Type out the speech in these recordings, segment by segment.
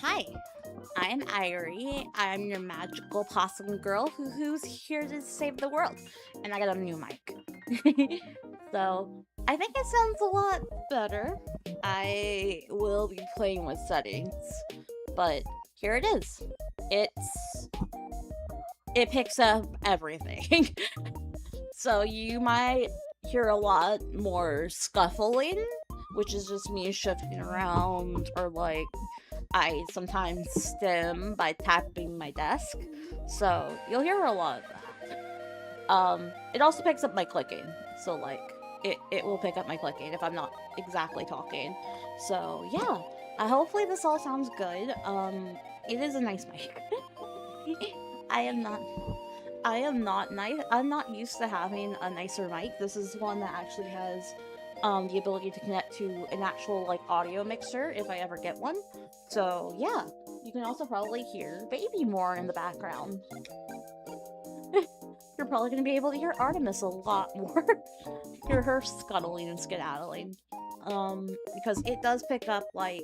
Hi, I'm Irie. I'm your magical possum girl who's here to save the world. And I got a new mic. So, I think it sounds a lot better. I will be playing with settings, but here it is. It's it picks up everything. So you might hear a lot more scuffling, which is just me shifting around, or like I sometimes stim by tapping my desk. So you'll hear a lot of that. It also picks up my clicking. So like it will pick up my clicking if I'm not exactly talking. So yeah. Hopefully this all sounds good. It is a nice mic. I am not I am not nice. I'm not used to having a nicer mic. This is one that actually has the ability to connect to an actual like audio mixer if I ever get one. So yeah, you can also probably hear baby more in the background. You're probably gonna be able to hear Artemis a lot more. Hear her scuttling and skedaddling. Because it does pick up like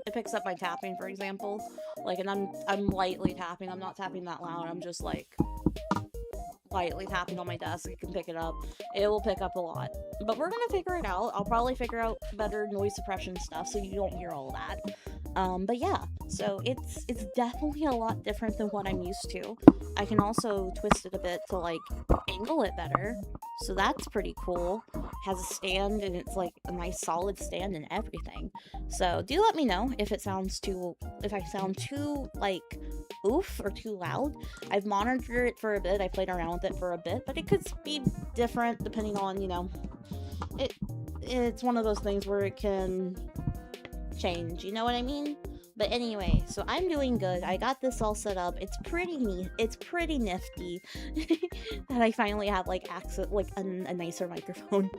it picks up my tapping, for example. Like, and I'm lightly tapping. I'm not tapping that loud. I'm just like lightly tapping on my desk. You can pick it up. It will pick up a lot. But we're gonna figure it out. I'll probably figure out better noise suppression stuff so you don't hear all that. But yeah, so it's definitely a lot different than what I'm used to. I can also twist it a bit to like angle it better. So that's pretty cool. Has a stand and it's like a nice solid stand and everything. So do let me know if it sounds if I sound too like oof or too loud. I've monitored it for a bit. I played around with it for a bit, but it could be different depending on, it's one of those things where it can change, you know what I mean? But anyway, so I'm doing good. I got this all set up. It's pretty neat. It's pretty nifty that I finally have like access, like a nicer microphone.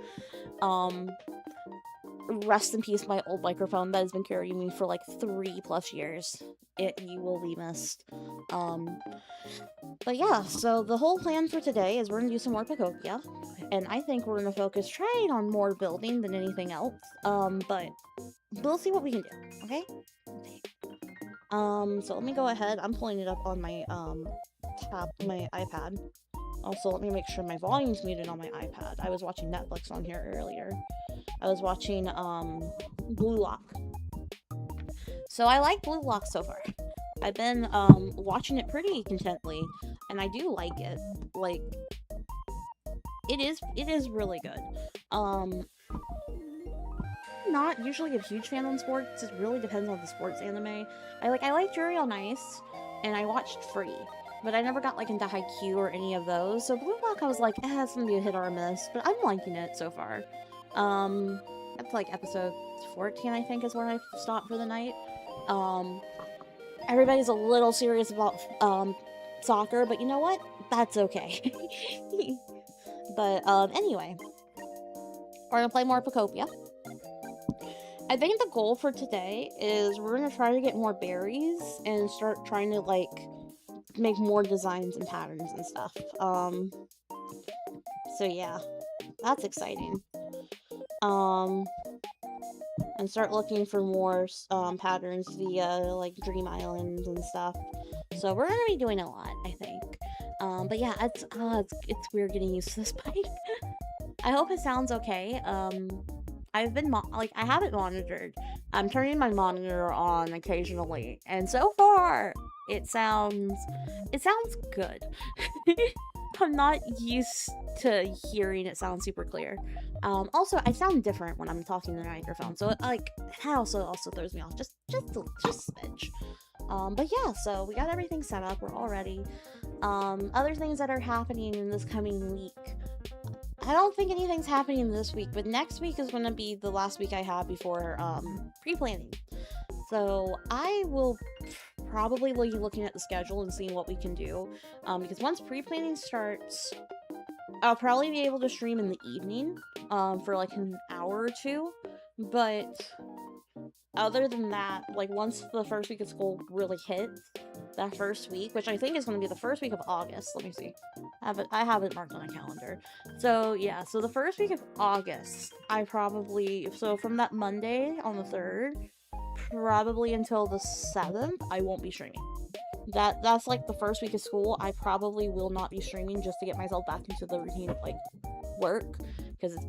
Rest in peace, my old microphone that has been carrying me for like 3+ years. You will be missed. But yeah, so the whole plan for today is we're gonna do some more Pacopia, and I think we're gonna focus trying on more building than anything else. But we'll see what we can do. Okay. So let me go ahead. I'm pulling it up on my my iPad. Also, let me make sure my volume's muted on my iPad. I was watching Netflix on here earlier. I was watching Blue Lock. So I like Blue Lock so far. I've been watching it pretty contently, and I do like it. Like it is really good. Not usually a huge fan on sports. It really depends on the sports anime. I like Yuri on Ice, and I watched Free, but I never got like into Haikyuu or any of those. So Blue Lock, I was like, it's gonna be a hit or a miss, but I'm liking it so far. That's like episode 14, I think, is where I stopped for the night. Everybody's a little serious about soccer, but you know what? That's okay. But anyway, we're gonna play more Pacopia. I think the goal for today is we're gonna try to get more berries and start trying to like make more designs and patterns and stuff. So yeah, that's exciting. And start looking for more patterns via like Dream Islands and stuff. So we're gonna be doing a lot, I think. But yeah, it's weird getting used to this bike. I hope it sounds okay. I've been I haven't monitored. I'm turning my monitor on occasionally, and so far it sounds good. I'm not used to hearing it sound super clear. Also, I sound different when I'm talking to the microphone, so like that also throws me off just a smidge. But yeah, so we got everything set up. We're all ready. Other things that are happening in this coming week. I don't think anything's happening this week, but next week is going to be the last week I have before pre-planning. So I will probably be looking at the schedule and seeing what we can do. Because once pre-planning starts, I'll probably be able to stream in the evening for like an hour or two. But other than that, like once the first week of school really hits, that first week, which I think is going to be the first week of August. Let me see. I have it marked on a calendar. So yeah, so the first week of August, so from that Monday on the 3rd, probably until the 7th, I won't be streaming. That's like the first week of school. I probably will not be streaming just to get myself back into the routine of like work, because it's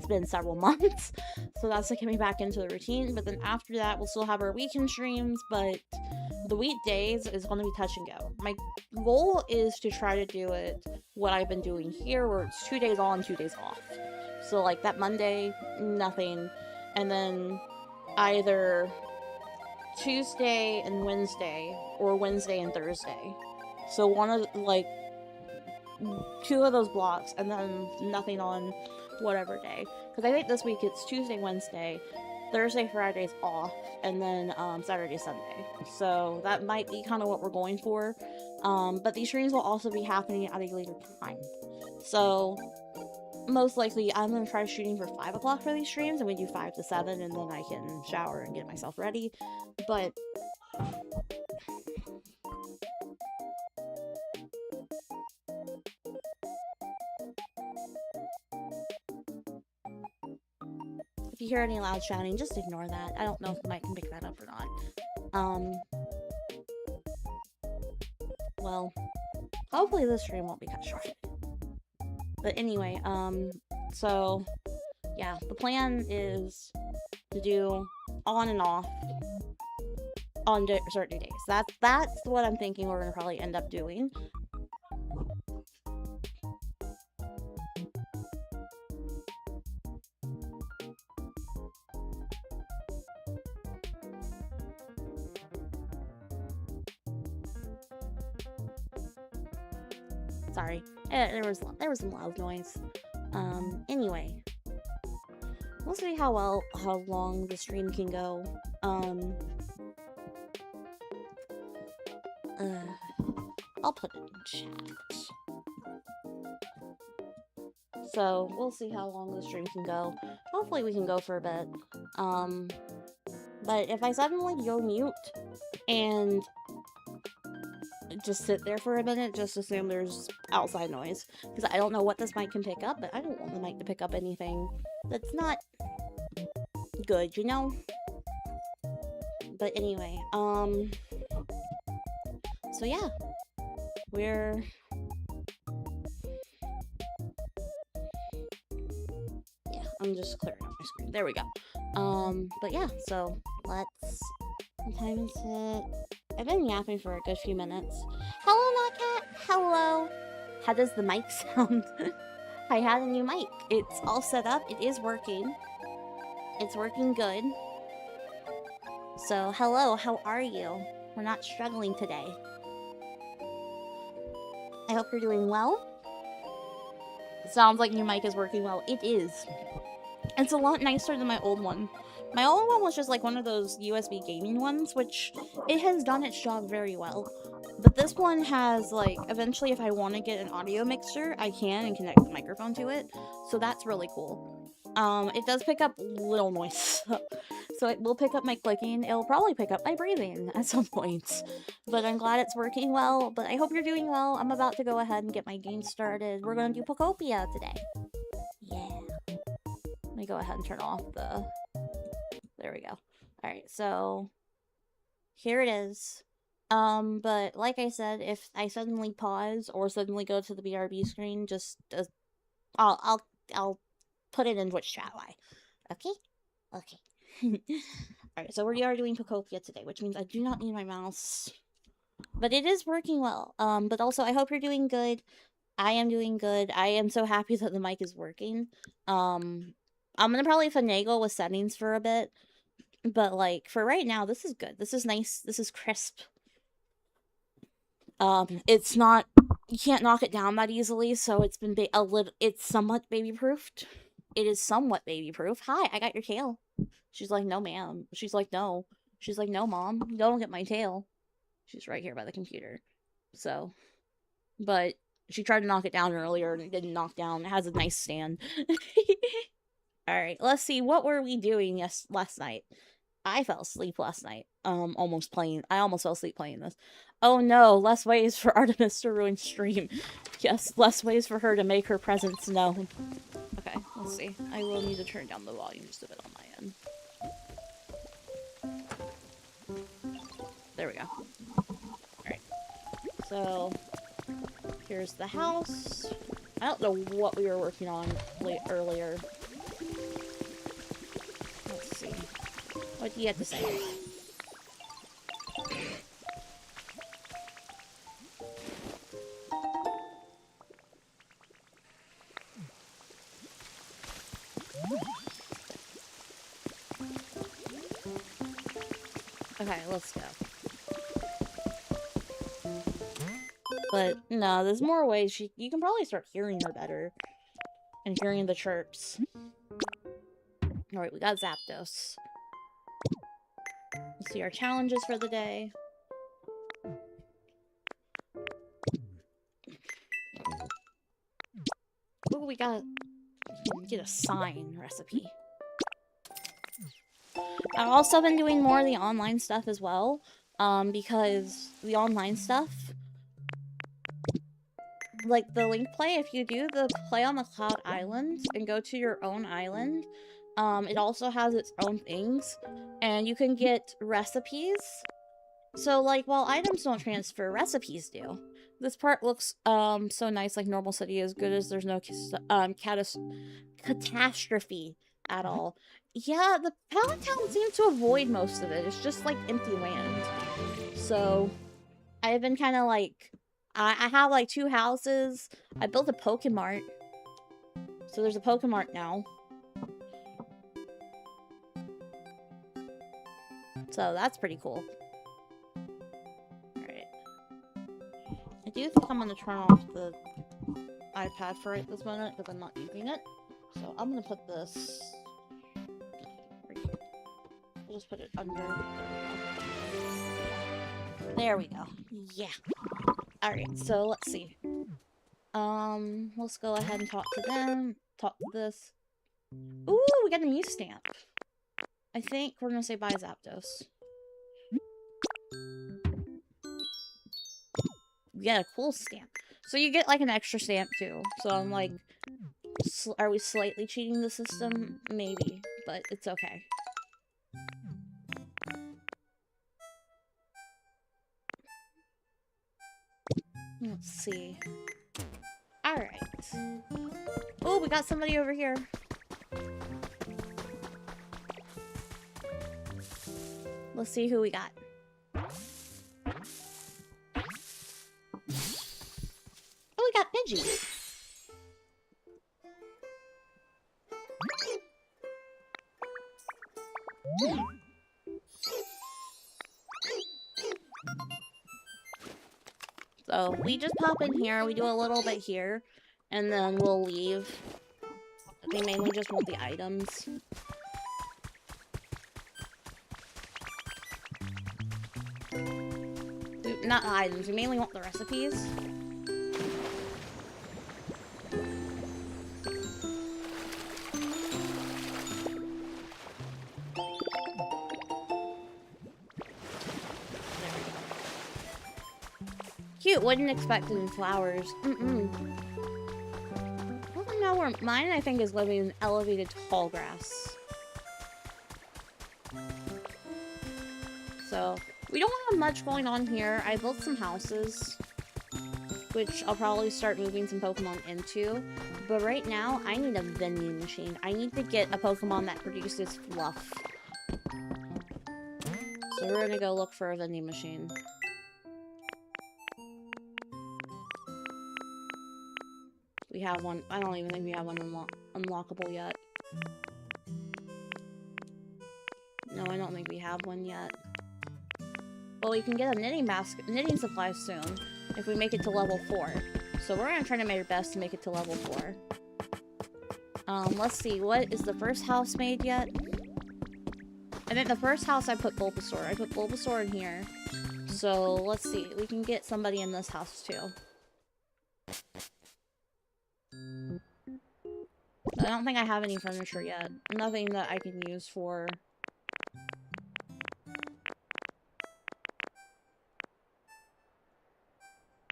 been several months. So that's to get me back into the routine. But then after that, we'll still have our weekend streams, but the weekdays is going to be touch and go. My goal is to try to do it what I've been doing here, where it's 2 days on, 2 days off. So like that Monday, nothing, and then either Tuesday and Wednesday, or Wednesday and Thursday. So one of like 2 of those blocks, and then nothing on whatever day. Because I think this week it's Tuesday, Wednesday, Thursday, Friday's off, and then Saturday, Sunday. So that might be kind of what we're going for. But these streams will also be happening at a later time. So most likely I'm going to try shooting for 5 o'clock for these streams, and we do 5 to 7, and then I can shower and get myself ready. But if you hear any loud shouting, just ignore that. I don't know if the mic can pick that up or not. Well, hopefully this stream won't be cut short. But anyway, so, yeah, the plan is to do on and off on certain days. That's what I'm thinking we're gonna probably end up doing. Sorry, there was some loud noise. Anyway, we'll see how long the stream can go. I'll put it in chat. So we'll see how long the stream can go. Hopefully we can go for a bit. But if I suddenly go mute and just sit there for a minute, just assume there's outside noise, because I don't know what this mic can pick up, but I don't want the mic to pick up anything that's not good, you know? But anyway, so yeah, I'm just clearing out my screen. There we go. But yeah, so what time is it? I've been yapping for a good few minutes. Hello, Notcat! Hello! How does the mic sound? I had a new mic. It's all set up. It is working. It's working good. So, hello, how are you? We're not struggling today. I hope you're doing well. It sounds like your mic is working well. It is. It's a lot nicer than my old one. My old one was just like one of those USB gaming ones, which it has done its job very well. But this one has, like, eventually if I want to get an audio mixer, I can and connect the microphone to it. So that's really cool. It does pick up little noise. So it will pick up my clicking. It'll probably pick up my breathing at some point. But I'm glad it's working well. But I hope you're doing well. I'm about to go ahead and get my game started. We're going to do Utopia today. Yeah. Let me go ahead and turn off the... There we go. Alright, so... here it is. But like I said, if I suddenly pause or suddenly go to the BRB screen, just... I'll put it in Twitch chat. Why? Okay? Okay. Alright, so we are doing Utopia today, which means I do not need my mouse. But it is working well. But also, I hope you're doing good. I am doing good. I am so happy that the mic is working. I'm gonna probably finagle with settings for a bit. But, like, for right now, this is good. This is nice. This is crisp. It's not... You can't knock it down that easily, so it's been it's somewhat baby-proofed. It is somewhat baby-proof. Hi, I got your tail. She's like, no, ma'am. She's like, no. She's like, no, mom. Don't get my tail. She's right here by the computer. So... But she tried to knock it down earlier, and it didn't knock down. It has a nice stand. Alright, let's see. What were we doing last night? I fell asleep last night. I almost fell asleep playing this. Oh no, less ways for Artemis to ruin stream. Yes, less ways for her to make her presence known. Okay, let's see. I will need to turn down the volume just a bit on my end. There we go. Alright. So, here's the house. I don't know what we were working on earlier. Let's see. What do you have to say? Okay, let's go. But, no, there's more ways. You can probably start hearing her better. And hearing the chirps. Alright, we got Zapdos. Let's see our challenges for the day. Oh, we got... get a sign recipe. I've also been doing more of the online stuff as well. Because the online stuff... like, the link play, if you do the play on the Cloud Island and go to your own island, it also has its own things, and you can get recipes. So, like, while items don't transfer, recipes do. This part looks, so nice, like normal city, as good as there's no, catastrophe at all. Yeah, the Pallet Town seems to avoid most of it. It's just, like, empty land. So, I've been kind of, like... I have, like, 2 houses. I built a Pokemart. So there's a Pokemart now. So that's pretty cool. Alright. I do think I'm gonna turn off the iPad for it this minute, because I'm not using it. So I'm gonna put this... right here. I'll just put it under. There we go. Yeah. Alright, so let's see. Let's go ahead and talk to them. Talk to this. Ooh, we got a Mew stamp. I think we're gonna say bye, Zapdos. We got a cool stamp. So you get like an extra stamp too. So I'm like, are we slightly cheating the system? Maybe, but it's okay. Let's see. Alright. Oh, we got somebody over here. Let's see who we got. Oh, we got Pidgey. So, we just pop in here, we do a little bit here, and then we'll leave. They mainly just want the items. Not items, we mainly want the recipes. Cute, wouldn't expect it in flowers. I don't know where mine, I think, is living in elevated tall grass. So, we don't have much going on here. I built some houses, which I'll probably start moving some Pokemon into. But right now, I need a vending machine. I need to get a Pokemon that produces fluff. So we're gonna go look for a vending machine. We have one. I don't even think we have one unlockable yet. No, I don't think we have one yet. Well, we can get a knitting supply soon if we make it to level 4. So we're gonna try to make our best to make it to level 4. Let's see. What is the first house made yet? I think the first house I put Bulbasaur. I put Bulbasaur in here. So let's see. We can get somebody in this house too. I don't think I have any furniture yet. Nothing that I can use for...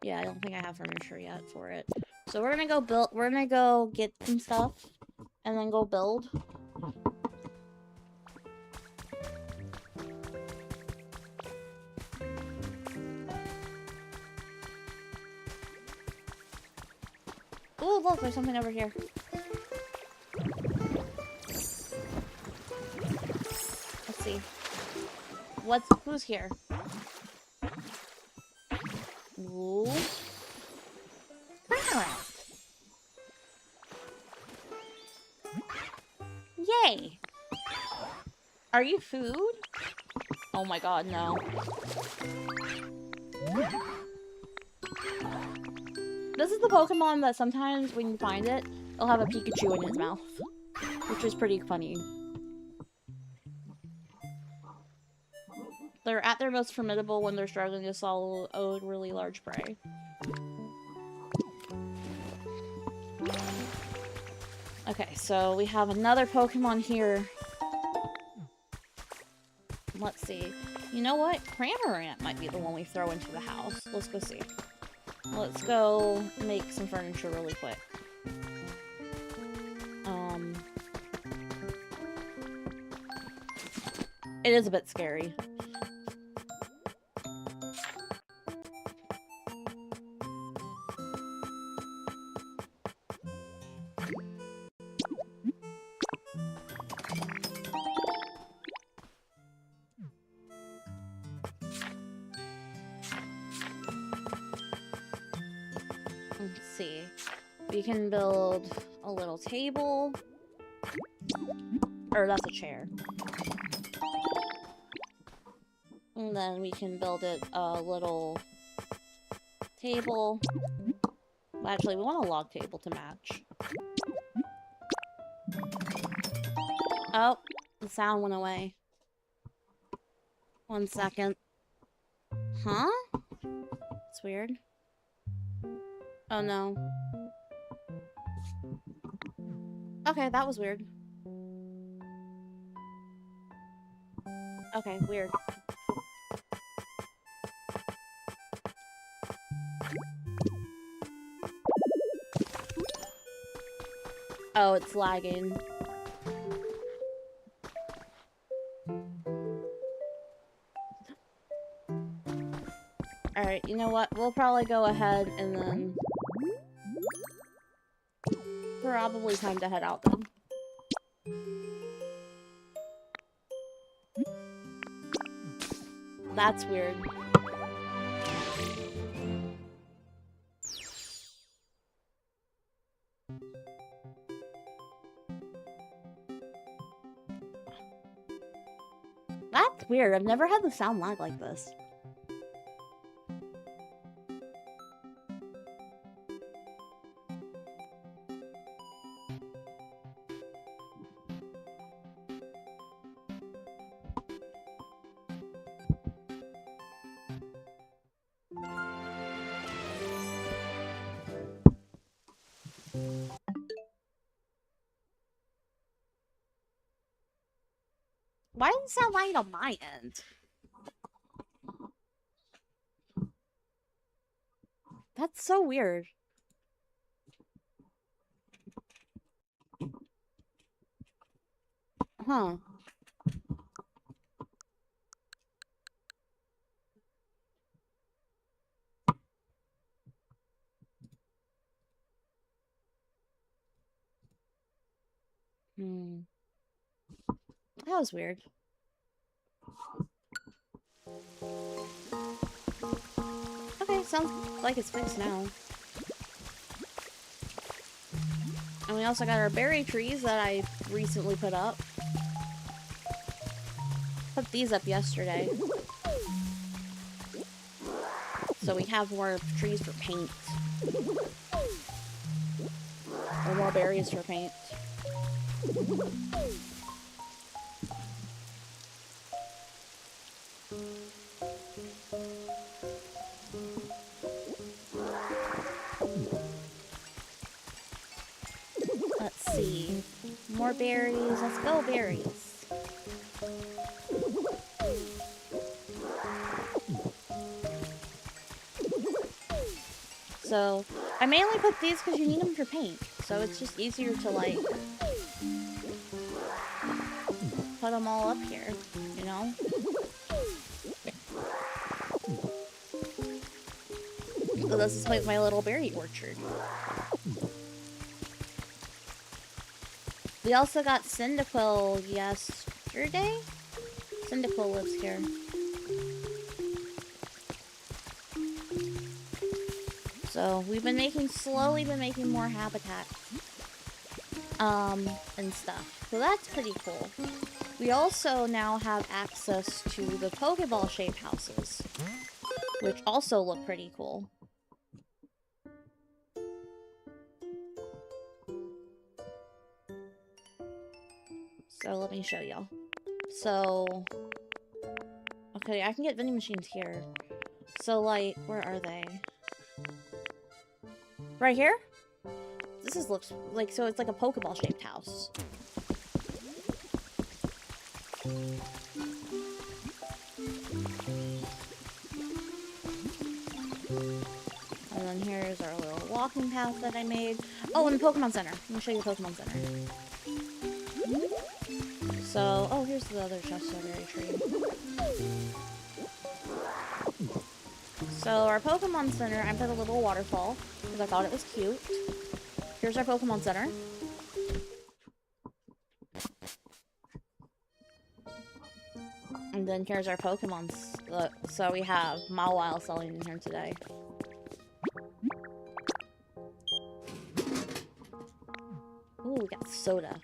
Yeah, I don't think I have furniture yet for it. So we're gonna go build. We're gonna go get some stuff, and then go build. Oh, look! There's something over here. Let's see. Who's here? Ooh. Yay! Are you food? Oh my god, no. This is the Pokemon that sometimes when you find it, it'll have a Pikachu in its mouth. Which is pretty funny. They're at their most formidable when they're struggling to swallow a really large prey. Okay, so we have another Pokemon here. Let's see. You know what? Cramorant might be the one we throw into the house. Let's go see. Let's go make some furniture really quick. It is a bit scary. Let's see. We can build a little table. Or that's a chair. And then we can build it a little table. Well, actually, we want a log table to match. Oh, the sound went away. 1 second. Huh? It's weird. Oh no. Okay, that was weird. Okay, weird. Oh, it's lagging. Alright, you know what? We'll probably go ahead and then... Probably time to head out then. That's weird. That's weird. I've never had the sound lag like this. Why doesn't it sound right on my end? That's so weird. Huh. That was weird. Okay, sounds like it's fixed now. And we also got our berry trees that I recently put up. Put these up yesterday. So we have more trees for paint. Or more berries for paint. Let's see. More berries. Let's go berries. So, I mainly put these because you need them for paint. So it's just easier to, like, put them all up here, you know? So this is like my little berry orchard. We also got Cyndaquil yesterday. Cyndaquil lives here. So we've been slowly been making more habitat. And stuff. So that's pretty cool. We also now have access to the Pokeball shaped houses, which also look pretty cool. So let me show y'all. So, okay, I can get vending machines here. So, like, where are they? Right here? Looks like, so it's like a Pokeball shaped house. And then here's our little walking path that I made. Oh, and the Pokemon Center. Let me show you the Pokemon Center. So, oh, here's the other Chesterberry tree. So, our Pokemon Center, I put a little waterfall, because I thought it was cute. Here's our Pokemon Center. And then here's our Pokemon. So we have Mawile selling in here today. Ooh, we got soda.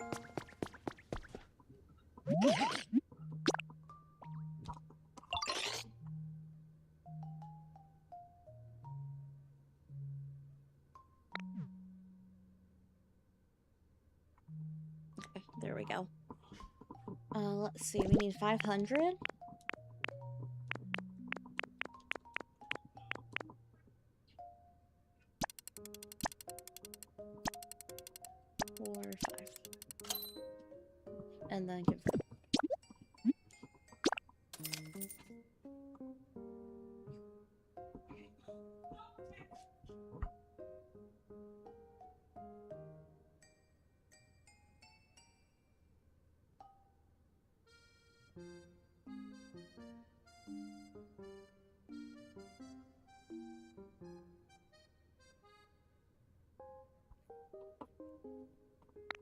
Okay, there we go. Let's see, we need 500. And then give them.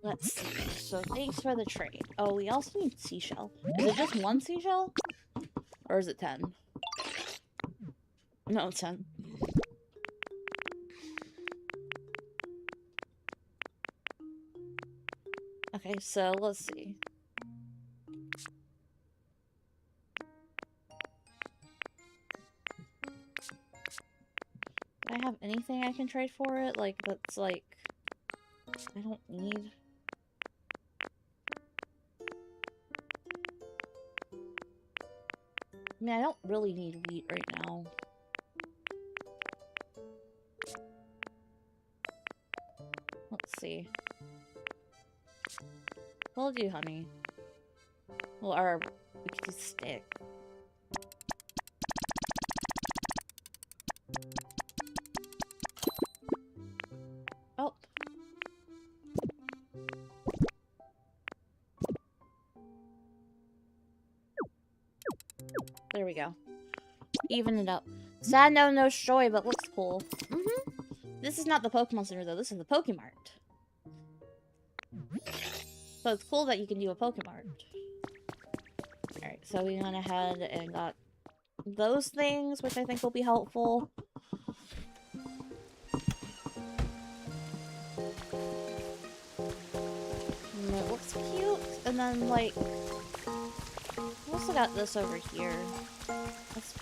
Let's see. So thanks for the trade. Oh, we also need seashell. Is it just one seashell? Or is it 10? No, it's 10. Okay, so let's see. Do I have anything I can trade for it? Like, that's like... I don't need... I mean, I don't really need wheat right now. Let's see. We'll do honey. Well, or we could do stick. Oh. There we go. Even it up. Sad no destroy, but looks cool. This is not the Pokemon Center, though. This is the Pokemart. So it's cool that you can do a Pokemart. Alright, so we went ahead and got those things, which I think will be helpful. And it looks cute. And then, like... I also got this over here.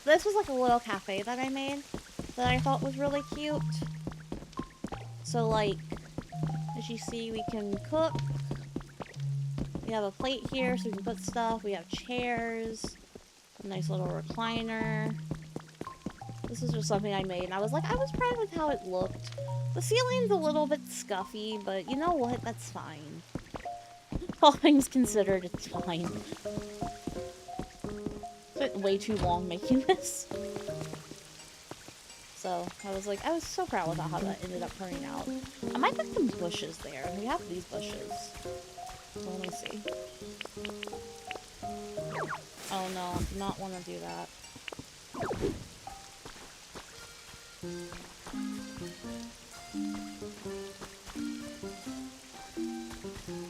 This was like a little cafe that I made that I thought was really cute. So, like, as you see, we can cook. We have a plate here so we can put stuff. We have chairs. A nice little recliner. This is just something I made, and I was proud with how it looked. The ceiling's a little bit scuffy, but you know what? That's fine. All things considered, it's fine. It's been way too long making this. So I was like, I was so proud with how that ended up turning out. I might put some bushes there. We have these bushes. So let me see. Oh no, I do not want to do that.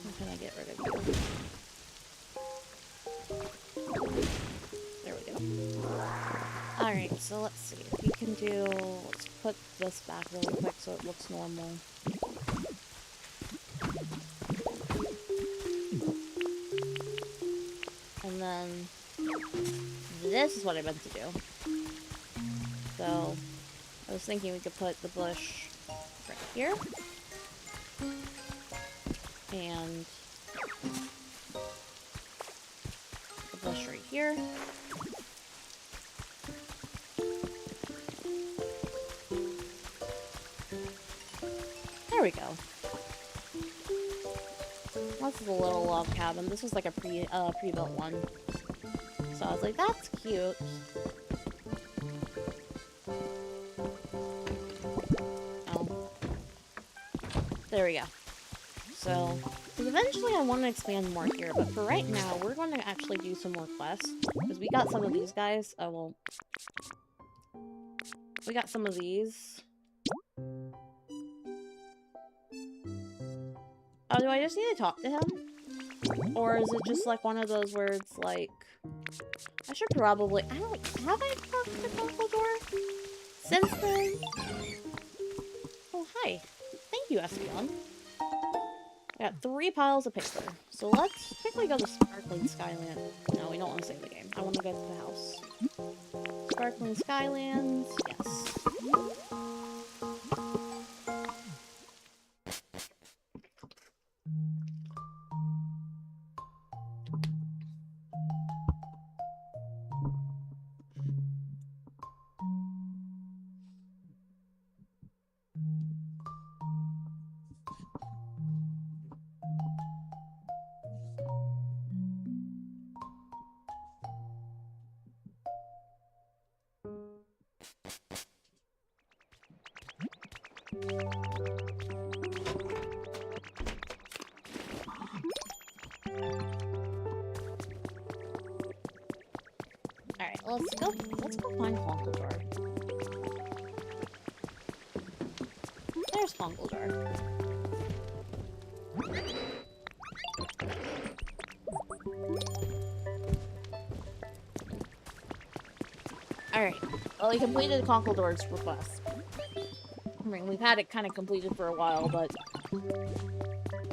How can I get rid of you? There we go. Alright, so let's see. If we can do... Let's put this back really quick so it looks normal. And then... This is what I meant to do. So... I was thinking we could put the bush right here. And... the bush right here. There we go. This is a little log cabin. This was like a pre-built one. So I was like, that's cute. Oh. There we go. So, eventually I want to expand more here, but for right now, we're going to actually do some more quests. Because we got some of these guys. Oh, well. We got some of these. Oh, do I just need to talk to him? Or is it just like one of those where it's like... I should probably... I don't... Have I talked to Dumbledore since then? Oh, hi. Thank you, Espeon. I got 3 piles of paper. So let's quickly go to Sparkling Skyland. No, we don't want to save the game. I want to go to the house. Sparkling Skylands. Yes. Let's go find Honkledar. There's Honkledar. Alright. Well, we completed Honkledar's request. I mean, we've had it kind of completed for a while, but...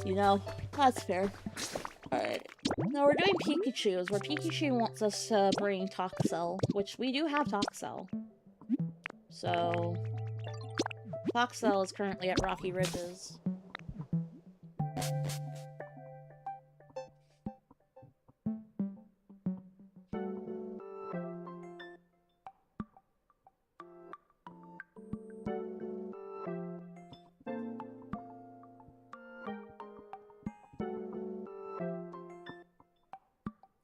You know, that's fair. Alright. Now we're doing Pikachu's, where Pikachu wants us to bring Toxel, which we do have Toxel. So... Toxel is currently at Rocky Ridges.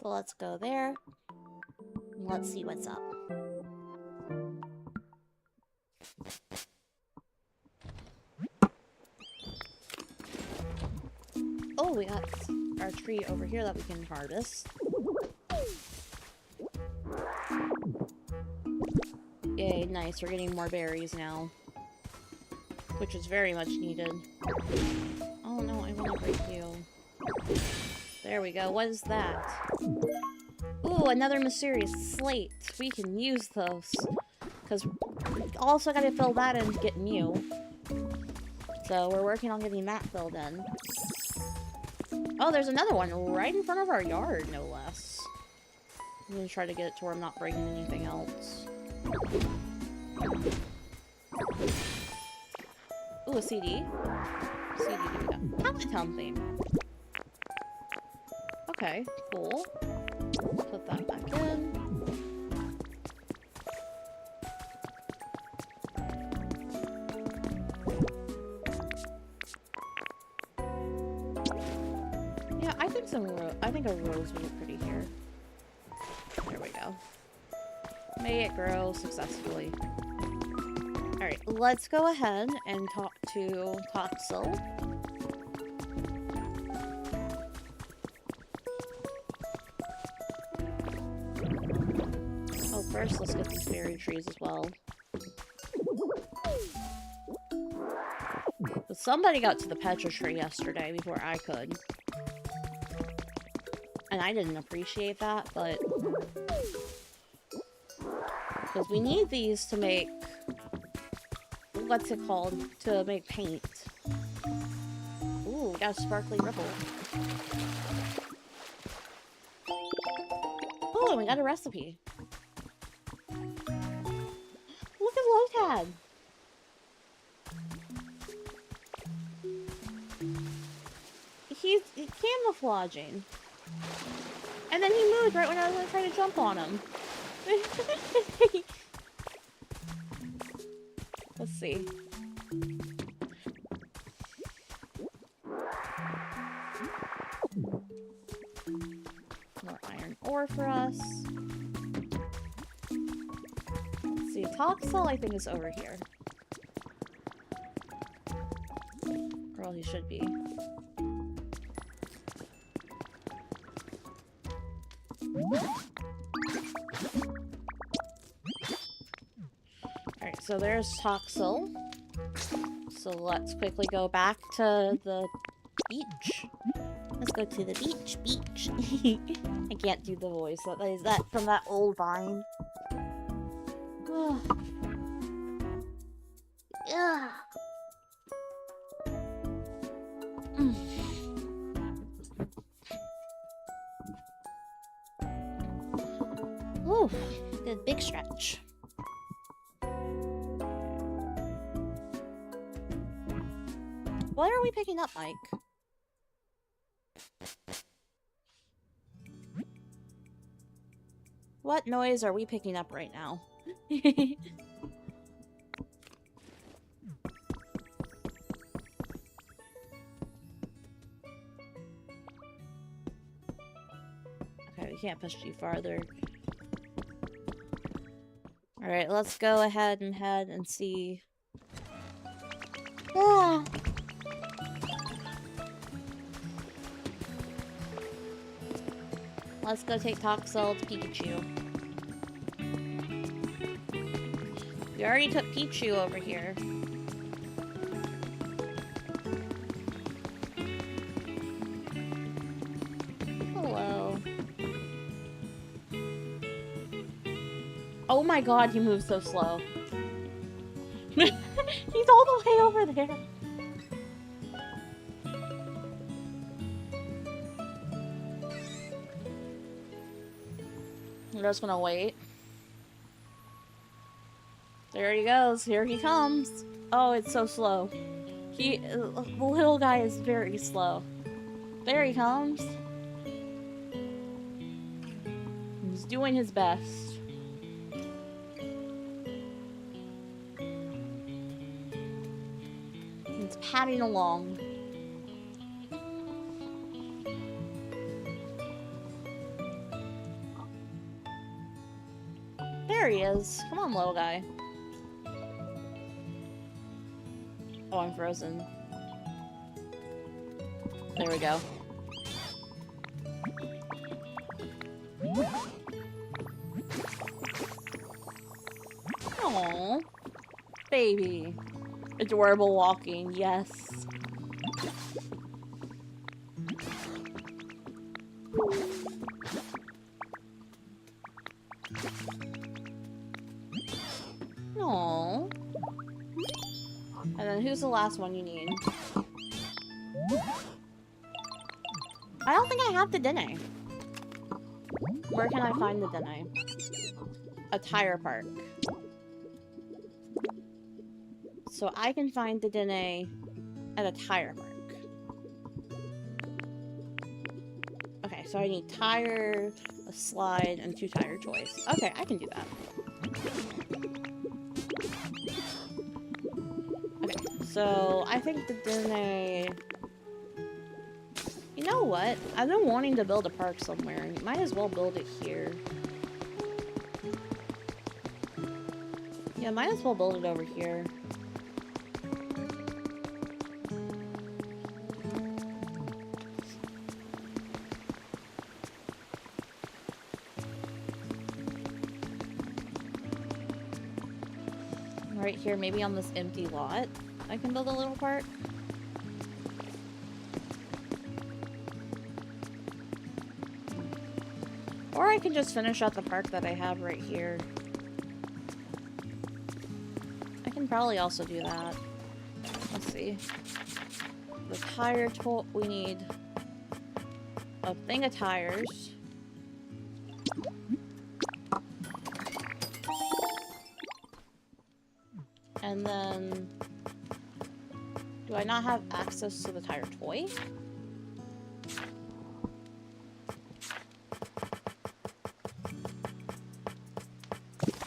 So let's go there. Let's see what's up. Oh, we got our tree over here that we can harvest. Yay, nice. We're getting more berries now. Which is very much needed. Oh no, I want to break you. There we go. What is that? Ooh, another mysterious slate. We can use those. Because we also gotta fill that in to get Mew. So we're working on getting that filled in. Oh, there's another one right in front of our yard, no less. I'm gonna try to get it to where I'm not breaking anything else. Ooh, a CD. CD, Town theme. Okay, cool. Put that back in. Yeah, I think a rose would look pretty here. There we go. May it grow successfully. Alright, let's go ahead and talk to Toxel. Oh, first let's get these berry trees as well. But somebody got to the Petra tree yesterday before I could. And I didn't appreciate that, but... because we need these to make... what's it called? To make paint. Ooh, we got a sparkly ripple. Oh, and we got a recipe. Look at Lotad! He's camouflaging. And then he moved right when I was going to try to jump on him. Let's see. More iron ore for us. Let's see, Toxel I think is over here. Or he should be. Alright, so there's Toxel. So let's quickly go back to the beach. Let's go to the beach. I can't do the voice. Is that from that old Vine? Yeah. Ooh, good big stretch. What are we picking up, Mike? What noise are we picking up right now? Okay, we can't push you farther. Alright, let's go ahead and head and see. Ah. Let's go take Toxel to Pikachu. We already took Pichu over here. Hello. Oh my god, he moves so slow. He's all the way over there. I'm just gonna wait. There he goes. Here he comes. Oh, it's so slow. The little guy is very slow. There he comes. He's doing his best. He's padding along. There he is. Come on, little guy. Oh, I'm frozen. There we go. Aww. Baby. Adorable walking, yes. Aww. And then who's the last one you need? I don't think I have the Dene. Where can I find the Dene? A tire park. So I can find the Dene at a tire park. Okay, so I need tire, a slide, and 2 tire joys. Okay, I can do that. Okay, so I think the Dene... You know what? I've been wanting to build a park somewhere. Might as well build it here. Yeah, might as well build it over here. right here, maybe on this empty lot, I can build a little park. Or I can just finish out the park that I have right here. I can probably also do that. Let's see. The tire tool, we need a thing of tires. And then, do I not have access to the tire toy?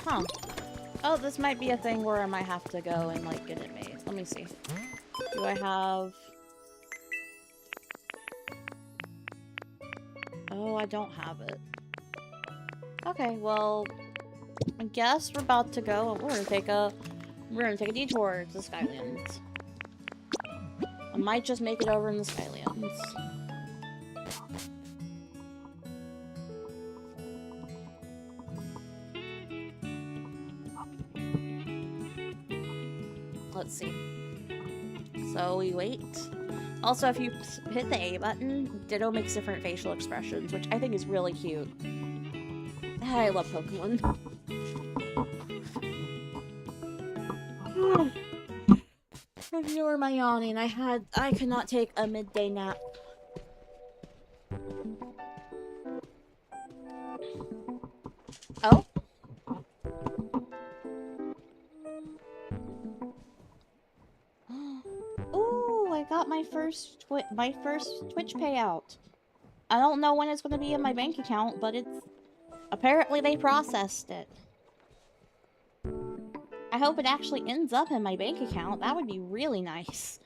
Huh. Oh, this might be a thing where I might have to go and, like, get it made. Let me see. Do I have... Oh, I don't have it. Okay, well, I guess we're about to go, and we're gonna take a detour to the Skylands. I might just make it over in the Skylands. Let's see. So we wait. Also, if you hit the A button, Ditto makes different facial expressions, which I think is really cute. I love Pokemon. Ignore my yawning. I could not take a midday nap. Oh? Ooh, I got my first Twitch payout. I don't know when it's going to be in my bank account, but it's... Apparently they processed it. I hope it actually ends up in my bank account. That would be really nice.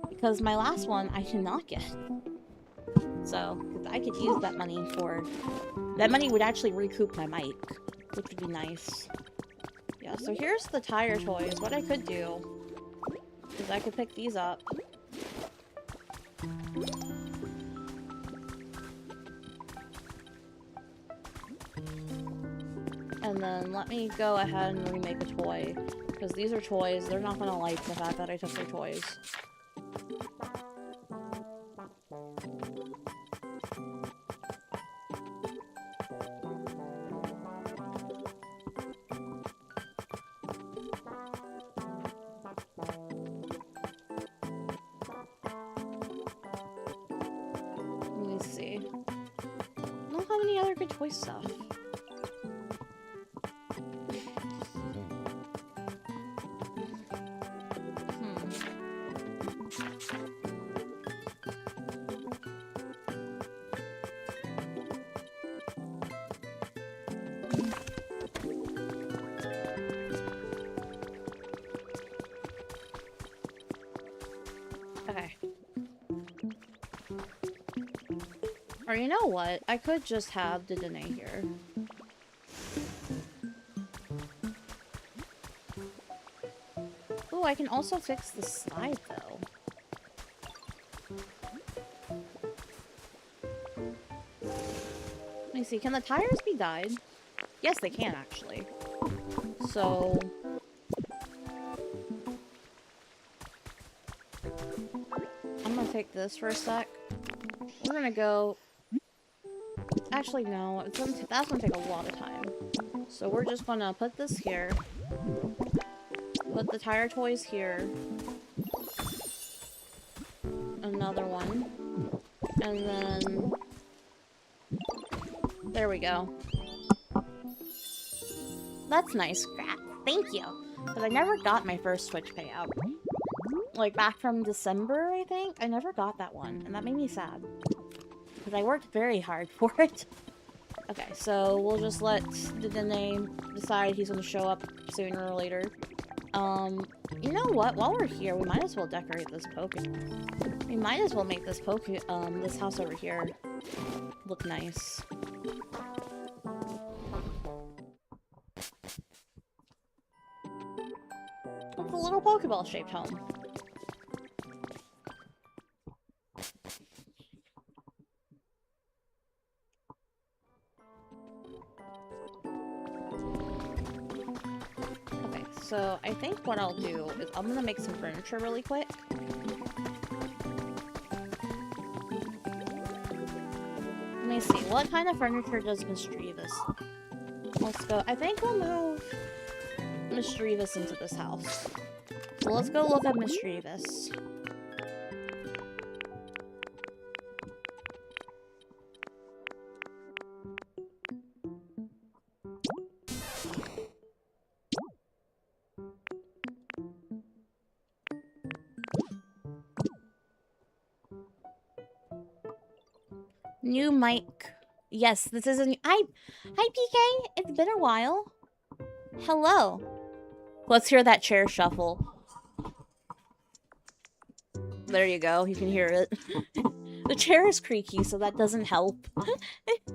Because my last one, I did not get. So, I could use that money for... That money would actually recoup my mic, which would be nice. Yeah, so here's the tire toys. What I could do is I could pick these up. And then let me go ahead and remake a toy. Because these are toys. They're not gonna like the fact that I took their toys. Let me see. I don't have any other good toy stuff. Or you know what? I could just have the Dene here. Ooh, I can also fix the slide, though. Let me see. Can the tires be dyed? Yes, they can, actually. So... I'm gonna take this for a sec. We're gonna go... Actually, no. That's gonna take a lot of time. So we're just gonna put this here. Put the tire toys here. Another one. And then... There we go. That's nice. Thank you. Because I never got my first Twitch payout. Like, back from December, I think? I never got that one. And that made me sad. Because I worked very hard for it. Okay, so we'll just let the Dene decide he's going to show up sooner or later. You know what? While we're here, we might as well decorate this We might as well make this this house over here look nice. It's a little Pokeball-shaped home. so I think what I'll do is I'm gonna make some furniture really quick. Let me see, what kind of furniture does Mischievous? Let's go. I think we'll move Mischievous into this house. So let's go look at Mischievous. New mic. Yes, this is a new... Hi, PK. It's been a while. Hello. Let's hear that chair shuffle. There you go. You can hear it. The chair is creaky, so that doesn't help.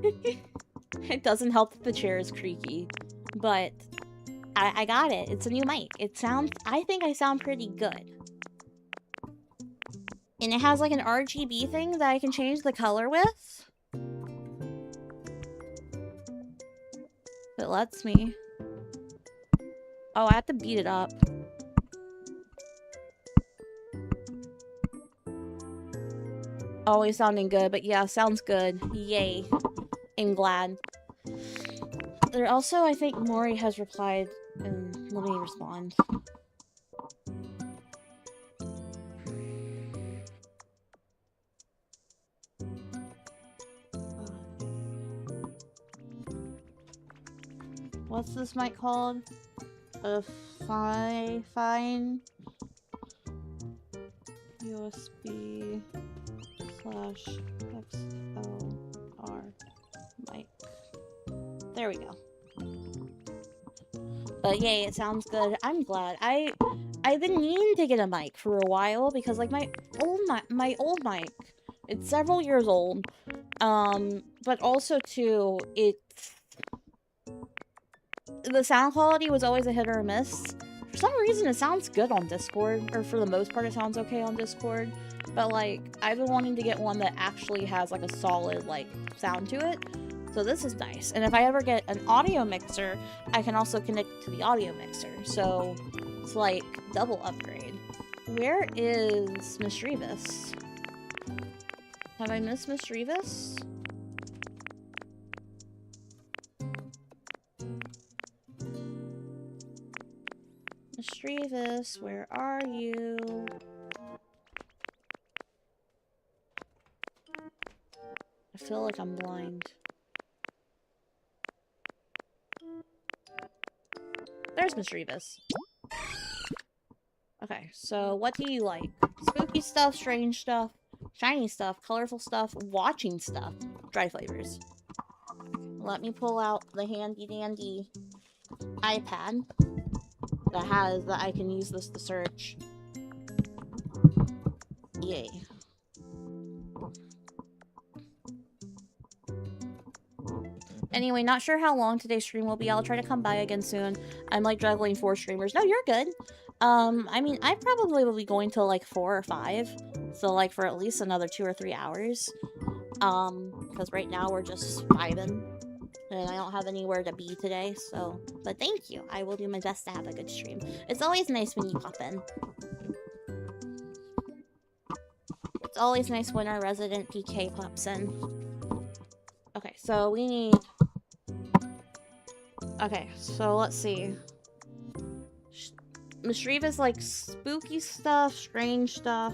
It doesn't help that the chair is creaky. But I got it. It's a new mic. It sounds... I think I sound pretty good. And it has like an RGB thing that I can change the color with. It lets me. Oh, I have to beat it up. Always sounding good, but yeah, sounds good. Yay. I'm glad. There also, I think Mori has replied, and let me respond. What's this mic called? A fine USB /XLR mic. There we go. But yay, it sounds good. I'm glad. I've been meaning to get a mic for a while because like my old mic, it's several years old. But also too, the sound quality was always a hit or a miss. For some reason, it sounds good on Discord, or for the most part, it sounds okay on Discord. But like, I've been wanting to get one that actually has like a solid like sound to it. So this is nice. And if I ever get an audio mixer, I can also connect to the audio mixer. So it's like double upgrade. Where is Mischievous? Have I missed Mischievous? Mischievous, where are you? I feel like I'm blind. There's Mischievous. Okay, so what do you like? Spooky stuff, strange stuff, shiny stuff, colorful stuff, watching stuff, dry flavors. Let me pull out the handy dandy iPad that I can use this to search. Yay. Anyway, not sure how long today's stream will be. I'll try to come by again soon. I'm like juggling 4 streamers. No, you're good. I mean, I probably will be going till like 4 or 5. So like for at least another 2 or 3 hours. Because right now we're just vibing. And I don't have anywhere to be today, so... But thank you. I will do my best to have a good stream. It's always nice when you pop in. It's always nice when our resident PK pops in. Okay, so we need... Okay, so let's see. Mischievous like spooky stuff, strange stuff.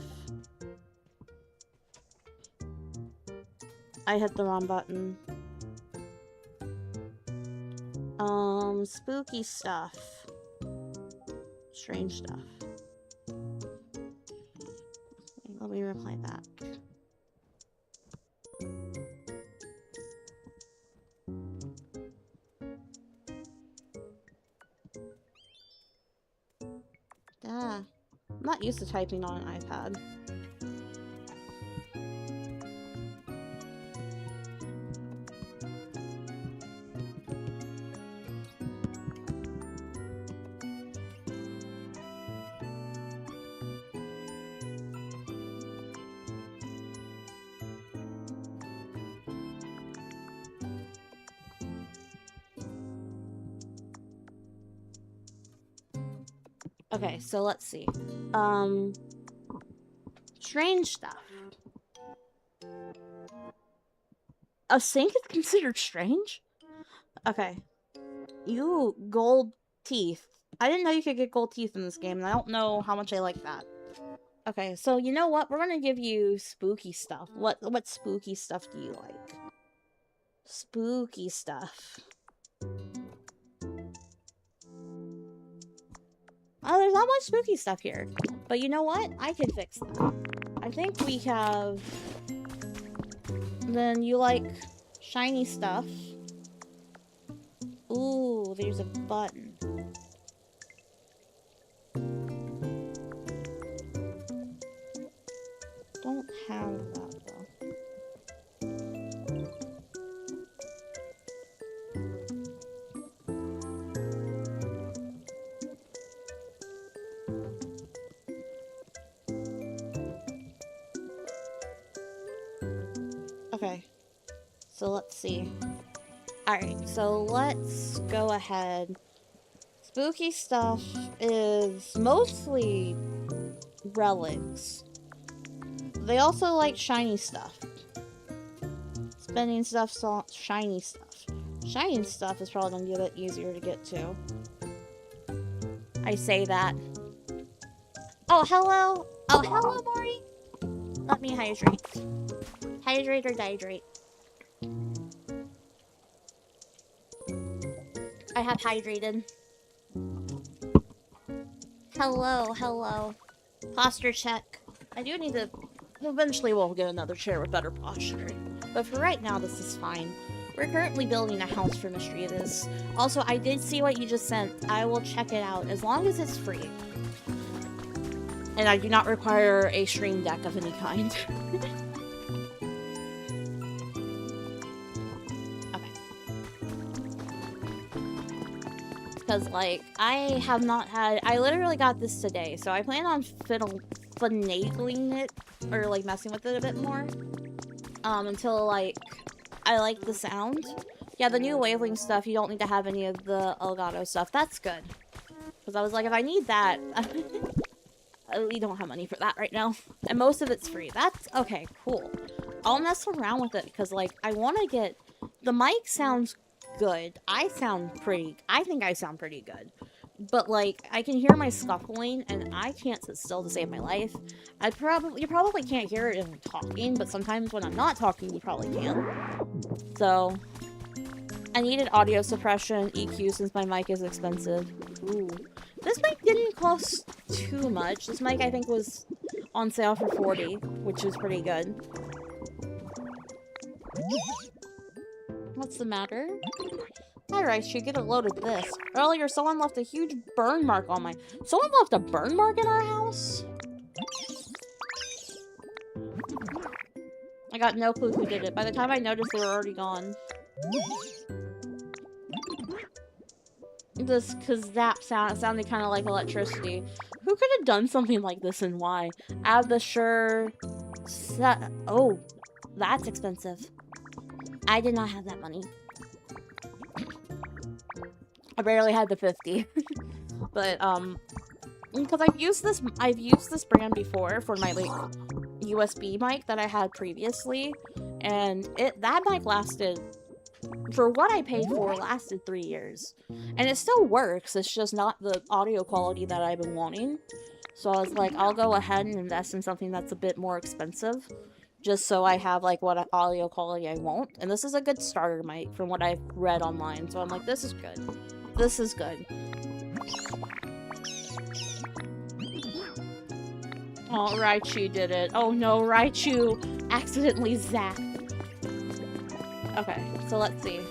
I hit the wrong button. Spooky stuff. Strange stuff. Let me reply back. I'm not used to typing on an iPad. Okay, so let's see. Strange stuff. A sink is considered strange? Okay. You gold teeth. I didn't know you could get gold teeth in this game, and I don't know how much I like that. Okay, so you know what? We're gonna give you spooky stuff. What spooky stuff do you like? Spooky stuff. Oh, there's not much spooky stuff here. But you know what? I can fix that. I think we have... Then you like shiny stuff. Ooh, there's a button. Don't have that though. Okay, so let's see. Alright, so let's go ahead. Spooky stuff is mostly relics. They also like shiny stuff. Spending stuff, so shiny stuff. Shiny stuff is probably gonna be a bit easier to get to. I say that. Oh, hello! Oh, hello, Maury! Let me hydrate. Hydrate or dehydrate? I have hydrated. Hello, hello. Posture check. I do need to... Eventually we'll get another chair with better posture. But for right now, this is fine. We're currently building a house for Mistreatus. Also, I did see what you just sent. I will check it out, as long as it's free. And I do not require a stream deck of any kind. Because, like, I have not had... I literally got this today, so I plan on finagling it, or, like, messing with it a bit more. Until, like, I like the sound. Yeah, the new wavelength stuff, you don't need to have any of the Elgato stuff. That's good. Because I was like, if I need that... we don't have money for that right now. And most of it's free. That's... Okay, cool. I'll mess around with it, because, like, I want to get... The mic sounds good. I think I sound pretty good. But, like, I can hear my scuffling, and I can't sit still to save my life. You probably can't hear it if I'm talking, but sometimes when I'm not talking, you probably can. So, I needed audio suppression, EQ, since my mic is expensive. Ooh. This mic didn't cost too much. This mic, I think, was on sale for $40, which is pretty good. What's the matter? Alright, should get a load of this. Earlier, someone left a huge burn mark on my... Someone left a burn mark in our house? I got no clue who did it. By the time I noticed, they were already gone. This, cause that sounded kind of like electricity. Who could have done something like this and why? Add the Oh, that's expensive. I did not have that money. I barely had the 50. But, because I've used this brand before for my, like, USB mic that I had previously, and that mic lasted, for what I paid for, lasted 3 years. And it still works, it's just not the audio quality that I've been wanting. So I was like, I'll go ahead and invest in something that's a bit more expensive, just so I have, like, what audio quality I want. And this is a good starter mic from what I've read online, so I'm like, this is good. This is good. Oh, Raichu did it. Oh no, Raichu accidentally zapped. Okay, so let's see.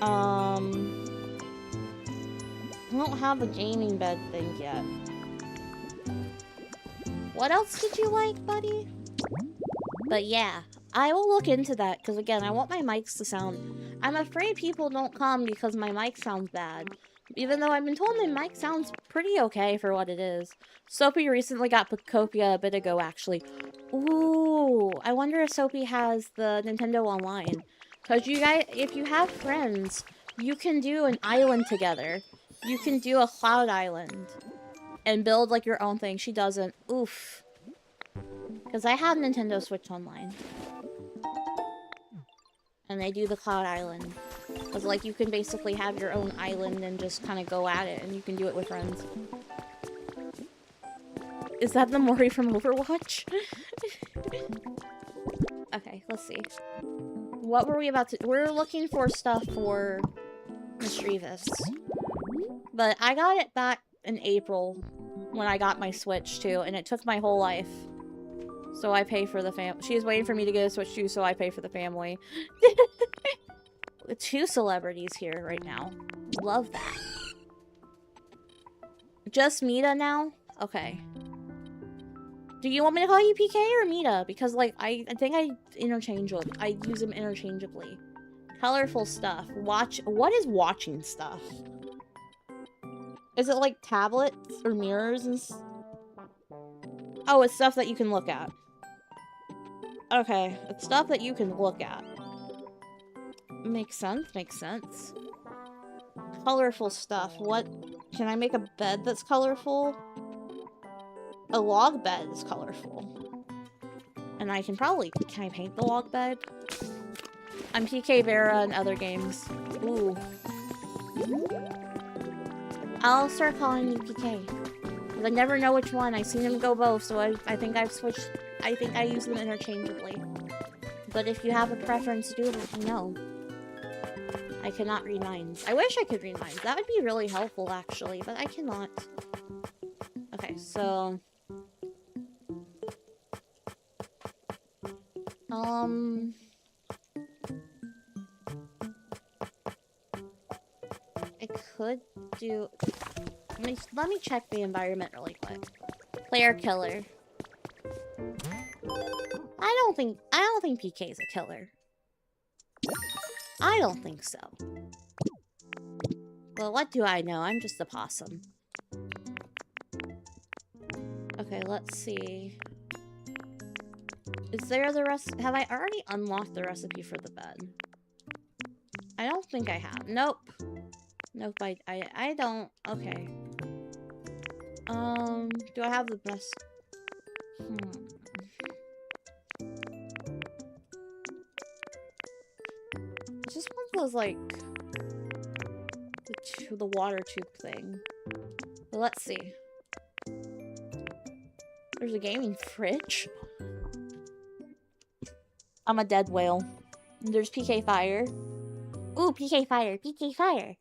I don't have a gaming bed thing yet. What else did you like, buddy? But yeah, I will look into that, because again, I want my mics to sound... I'm afraid people don't come because my mic sounds bad. Even though I've been told my mic sounds pretty okay for what it is. Soapy recently got Utopia a bit ago, actually. Ooh, I wonder if Soapy has the Nintendo Online. Because you guys, if you have friends, you can do an island together. You can do a cloud island. and build like your own thing. She doesn't. Oof. Because I have Nintendo Switch Online. And they do the Cloud Island. Because like you can basically have your own island and just kind of go at it, and you can do it with friends. Is that the Mori from Overwatch? Okay, let's see. What were we about to... We're looking for stuff for Mischievous. But I got it back in April when I got my Switch too, and it took my whole life. So I pay for the She is waiting for me to get a Switch too, so I pay for the family. 2 celebrities here right now. Love that. Just Mita now? Okay. Do you want me to call you PK or Mita? Because, like, I think I use them interchangeably. Colorful stuff. What is watching stuff? Is it, like, tablets or mirrors and Oh, it's stuff that you can look at. Okay, it's stuff that you can look at. Makes sense, makes sense. Colorful stuff. What? Can I make a bed that's colorful? A log bed is colorful. And I can probably... Can I paint the log bed? I'm PK Vera in other games. Ooh. I'll start calling you PK. Because I never know which one. I've seen them go both, so I think I've switched... I think I use them interchangeably. But if you have a preference, do let me know. I cannot read minds. I wish I could read minds. That would be really helpful, actually, but I cannot. Okay, so... I could do... Let me check the environment really quick. Player killer. I don't think PK is a killer. I don't think so. Well, what do I know? I'm just a possum. Okay, let's see. Is there the rest? Have I already unlocked the recipe for the bed? I don't think I have. Nope. Nope, I don't. Okay. Do I have the best? It's just one of those, like, the water tube thing. But let's see. There's a gaming fridge. I'm a dead whale. There's PK Fire. Ooh, PK Fire, PK Fire.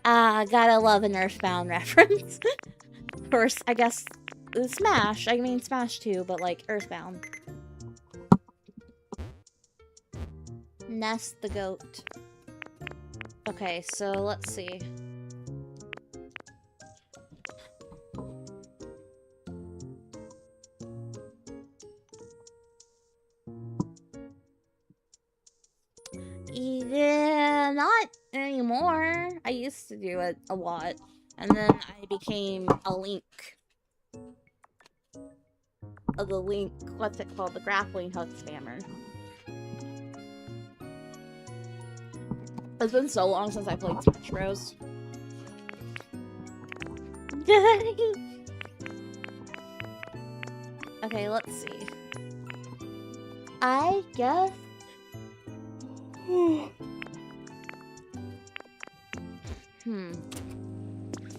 Gotta love an Earthbound reference. Of course, I guess Smash. I mean Smash too, but like Earthbound. Nest the goat. Okay, so let's see. Yeah, not anymore. I used to do it a lot. And then I became a Link. The Link, what's it called? The grappling hook spammer. It's been so long since I played Smash Bros. Okay, let's see. I guess...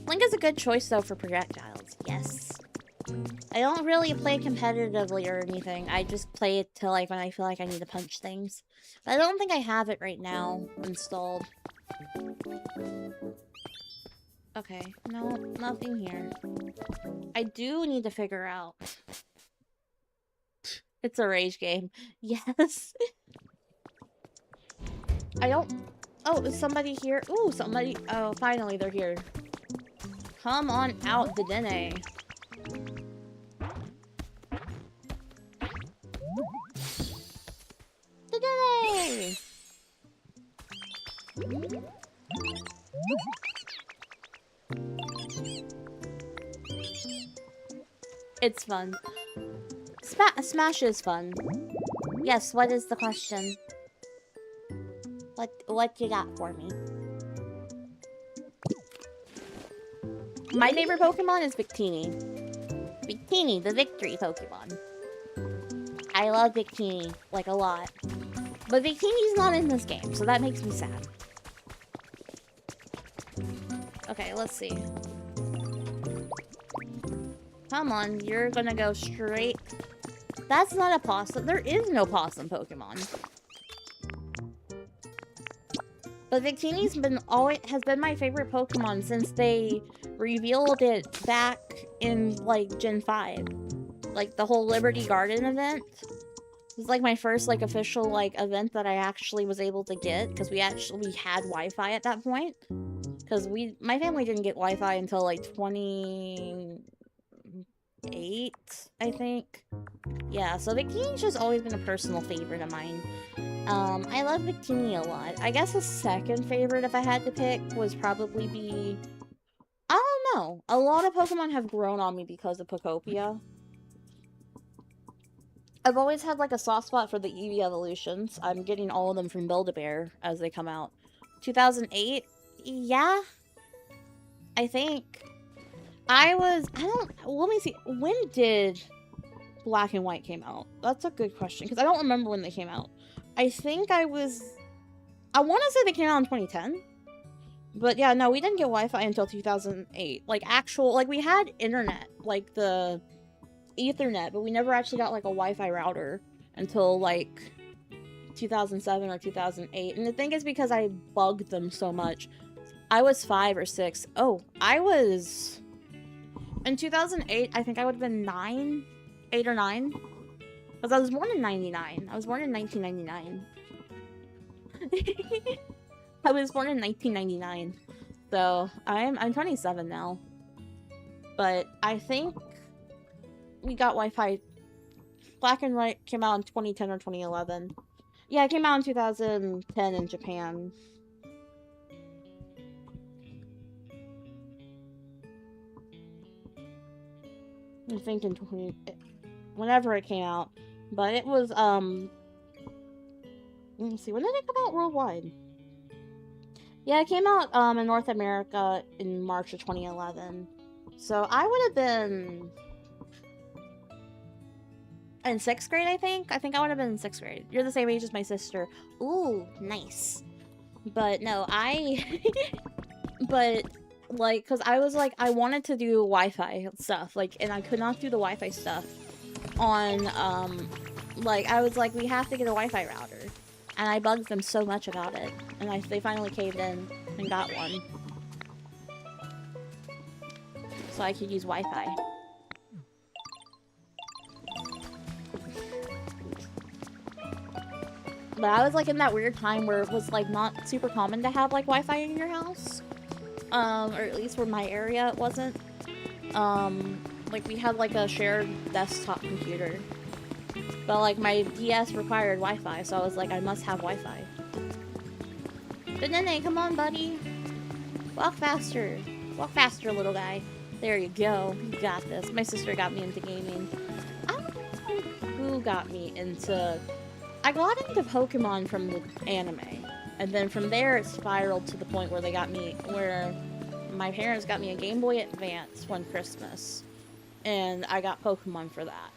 Link is a good choice, though, for projectiles. Yes. I don't really play competitively or anything. I just play it till, like, when I feel like I need to punch things. But I don't think I have it right now installed. Okay. No, nothing here. I do need to figure out. It's a rage game. Yes. I don't... Oh, is somebody here? Ooh, somebody... Oh, finally, they're here. Come on out, Dedenne. Dedenne! It's fun. Smash is fun. Yes, what is the question? What you got for me? My favorite Pokemon is Victini. Victini, the victory Pokemon. I love Victini, like, a lot. But Victini's not in this game, so that makes me sad. Okay, let's see. Come on, you're gonna go straight. That's not a possum. There is no possum Pokemon. But Victini's has been my favorite Pokemon since they revealed it back in, like, Gen 5. Like, the whole Liberty Garden event. It was, like, my first, like, official, like, event that I actually was able to get. Because we had Wi-Fi at that point. Because my family didn't get Wi-Fi until, like, 28, I think. Yeah, so Victini's just always been a personal favorite of mine. I love Victini a lot. I guess a second favorite, if I had to pick, was probably be... I don't know. A lot of Pokemon have grown on me because of Utopia. I've always had, like, a soft spot for the Eevee evolutions. I'm getting all of them from Build-A-Bear as they come out. 2008? Yeah? I think. Let me see. When did Black and White came out? That's a good question, because I don't remember when they came out. I think I want to say they came out in 2010. But yeah, no, we didn't get Wi-Fi until 2008. Like, we had internet, like the Ethernet, but we never actually got, like, a Wi-Fi router until, like, 2007 or 2008. And the thing is, because I bugged them so much, I was 5 or 6. Oh, in 2008, I think I would have been 8 or 9. Because I was born in 99. I was born in 1999. I was born in 1999. So, I'm 27 now. But I think we got Wi-Fi. Black and White came out in 2010 or 2011. Yeah, it came out in 2010 in Japan. I think whenever it came out. But it was, let me see, when did it come out worldwide? Yeah, it came out, in North America in March of 2011. So, I would have been in 6th grade, I think. I think I would have been in 6th grade. You're the same age as my sister. Ooh, nice. But, no, but, like, because I was, like, I wanted to do Wi-Fi stuff, like, and I could not do the Wi-Fi stuff on, like, I was like, we have to get a Wi-Fi router. And I bugged them so much about it. And they finally caved in and got one. So I could use Wi-Fi. But I was, like, in that weird time where it was, like, not super common to have, like, Wi-Fi in your house. Or at least for my area, it wasn't. Like, we had, like, a shared desktop computer. But, like, my DS required Wi-Fi, so I was like, I must have Wi-Fi. Banana, come on, buddy. Walk faster. Walk faster, little guy. There you go. You got this. My sister got me into gaming. I don't know who got me into... I got into Pokemon from the anime. And then from there, it spiraled to the point where where my parents got me a Game Boy Advance one Christmas. And I got Pokemon for that.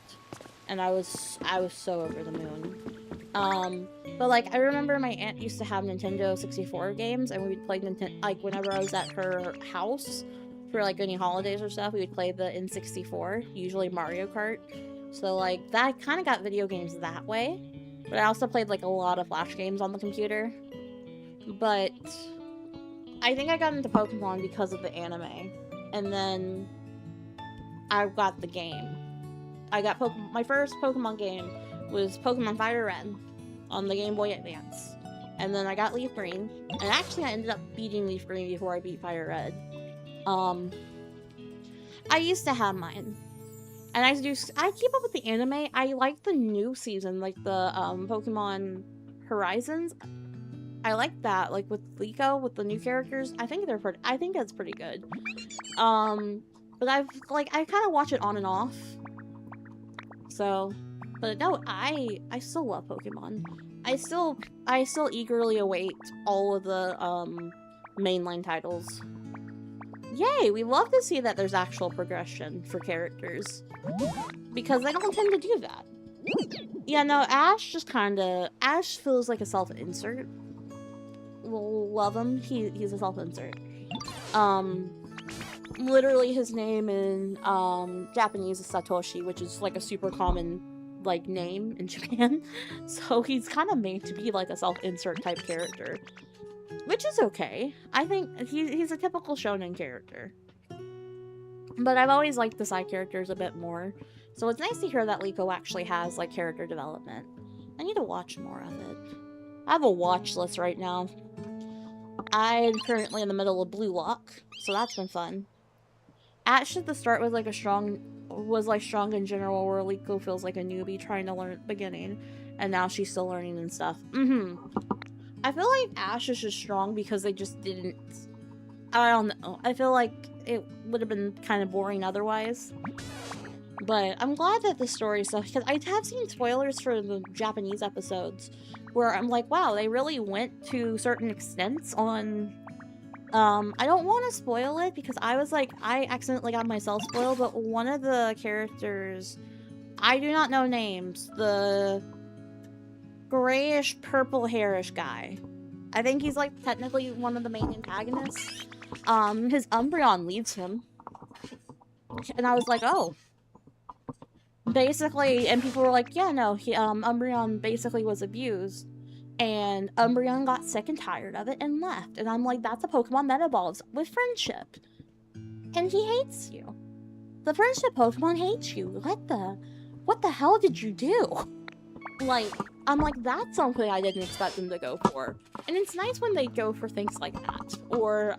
And I was so over the moon. But, like, I remember my aunt used to have Nintendo 64 games, and we would play like, whenever I was at her house, for, like, any holidays or stuff, we would play the N64, usually Mario Kart. So, like, that kind of got video games that way. But I also played, like, a lot of Flash games on the computer. But I think I got into Pokemon because of the anime. And then I got the game. I got my first Pokemon game was Pokemon Fire Red on the Game Boy Advance. And then I got Leaf Green. And actually I ended up beating Leaf Green before I beat Fire Red. I used to have mine. And I keep up with the anime. I like the new season, like the Pokemon Horizons. I like that, like with Liko, with the new characters. I think that's pretty good. But I kind of watch it on and off. So, but no, I still love Pokemon. I still eagerly await all of the mainline titles. Yay, we love to see that there's actual progression for characters. Because they don't tend to do that. Yeah, no, Ash just kinda... Ash feels like a self-insert. Love him. He's a self-insert. Literally his name in Japanese is Satoshi, which is like a super common like name in Japan. So he's kind of made to be like a self-insert type character, which is okay. I think he's a typical shonen character. But I've always liked the side characters a bit more. So it's nice to hear that Liko actually has like character development. I need to watch more of it. I have a watch list right now. I'm currently in the middle of Blue Lock, so that's been fun. Ash at the start was like strong in general, where Liko feels like a newbie trying to learn at the beginning, and now she's still learning and stuff. I feel like Ash is just strong because they just didn't... I don't know. I feel like it would have been kind of boring otherwise. But I'm glad that the story stuff, because I have seen spoilers for the Japanese episodes where I'm like, wow, they really went to certain extents on... I don't want to spoil it because I was like, I accidentally got myself spoiled, but one of the characters, I do not know names, the grayish purple hairish guy. I think he's like technically one of the main antagonists. His Umbreon leads him. And I was like, oh. Basically, and people were like, yeah, no, Umbreon basically was abused. And Umbreon got sick and tired of it and left. And I'm like, that's a Pokemon that evolves with friendship. And he hates you. The friendship Pokemon hates you. What the hell did you do? Like, I'm like, that's something I didn't expect them to go for. And it's nice when they go for things like that. Or,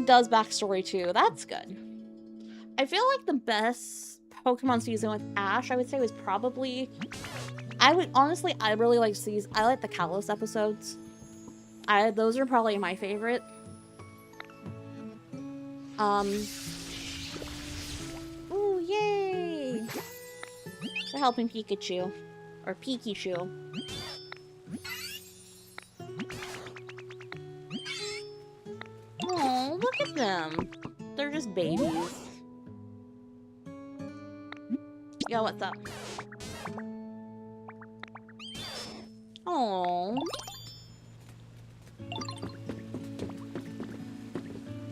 does backstory too. That's good. I feel like the best Pokemon season with Ash, I would say, was probably... I really like these. I like the Kalos episodes. Those are probably my favorite. Ooh, yay! They're helping Pikachu. Or Pikachu. Oh, look at them. They're just babies. Yo, what's up? Oh.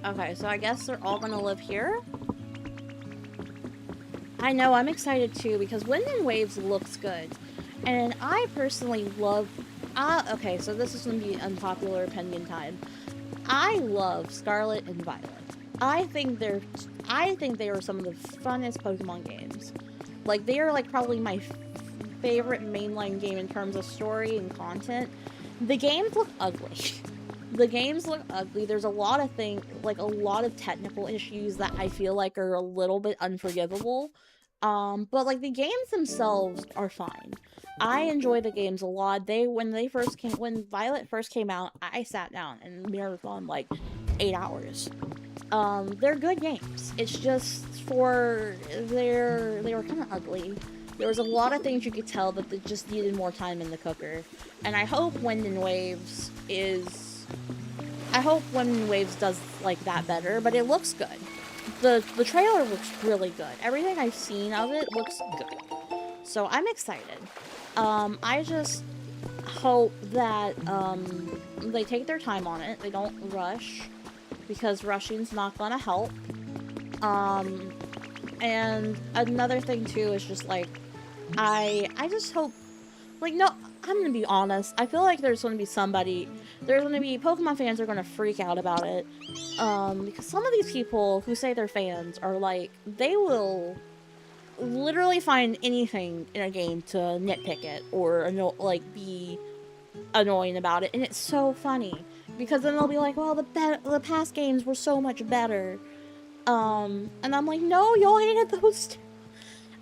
Okay, so I guess they're all gonna live here? I know, I'm excited too, because Wind and Waves looks good. And I personally love... okay, so this is gonna be unpopular opinion time. I love Scarlet and Violet. I think they are some of the funnest Pokemon games. Like, they are, like, probably my favorite mainline game in terms of story and content. The games look ugly. The games look ugly. There's a lot of things, like, a lot of technical issues that I feel like are a little bit unforgivable. But, like, the games themselves are fine. I enjoy the games a lot. When Violet first came out, I sat down and marathoned, like, 8 hours. They're good games. It's just they were kind of ugly. There was a lot of things you could tell that they just needed more time in the cooker. And I hope Wind and Waves does like that better, but it looks good. The trailer looks really good. Everything I've seen of it looks good. So I'm excited. I just hope that they take their time on it. They don't rush, because rushing's not gonna help. And another thing too is just like, I just hope, like, no, I'm gonna be honest, I feel like there's gonna be Pokemon fans are gonna freak out about it, because some of these people who say they're fans are like, they will literally find anything in a game to nitpick it, or, like, be annoying about it, and it's so funny, because then they'll be like, well, the past games were so much better, and I'm like, no, y'all hated those too.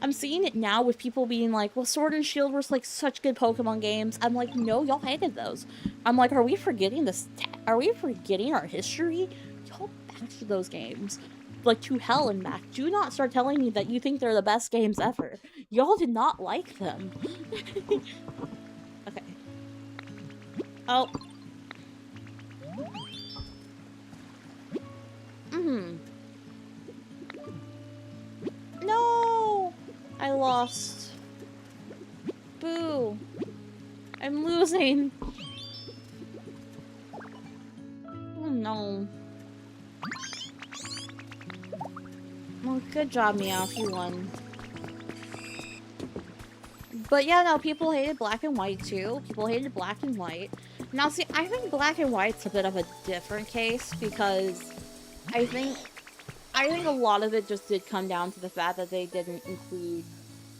I'm seeing it now with people being like, well, Sword and Shield were like such good Pokemon games. I'm like, no, y'all hated those. I'm like, are we forgetting this? Are we forgetting our history? Y'all bashed those games, like, to hell and back. Do not start telling me that you think they're the best games ever. Y'all did not like them. Okay. Oh. No! I lost. Boo. I'm losing. Oh no. Well, good job, Meowth. You won. But yeah, no, people hated black and white too. People hated black and white. Now, see, I think black and white's a bit of a different case because I think a lot of it just did come down to the fact that they didn't include.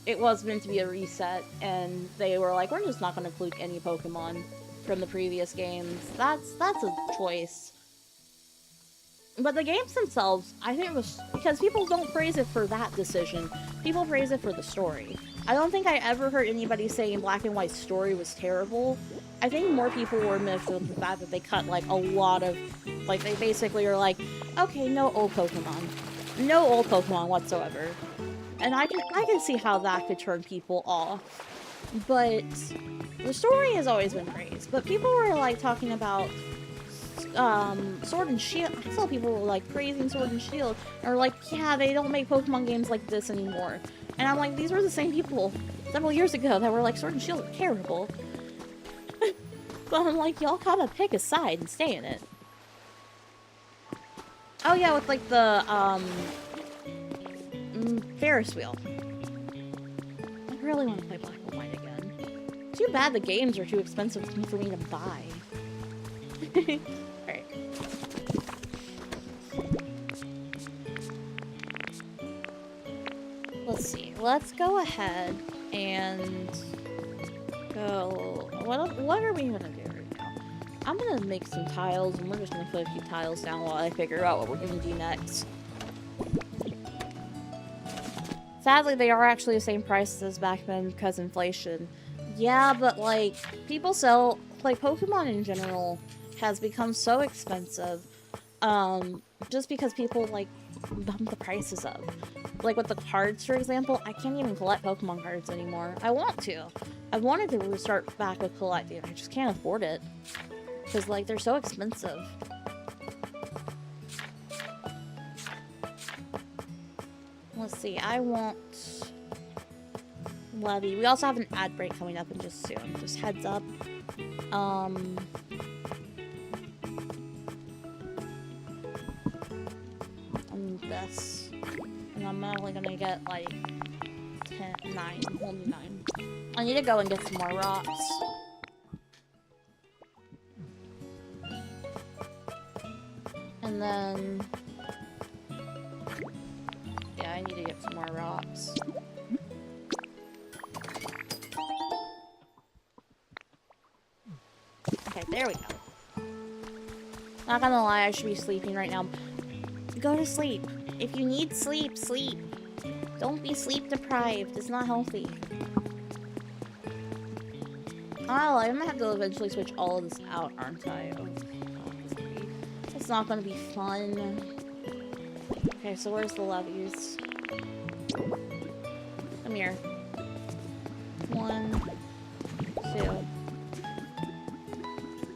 It was meant to be a reset, and they were like, we're just not going to include any Pokemon from the previous games. That's a choice. But the games themselves, I think it was because people don't praise it for that decision. People praise it for the story. I don't think I ever heard anybody saying Black and White's story was terrible. I think more people were miffed with the fact that they cut like a lot of, like they basically are like, okay, no old Pokemon. No old Pokemon whatsoever. And I can see how that could turn people off. But the story has always been praised. But people were like talking about Sword and Shield. I saw people were like praising Sword and Shield, or like, yeah, they don't make Pokemon games like this anymore. And I'm like, these were the same people several years ago that were like, Sword and Shield are terrible. But I'm like, y'all gotta pick a side and stay in it. Oh yeah, with like the Ferris wheel. I really want to play Black and White again. Too bad the games are too expensive for me to buy. Alright. Let's see. Let's go ahead and go... What are we gonna do right now? I'm gonna make some tiles, and we're just gonna put a few tiles down while I figure out what we're gonna do next. Sadly, they are actually the same prices as back then because inflation. Yeah, but like, people sell... Like, Pokemon in general has become so expensive, just because people, like, bump the prices up. Like, with the cards, for example, I can't even collect Pokemon cards anymore. I want to. I wanted to start back with collecting. I just can't afford it. Because, like, they're so expensive. Let's see, I want... Levy. We also have an ad break coming up in just soon. Just heads up. And this. And I'm only gonna get like 9, only 9. I need to go and get some more rocks. And then... yeah, I need to get some more rocks. Okay, there we go. Not gonna lie, I should be sleeping right now. Go to sleep. If you need sleep, sleep. Don't be sleep deprived. It's not healthy. Oh, I'm gonna have to eventually switch all of this out, aren't I? Oh, it's not gonna be fun. Okay, so where's the levees? Come here. 1, 2.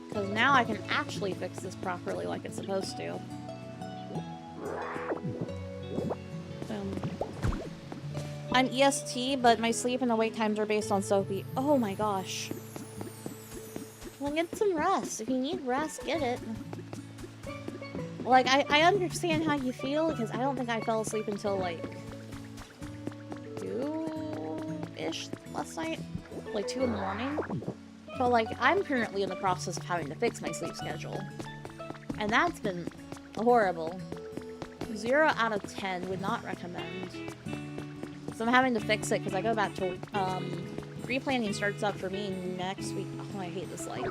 Because now I can actually fix this properly like it's supposed to. Boom. I'm EST, but my sleep and awake times are based on Sophie. Oh my gosh. Well, get some rest. If you need rest, get it. Like, I understand how you feel, because I don't think I fell asleep until, like, 2-ish last night. Like, 2 in the morning. But, like, I'm currently in the process of having to fix my sleep schedule. And that's been horrible. 0 out of 10 would not recommend. So I'm having to fix it because I go back to, replanning starts up for me next week. Oh, I hate this light.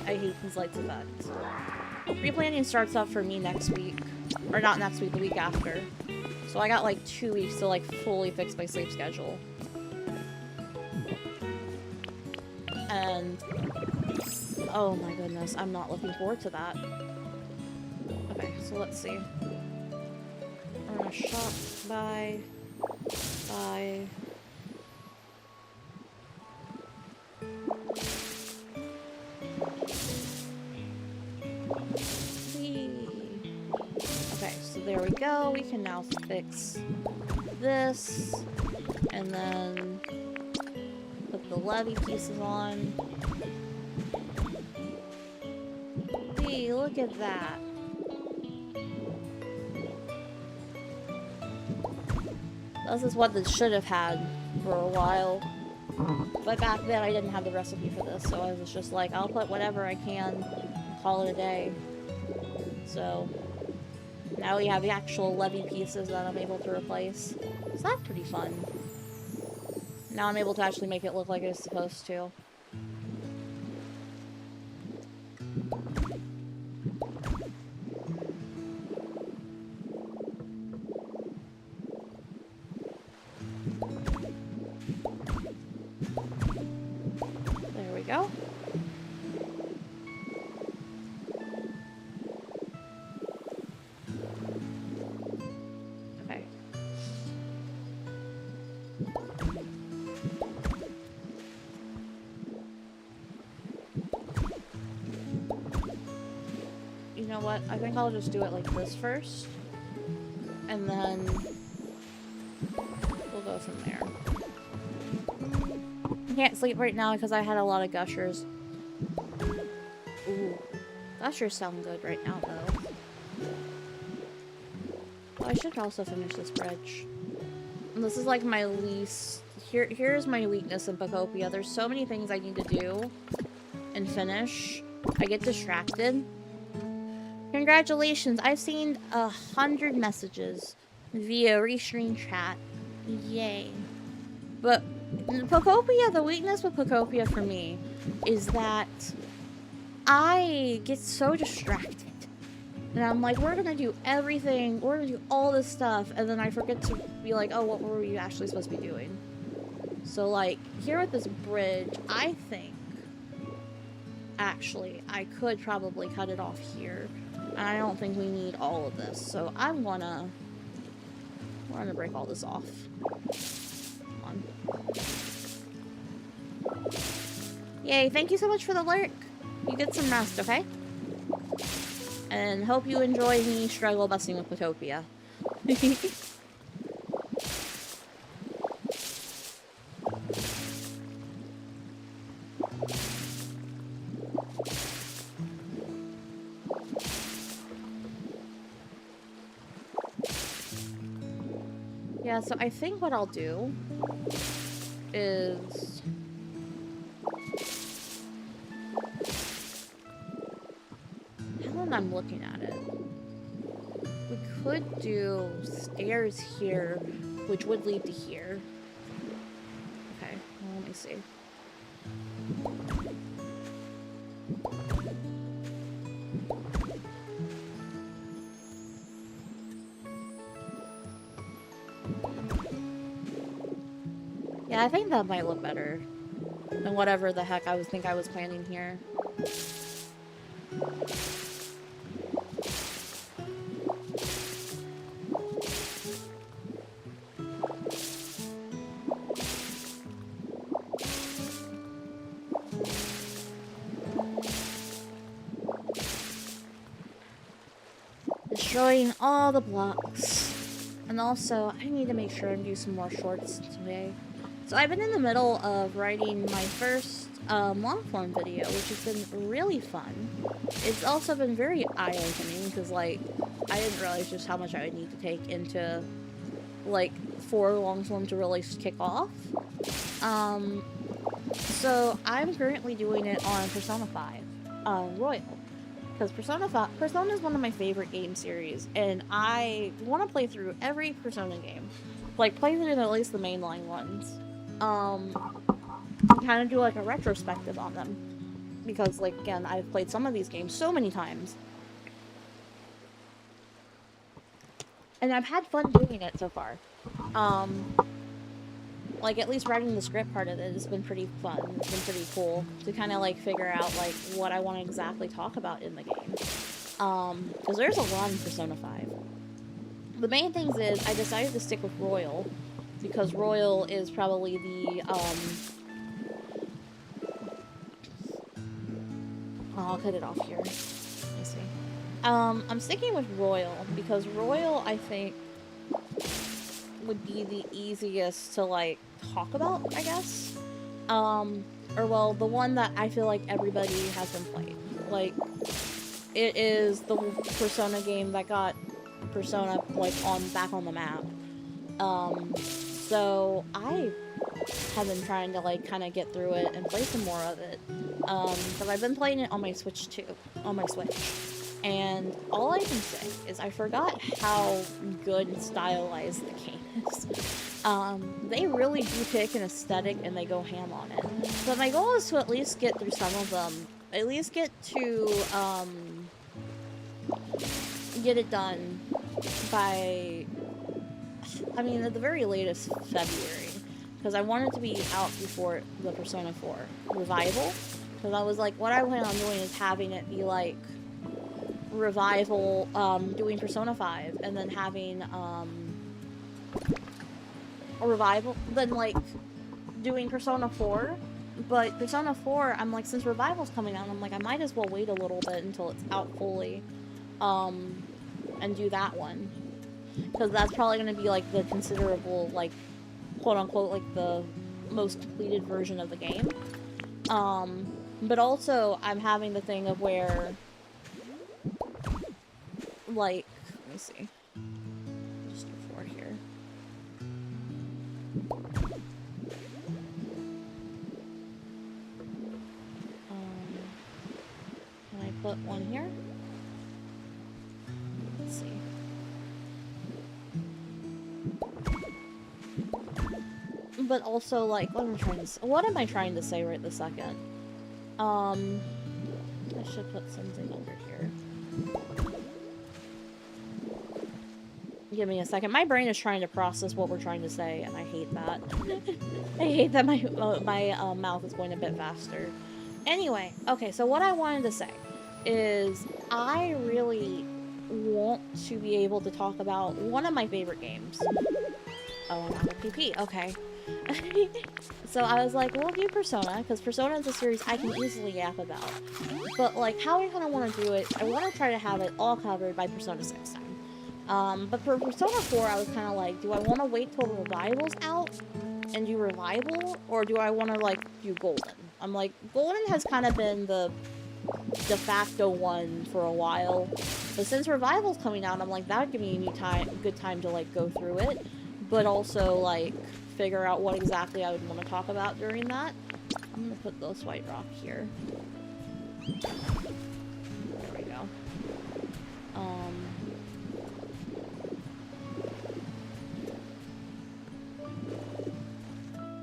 I hate these lights effects. Replanning starts up for me next week. Or not next week, the week after. So I got, like, 2 weeks to, like, fully fix my sleep schedule. And, oh my goodness, I'm not looking forward to that. Okay, so let's see. We're gonna shop, buy. Okay, so so there we go. We can now fix this, and then put the levee pieces on. Hey, look at that. This is what this should have had for a while. But back then I didn't have the recipe for this, so I was just like, I'll put whatever I can and call it a day. So now we have the actual levee pieces that I'm able to replace. So that's pretty fun. Now I'm able to actually make it look like it's supposed to. There we go. Okay. You know what? I think I'll just do it like this first. And then we'll go from there. I can't sleep right now because I had a lot of gushers. Ooh. Gushers sound good right now, though. Oh, I should also finish this bridge. And this is like my least... Here's my weakness in Utopia. There's so many things I need to do and finish. I get distracted. Congratulations! I've seen 100 messages via restream chat. Yay. But Utopia, the weakness with Utopia for me is that I get so distracted. And I'm like, we're gonna do everything, we're gonna do all this stuff, and then I forget to be like, oh, what were we actually supposed to be doing? So like, here at this bridge, I think, actually, I could probably cut it off here. And I don't think we need all of this, so we're gonna break all this off. Come on. Yay, thank you so much for the lurk. You get some rest, okay? And hope you enjoy me struggle busting with Utopia. Yeah, so I think what I'll do is... Now that I'm looking at it, we could do stairs here, which would lead to here. Okay, well, let me see. Yeah, I think that might look better than whatever the heck I was planning here. Destroying all the blocks. And also, I need to make sure and do some more shorts today. So I've been in the middle of writing my first long-form video, which has been really fun. It's also been very eye-opening, because, like, I didn't realize just how much I would need to take into, like, for long-form to really kick off. So I'm currently doing it on Persona 5, Royal. Because Persona is one of my favorite game series, and I want to play through every Persona game. Like, play through at least the mainline ones. Kind of do like a retrospective on them, because like again, I've played some of these games so many times and I've had fun doing it so far. Like at least writing the script part of it has been pretty fun. It's been pretty cool to kind of like figure out like what I want to exactly talk about in the game, because there's a lot in Persona 5. The main things is I decided to stick with Royal because Royal is probably the, I'll cut it off here. Let me see. I'm sticking with Royal, because Royal, I think, would be the easiest to, like, talk about, I guess. Or, well, the one that I feel like everybody has been playing. Like, it is the Persona game that got Persona, like, back on the map. So I have been trying to, like, kind of get through it and play some more of it. But I've been playing it on my Switch, too. On my Switch. And all I can say is I forgot how good and stylized the game is. They really do pick an aesthetic and they go ham on it. But my goal is to at least get through some of them. At least get to, get it done by, I mean, at the very latest, February. Because I want it to be out before the Persona 4 revival. Because I was like, what I plan on doing is having it be like revival, doing Persona 5, and then having a revival, then like doing Persona 4. But Persona 4, I'm like, since revival's coming out, I'm like, I might as well wait a little bit until it's out fully, and do that one. Because that's probably going to be like the considerable, like, quote unquote, like the most completed version of the game. But also, I'm having the thing of where, like, let me see. Just before here. Can I put one here? Let's see. But also, like, what am I trying to say right this second? I should put something over here. Give me a second. My brain is trying to process what we're trying to say, and I hate that. I hate that my mouth is going a bit faster. Anyway, okay, so what I wanted to say is I really want to be able to talk about one of my favorite games. Oh, I'm out of PP. Okay. So I was like, we'll do Persona, because Persona is a series I can easily yap about. But, like, how I kind of want to do it, I want to try to have it all covered by Persona 6 time. But for Persona 4, I was kind of like, do I want to wait till Revival's out and do Revival, or do I want to, like, do Golden? I'm like, Golden has kind of been the de facto one for a while. But since Revival's coming out, I'm like, that would give me a good time to, like, go through it. But also, like, figure out what exactly I would want to talk about during that. I'm gonna put this white rock here. There we go.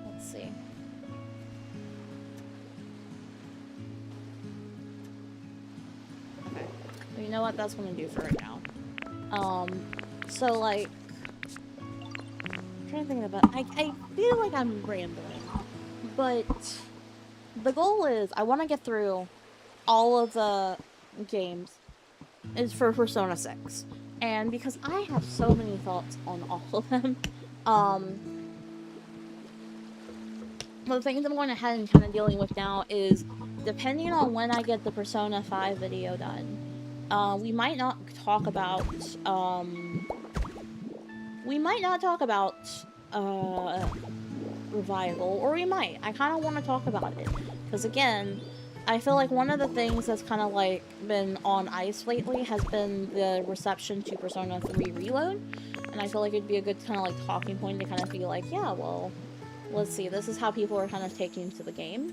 Let's see. Okay. Well, you know what? That's what I'm gonna do for right now. So, like, I'm trying to think about, I feel like I'm rambling, but the goal is I want to get through all of the games is for Persona 6, and because I have so many thoughts on all of them, the things I'm going ahead and kind of dealing with now is, depending on when I get the Persona 5 video done, we might not talk about, Revival, or we might. I kind of want to talk about it, because again, I feel like one of the things that's kind of like been on ice lately has been the reception to Persona 3 Reload, and I feel like it'd be a good kind of like talking point to kind of be like, yeah, well, let's see, this is how people are kind of taking to the game.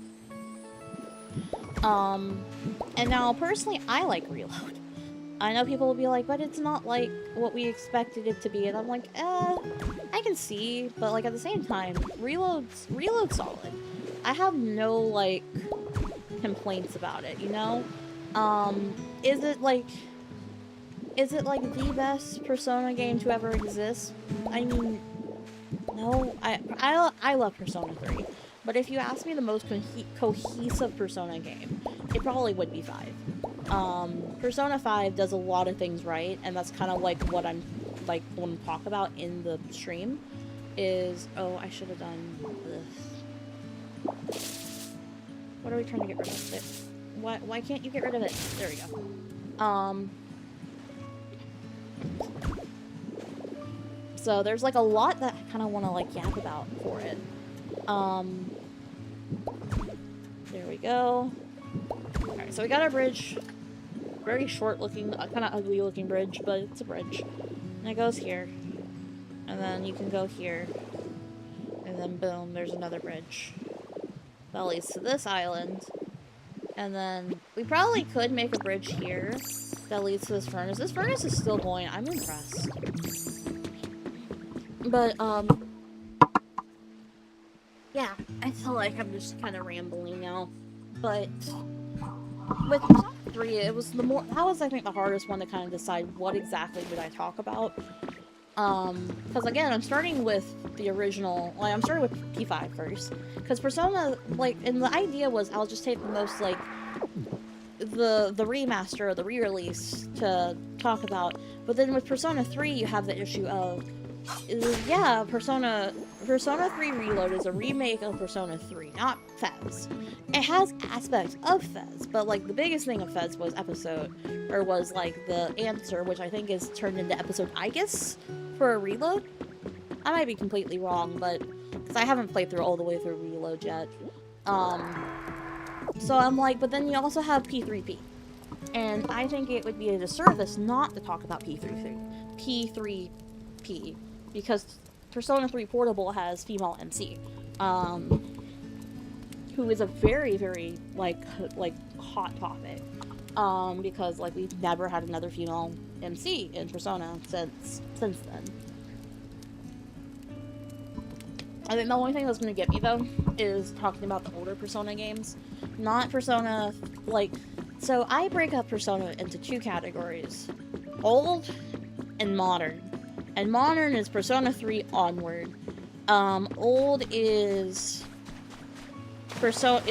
And now, personally, I like Reload. I know people will be like, but it's not like what we expected it to be, and I'm like, I can see, but like at the same time, Reload's solid. I have no like complaints about it, you know? Is it like the best Persona game to ever exist? I mean, no, I love Persona 3, but if you ask me the most cohesive Persona game, it probably would be 5. Persona 5 does a lot of things right, and that's kind of like what I'm like want to talk about in the stream. Is, oh, I should have done this. What are we trying to get rid of? Why can't you get rid of it? There we go. So there's like a lot that I kind of want to like yap about for it. There we go. Alright, so we got our bridge. Very short looking, kind of ugly looking bridge, but it's a bridge. And it goes here. And then you can go here. And then boom, there's another bridge. That leads to this island. And then we probably could make a bridge here that leads to this furnace. This furnace is still going. I'm impressed. But, yeah, I feel like I'm just kind of rambling now. But with Persona 3, it was that was, I think, the hardest one to kind of decide what exactly would I talk about. Because again, I'm starting with the original, like, I'm starting with P5 first. Because Persona, like, and the idea was I'll just take the most, like, the remaster or the re-release to talk about. But then with Persona 3, you have the issue of, yeah, Persona 3 Reload is a remake of Persona 3, not Fez. It has aspects of Fez, but, like, the biggest thing of Fez was like, the answer, which I think is turned into episode Igus for a Reload. I might be completely wrong, but, because I haven't played through all the way through Reload yet. So I'm like, but then you also have P3P. And I think it would be a disservice not to talk about P3P. Because Persona 3 Portable has female MC. Who is a very, very, like, hot topic. Because, like, we've never had another female MC in Persona since then. I think the only thing that's going to get me, though, is talking about the older Persona games. Not Persona, like... So, I break up Persona into two categories. Old and modern. And modern is Persona 3 onward. Old is... Persona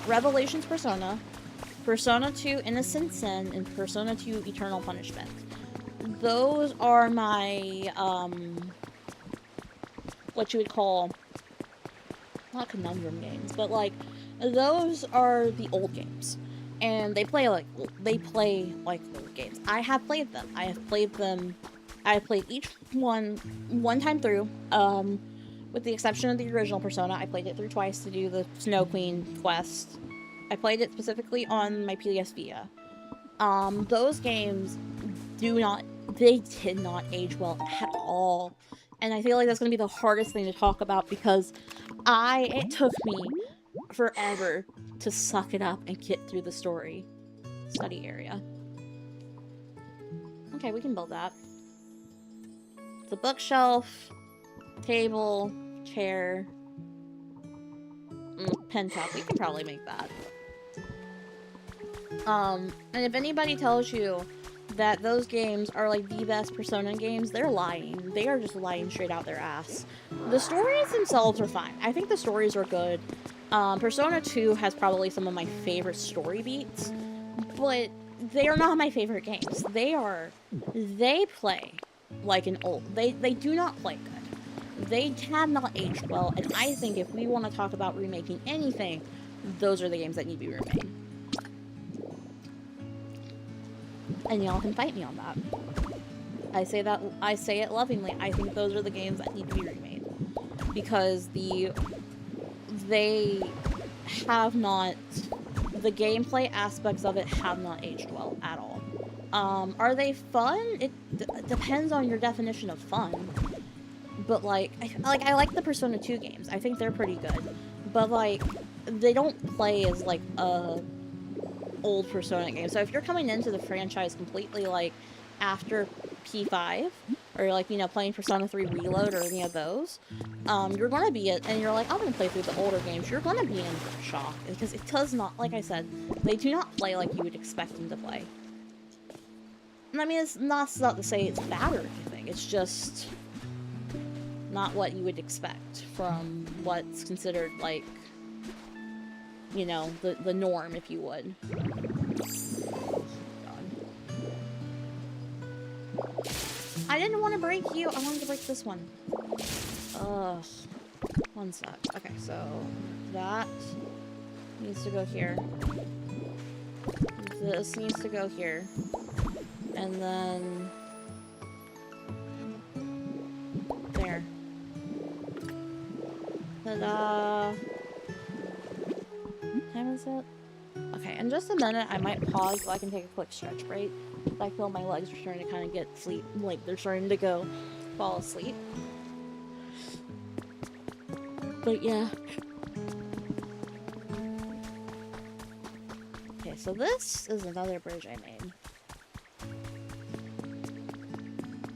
Revelations Persona, Persona 2 Innocent Sin, and Persona 2 Eternal Punishment. Those are my, what you would call, not conundrum games, but, like, those are the old games. And they play like old games. I have played them. I have played each one time through, with the exception of the original Persona. I played it through twice to do the Snow Queen quest. I played it specifically on my PS Vita. Those games did not age well at all. And I feel like that's going to be the hardest thing to talk about because it took me forever to suck it up and get through the story. Study area. Okay, we can build that. It's a bookshelf, table, chair, pen top. We can probably make that. And if anybody tells you that those games are like the best Persona games, they're lying. They are just lying straight out their ass. The stories themselves are fine. I think the stories are good. Persona 2 has probably some of my favorite story beats, but they are not my favorite games. They play like an old. They do not play good. They have not aged well, and I think if we want to talk about remaking anything, those are the games that need to be remade. And y'all can fight me on that. I say it lovingly. I think those are the games that need to be remade. Because the gameplay aspects of it have not aged well at all. Are they fun? It depends on your definition of fun. But I like the Persona 2 games. I think they're pretty good. But like, they don't play as like a old Persona game. So if you're coming into the franchise completely like after P5 or like, you know, playing Persona 3 Reload or any of those, you're gonna be and you're like, I'm gonna play through the older games, you're gonna be in shock because it does not, like I said, they do not play like you would expect them to play. And I mean, it's not to say it's bad or anything, it's just not what you would expect from what's considered like, you know, the norm, if you would. I didn't want to break you. I wanted to break this one. Ugh. One sec. Okay, so that needs to go here. This needs to go here. And then What time is it? Okay, in just a minute, I might pause so I can take a quick stretch break. I feel my legs are starting to kind of get sleep, like they're starting to fall asleep. But yeah. Okay, so this is another bridge I made.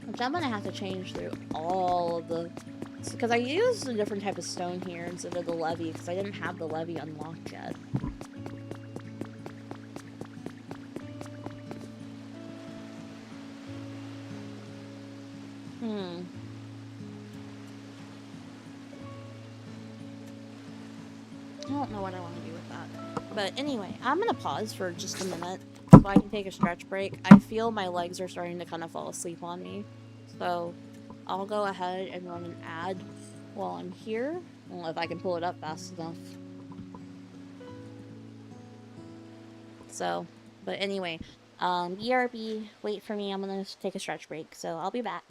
Which I'm gonna have to change through all of the... Because I used a different type of stone here instead of the levee, because I didn't have the levee unlocked yet. I don't know what I want to do with that. But anyway, I'm gonna pause for just a minute so I can take a stretch break. I feel my legs are starting to kind of fall asleep on me. So I'll go ahead and run an ad while I'm here. I don't know if I can pull it up fast enough. So, but anyway, BRB, wait for me. I'm gonna take a stretch break. So I'll be back.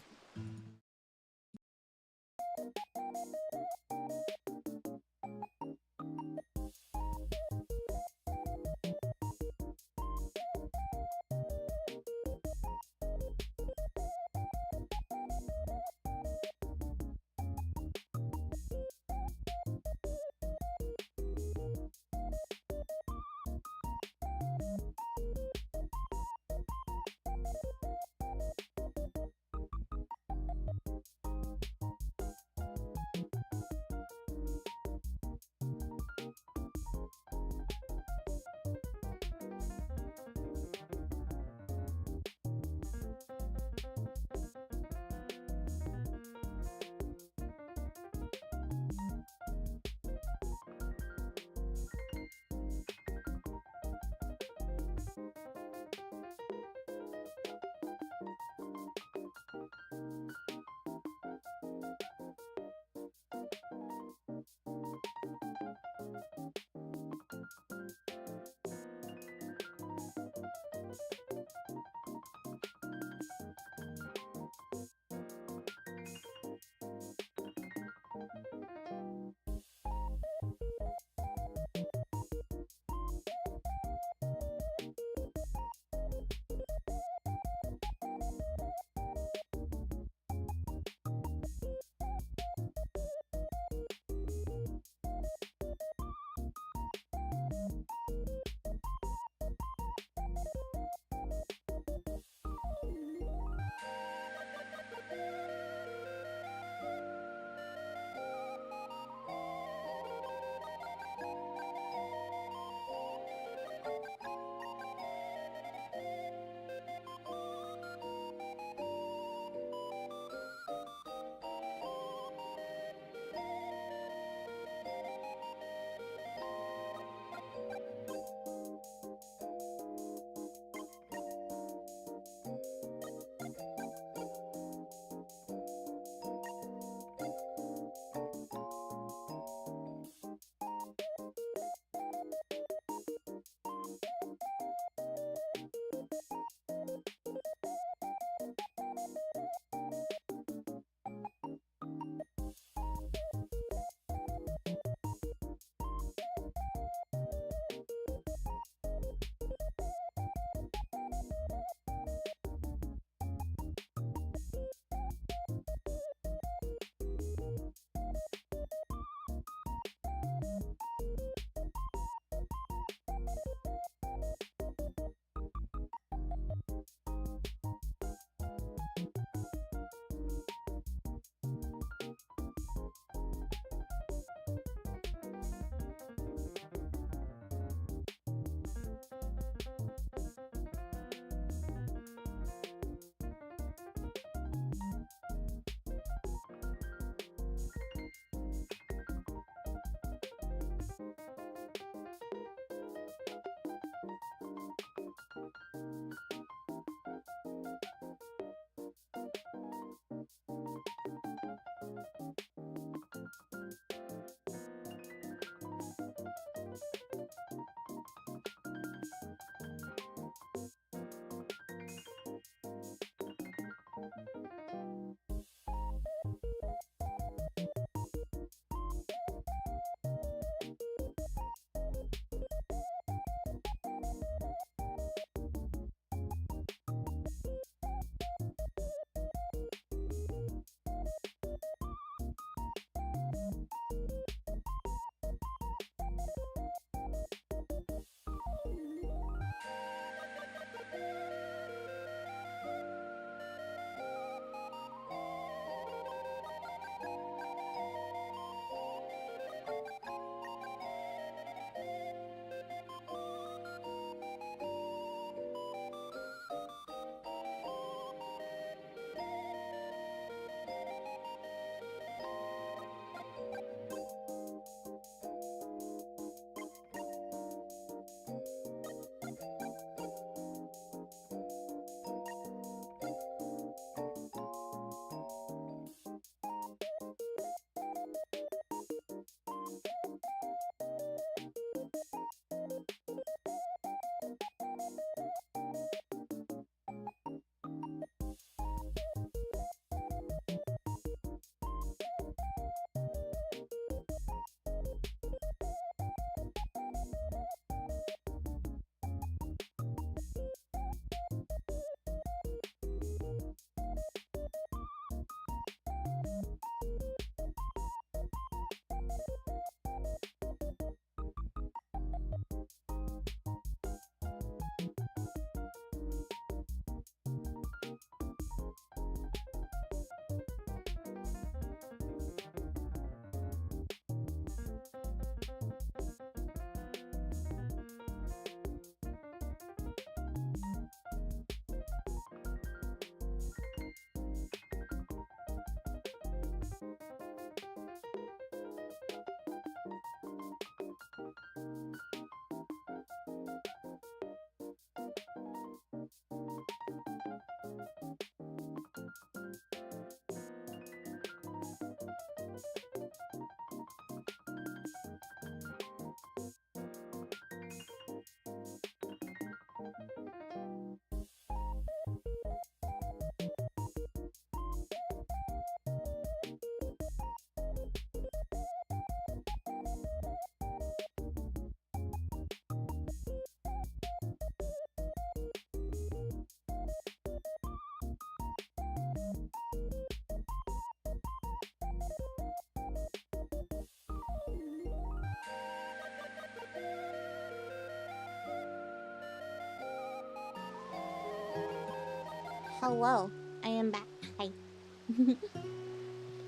Hello, I am back. Hi.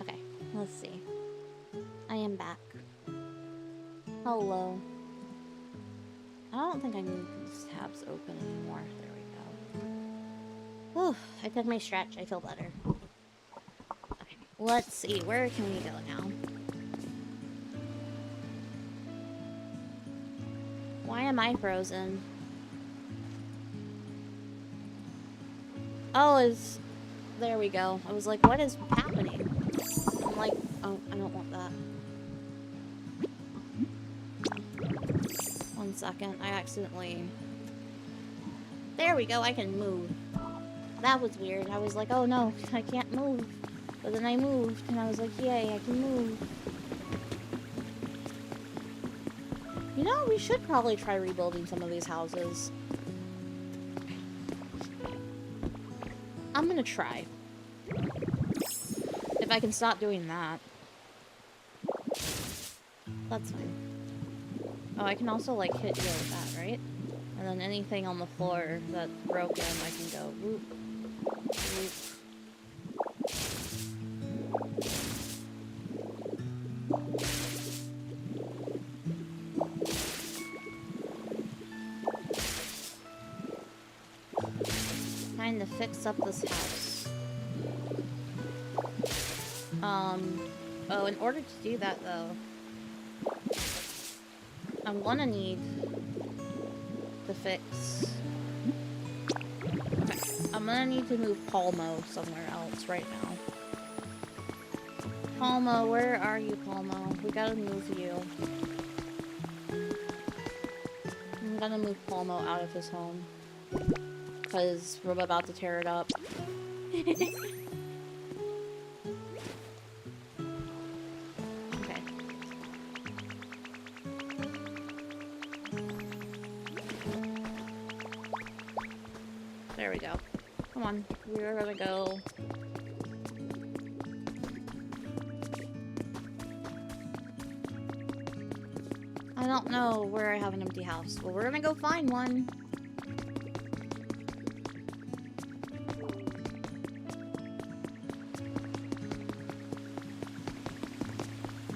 Okay, let's see. I am back. Hello. I don't think I need these tabs open anymore. There we go. Whew, I took my stretch. I feel better. Okay, let's see. Where can we go now? Why am I frozen? Oh, there we go. I was like, what is happening? I'm like, oh, I don't want that. 1 second. I accidentally... There we go. I can move. That was weird. I was like, oh no, I can't move. But then I moved, and I was like, yay, I can move. You know, we should probably try rebuilding some of these houses. I'm gonna try. If I can stop doing that. That's fine. Oh, I can also, like, hit you with that, right? And then anything on the floor that's broken, I can go whoop, whoop. Trying to fix up this house. Oh, in order to do that, though, I'm gonna need to fix... Okay, I'm gonna need to move Palmo somewhere else right now. Palmo, where are you, Palmo? We gotta move you. I'm gonna move Palmo out of his home. Because we're about to tear it up. Okay. There we go. Come on. We're gonna go. I don't know where I have an empty house. Well, we're gonna go find one.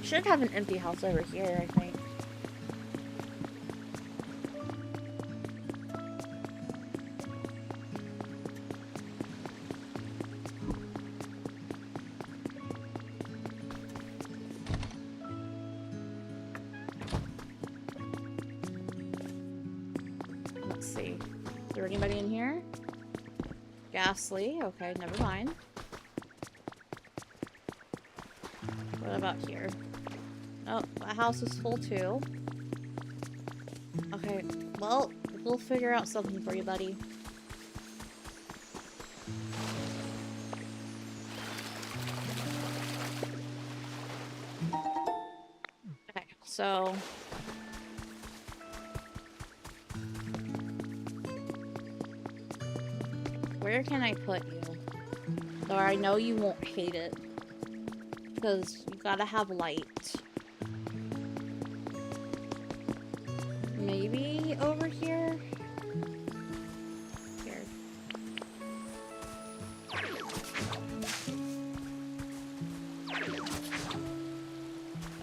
Should have an empty house over here, I think. Let's see. Is there anybody in here? Ghastly. Okay, never mind. What about here? Oh, the house is full too. Okay, well, we'll figure out something for you, buddy. Okay, so... where can I put you? Though I know you won't hate it. Because you gotta have light. Maybe over here? Here.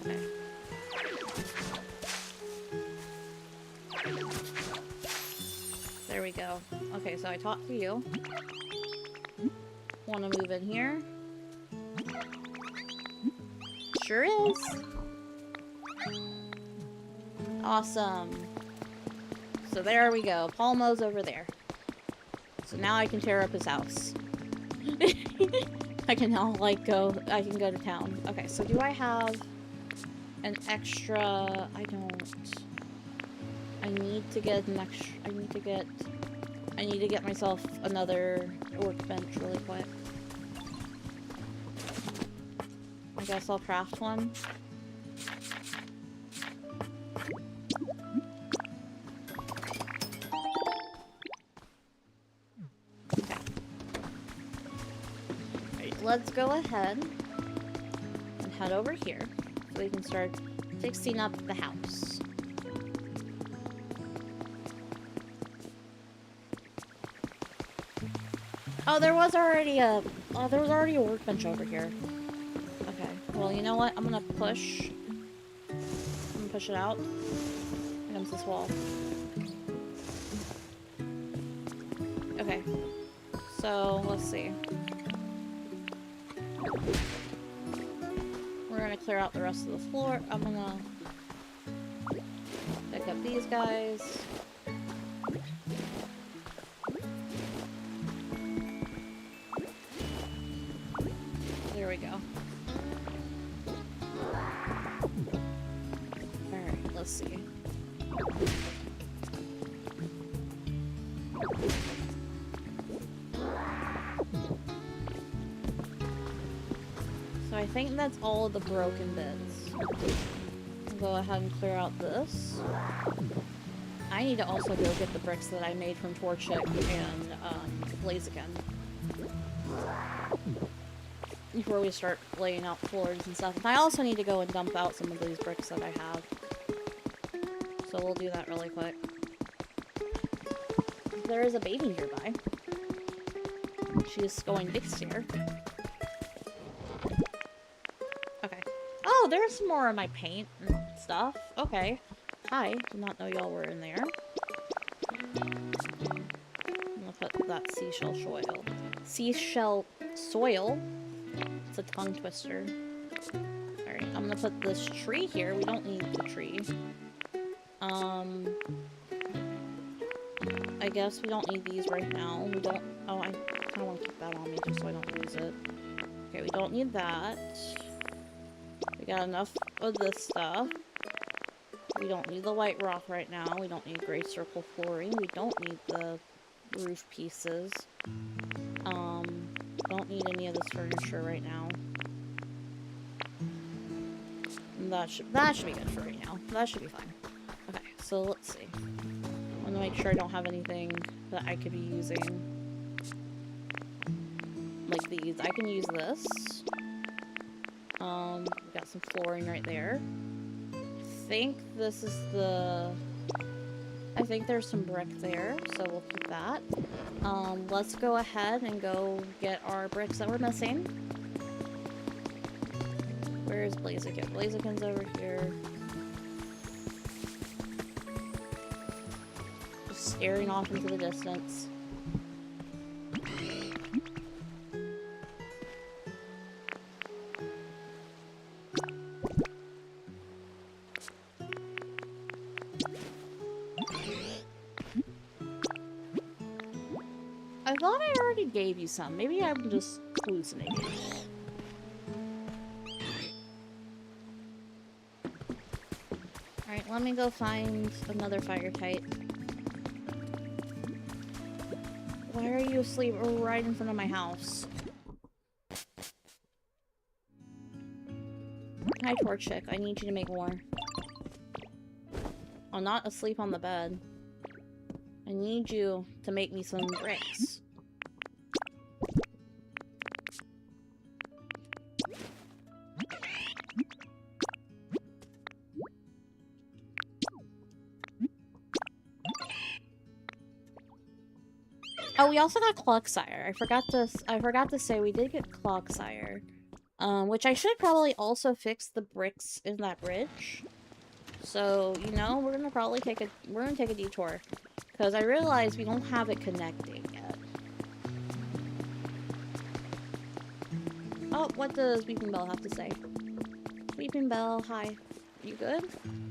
Okay. There we go. Okay, so I talked to you. Want to move in here? Sure is. Awesome. So there we go. Palmo's over there. So now I can tear up his house. I can now, like, I can go to town. Okay, so do I have an extra... I don't... I need to get an extra... I need to get myself another workbench really quick. I guess I'll craft one. Okay. Alright, let's go ahead and head over here so we can start fixing up the house. Oh, there was already a workbench over here. Okay. Well, you know what? I'm gonna push it out against this wall. Okay. So, let's see. We're gonna clear out the rest of the floor. I'm gonna pick up these guys. There we go. Alright, let's see. So I think that's all of the broken bits. I'll go ahead and clear out this. I need to also go get the bricks that I made from Torchic and Blaziken. Before we start laying out floors and stuff. And I also need to go and dump out some of these bricks that I have. So we'll do that really quick. There is a baby nearby. She's going next here. Okay. Oh, there's some more of my paint and stuff. Okay. Hi. Did not know y'all were in there. I'm gonna put that seashell soil. Seashell soil? It's a tongue twister. Alright, I'm gonna put this tree here. We don't need the tree. I guess we don't need these right now. We don't... Oh, I kind of want to keep that on me just so I don't lose it. Okay, we don't need that. We got enough of this stuff. We don't need the white rock right now. We don't need gray circle flooring. We don't need the roof pieces. Don't need any of this furniture right now. And that should be good for right now. That should be fine. Okay, so let's see. I'm gonna make sure I don't have anything that I could be using. Like these. I can use this. We got some flooring right there. I think this is the... I think there's some brick there, so we'll keep that. Let's go ahead and go get our bricks that we're missing. Where's Blaziken? Blaziken's over here. Just staring off into the distance. I thought I already gave you some. Maybe I'm just hallucinating. Alright, let me go find another fire kite. Why are you asleep right in front of my house? Hi, Torchic. I need you to make more. I'm not asleep on the bed. I need you to make me some bricks. Oh, we also got Clocksire. I forgot to say we did get Clocksire. Which I should probably also fix the bricks in that bridge. So, you know, we're gonna probably take a detour. Because I realize we don't have it connecting yet. Oh, what does Weeping Bell have to say? Weeping Bell, hi. You good?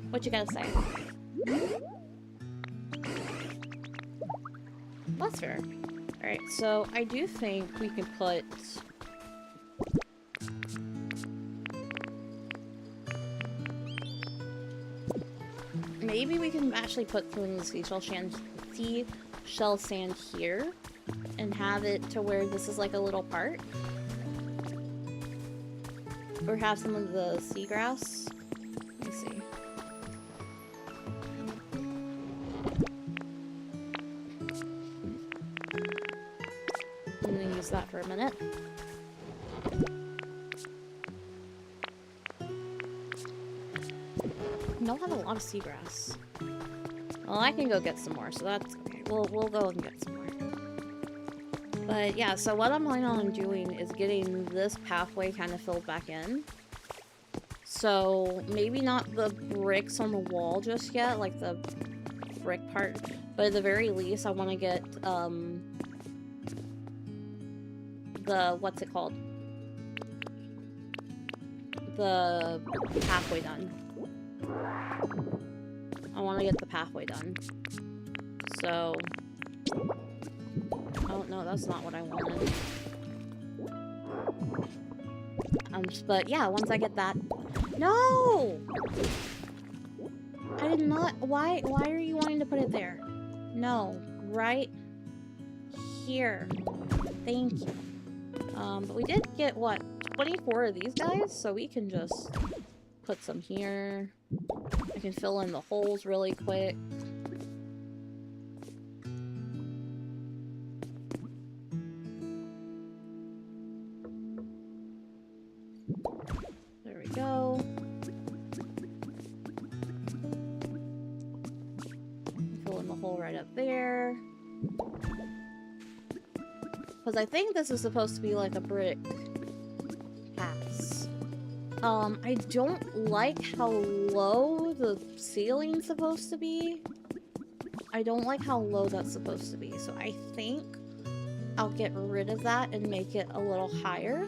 What you gotta say? That's fair. Alright, so I do think we can put... Maybe we can actually put some of the seashell sand here and have it to where this is like a little part. Or have some of the seagrass. Let me see. I'm gonna use that for a minute. We don't have a lot of seagrass. Well, I can go get some more, so that's okay. We'll go and get some more. But yeah, so what I'm planning on doing is getting this pathway kind of filled back in. So maybe not the bricks on the wall just yet, like the brick part, but at the very least I want to get the, what's it called? The pathway done. I want to get the pathway done. So, oh no, that's not what I wanted. But yeah, once I get that, no! I did not, why are you wanting to put it there? No, right here. Thank you. But we did get, what, 24 of these guys? So we can just put some here. I can fill in the holes really quick. There we go. Fill in the hole right up there. Because I think this is supposed to be like a brick pass. I don't like how low the ceiling's supposed to be. I don't like how low that's supposed to be. So I think I'll get rid of that and make it a little higher.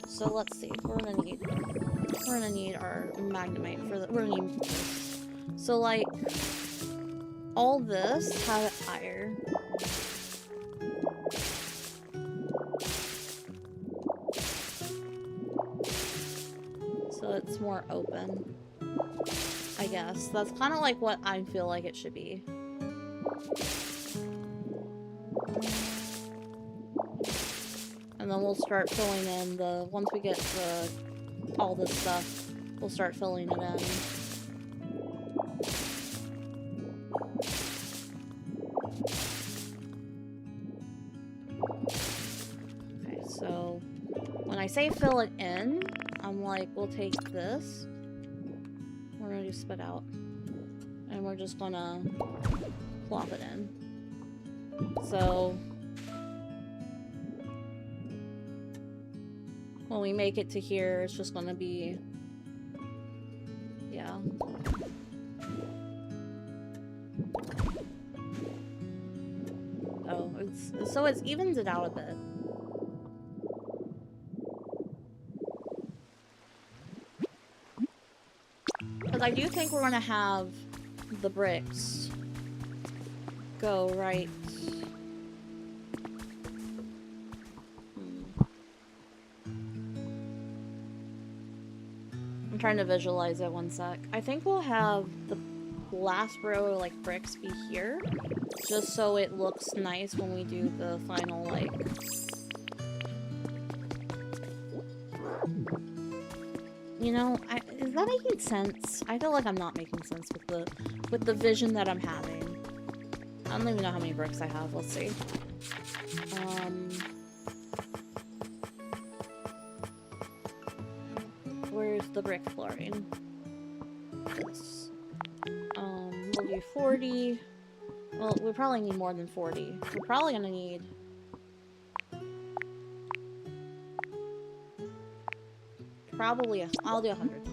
So let's see. We're gonna need our magnemite for the, we're gonna need this. So like all this, have it higher. So it's more open, I guess. That's kind of like what I feel like it should be. And then we'll start filling in the, once we get the, all this stuff, we'll start filling it in. Okay, so when I say fill it in, I'm like, we'll take this, we're gonna do spit out, and we're just gonna plop it in. So when we make it to here, it's just gonna be, yeah. Oh, so it's evens it out a bit. Because I do think we're gonna have the bricks go right. I'm trying to visualize it, one sec. I think we'll have the last row of like bricks be here, just so it looks nice when we do the final like. You know, is that making sense? I feel like I'm not making sense with the vision that I'm having. I don't even know how many bricks I have. Let's see. Where's the brick flooring? This. We'll do 40. Well, we probably need more than 40. We're probably gonna need. Probably I'll do 100.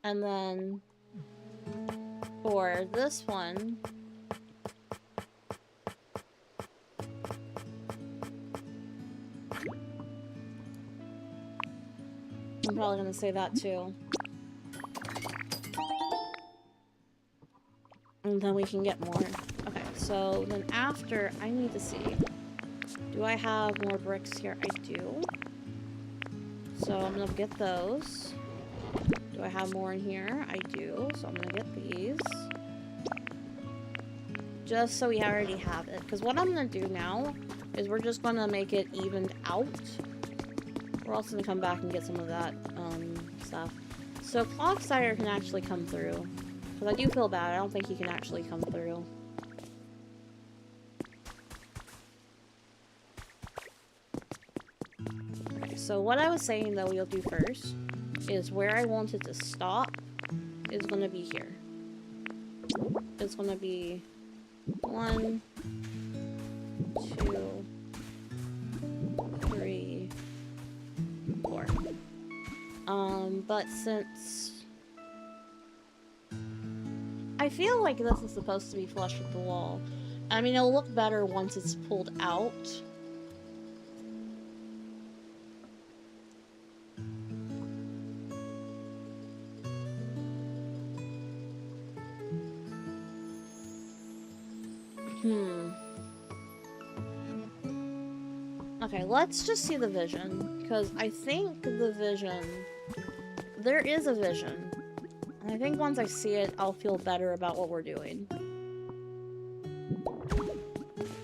And then for this one, I'm probably gonna say that too. And then we can get more. Okay, so then after, I need to see. Do I have more bricks here? I do. So I'm gonna get those. Do I have more in here? I do. So I'm gonna get these. Just so we already have it. Because what I'm gonna do now is we're just gonna make it evened out. We're also gonna come back and get some of that stuff. So Clock Cider can actually come through. Because I do feel bad. I don't think he can actually come through. So what I was saying that we'll do first is where I wanted to stop is going to be here. It's going to be 1, 2, 3, 4. But since I feel like this is supposed to be flush with the wall. I mean, it'll look better once it's pulled out. Okay, let's just see the vision, because I think the vision... There is a vision. And I think once I see it, I'll feel better about what we're doing.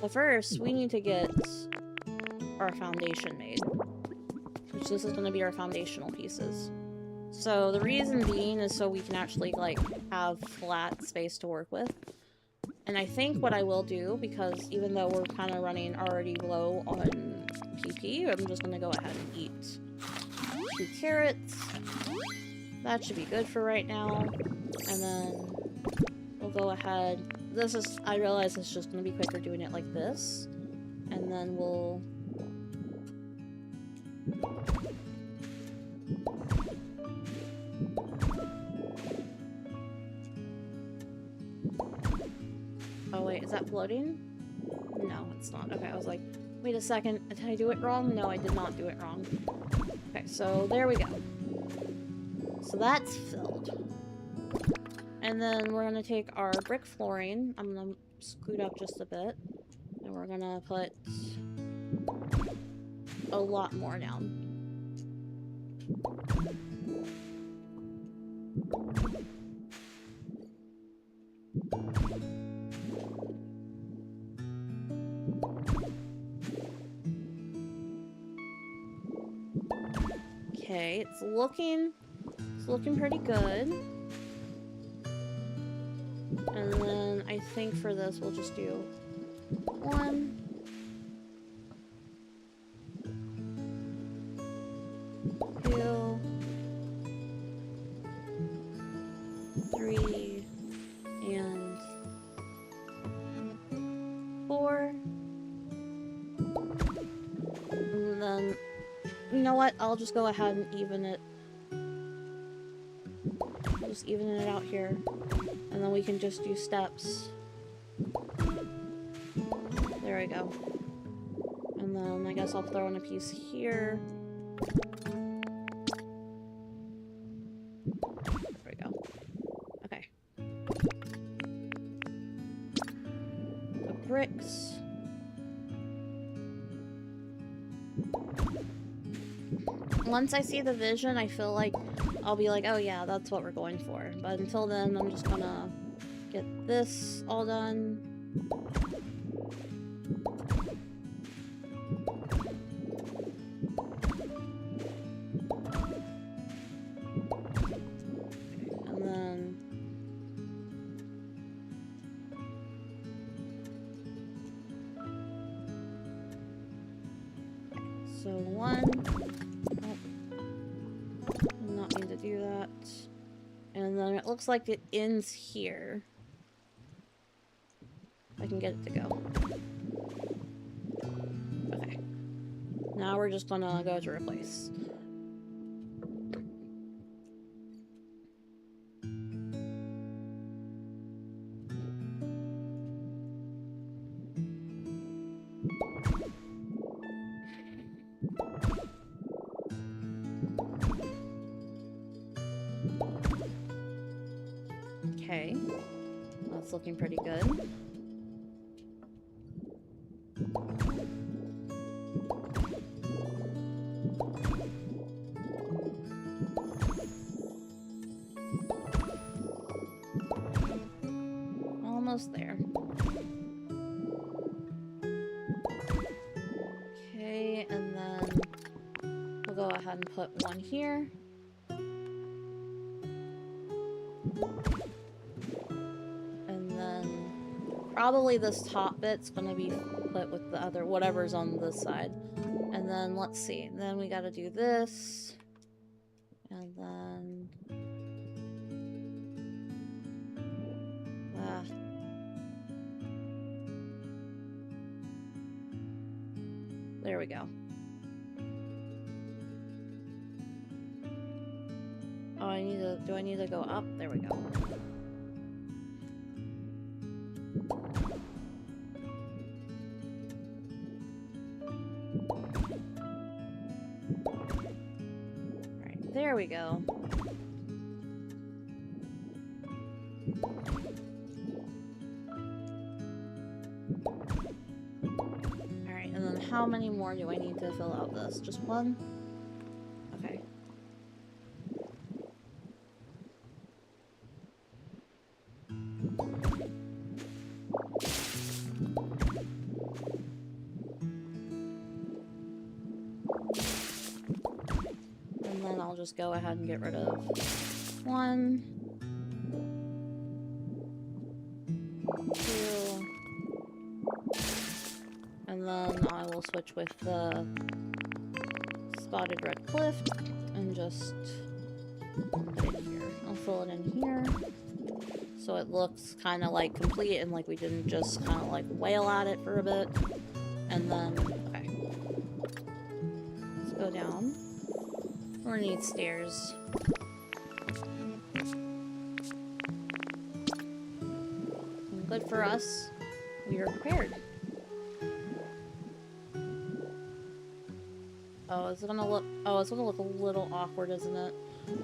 But first, we need to get our foundation made. Which this is going to be our foundational pieces. So the reason being is so we can actually, like, have flat space to work with. And I think what I will do, because even though we're kind of running already low on PP, I'm just going to go ahead and eat 2 carrots. That should be good for right now. And then we'll go ahead. This is, I realize it's just going to be quicker doing it like this. And then we'll... Oh wait, is that floating? No, it's not. Okay, I was like, wait a second, did I do it wrong? No, I did not do it wrong. Okay, so there we go. So that's filled. And then we're gonna take our brick flooring. I'm gonna scoot up just a bit. And we're gonna put a lot more down. Okay, it's looking pretty good. And then I think for this we'll just do 1, 2, 3, and 4. And then, you know what? I'll just go ahead and even it. I'll just even it out here. And then we can just do steps. There we go. And then I guess I'll throw in a piece here. There we go. Okay. The bricks. Once I see the vision, I feel like I'll be like, oh yeah, that's what we're going for. But until then, I'm just gonna get this all done. And then... So 1... to do that. And then it looks like it ends here. I can get it to go. Okay. Now we're just gonna go to replace. Okay, that's looking pretty good. Almost there. Okay, and then we'll go ahead and put 1 here. Probably this top bit's gonna be put with the other, whatever's on this side. And then, let's see. Then we gotta do this. And then... There we go. Oh, do I need to go up? There we go. Alright, there we go. Alright, and then how many more do I need to fill out this? Just one? Okay. And then I'll just go ahead and get rid of one, two, and then I will switch with the spotted red cliff and just put it here. I'll fill it in here so it looks kind of like complete and like we didn't just kind of like wail at it for a bit. And then, okay, let's go down. We're gonna need stairs. And good for us, we are prepared. Oh, is it gonna look? Oh, it's gonna look a little awkward, isn't it?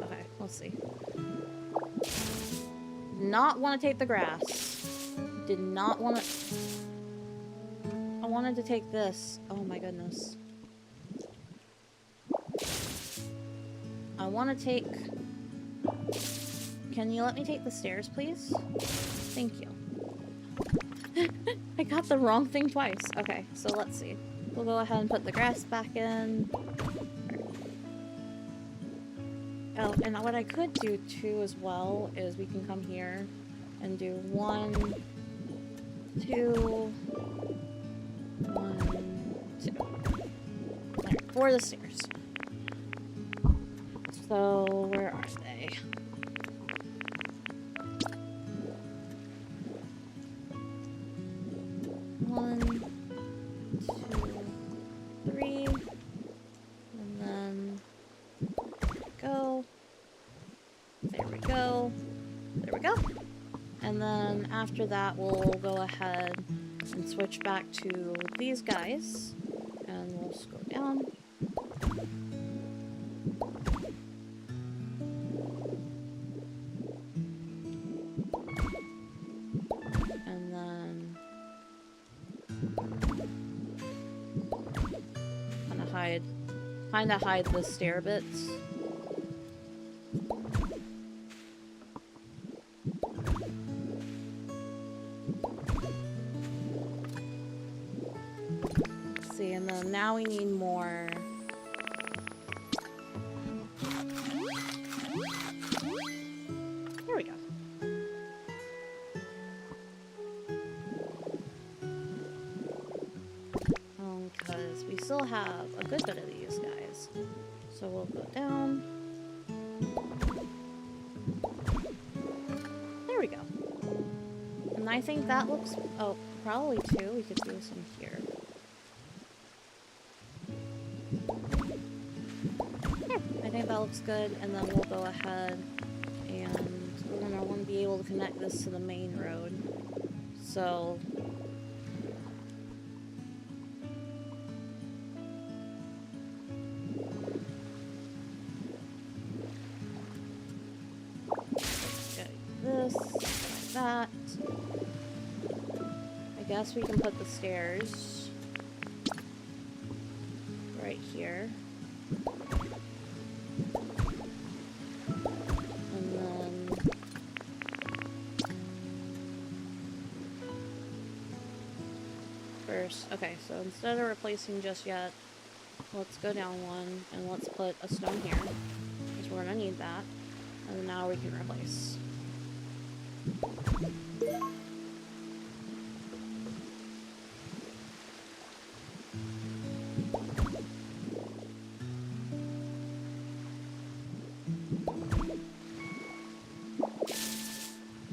Okay, let's see. Not want to take the grass. Did not want to. I wanted to take this. Oh my goodness. I want to take... Can you let me take the stairs, please? Thank you. I got the wrong thing twice. Okay, so let's see. We'll go ahead and put the grass back in. Oh, and what I could do too as well is we can come here and do 1, 2, 1, 2. Alright, for the stairs. So, where are they? One, 2, 3, and then go. There we go. There we go. And then after that, we'll go ahead and switch back to these guys, and we'll scroll down. Kind of hide the stair bits. Let's see, and then now we need more. There we go. Because we still have a good bit of these guys. So we'll go down. There we go. And I think that looks... Oh, probably two. We could do some here. There. I think that looks good. And then we'll go ahead and we're going to want to be able to connect this to the main road. So... that. I guess we can put the stairs right here. And then first, okay, so instead of replacing just yet, let's go down one and let's put a stone here, because we're gonna need that. And now we can replace.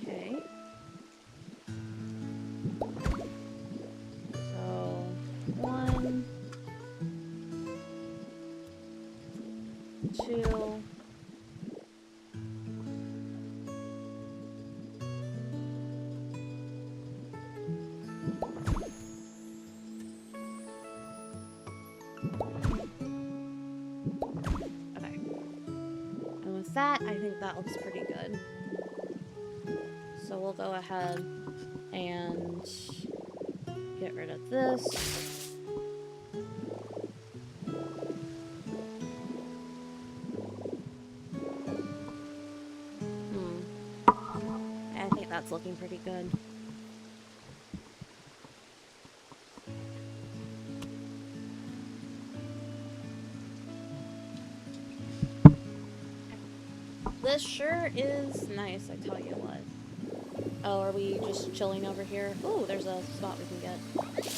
Okay. So, 1, to... Okay. And with that, I think that looks pretty good. So we'll go ahead and get rid of this. I think that's looking pretty good. This sure is nice, I tell you what. Oh, are we just chilling over here? Ooh, there's a spot we can get. Okay.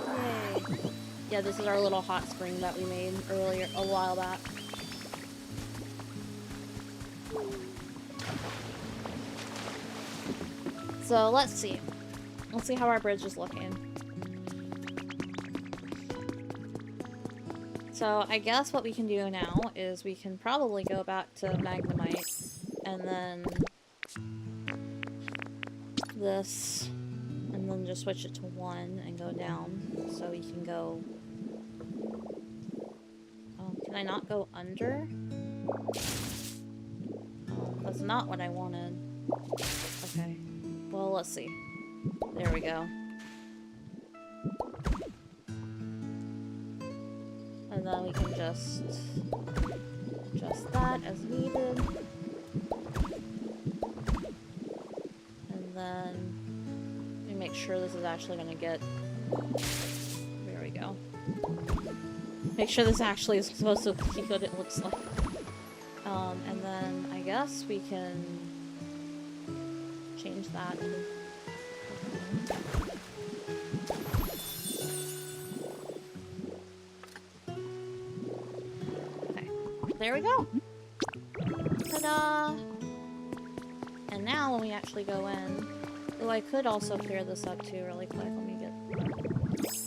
Yay. Yeah, this is our little hot spring that we made earlier, a while back. So, let's see. Let's see how our bridge is looking. So, I guess what we can do now is we can probably go back to Magnemite, and then this, and then just switch it to 1 and go down, so we can go... Oh, can I not go under? Oh, that's not what I wanted. Okay. Well, let's see. There we go. And then we can just adjust that as needed. And then we make sure this is actually going to get... There we go. Make sure this actually is supposed to be what it looks like. And then I guess we can change that. Okay, there we go. Ta-da! And now when we actually go in, oh, I could also clear this up too really quick. Let me get...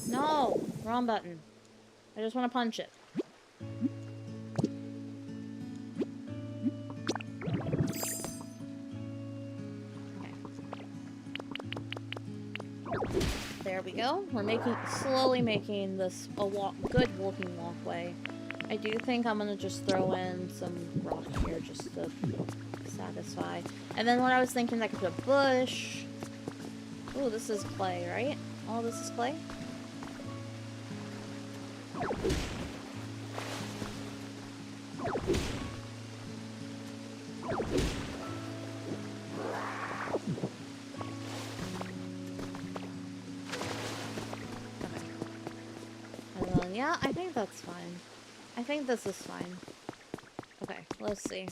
No! Wrong button. I just want to punch it. There we go. We're slowly making this a good walking walkway. I do think I'm gonna just throw in some rock here just to satisfy. And then what I was thinking, I could put a bush. Ooh, this is clay, right? Oh, this is clay? Yeah, I think that's fine. I think this is fine. Okay, let's see.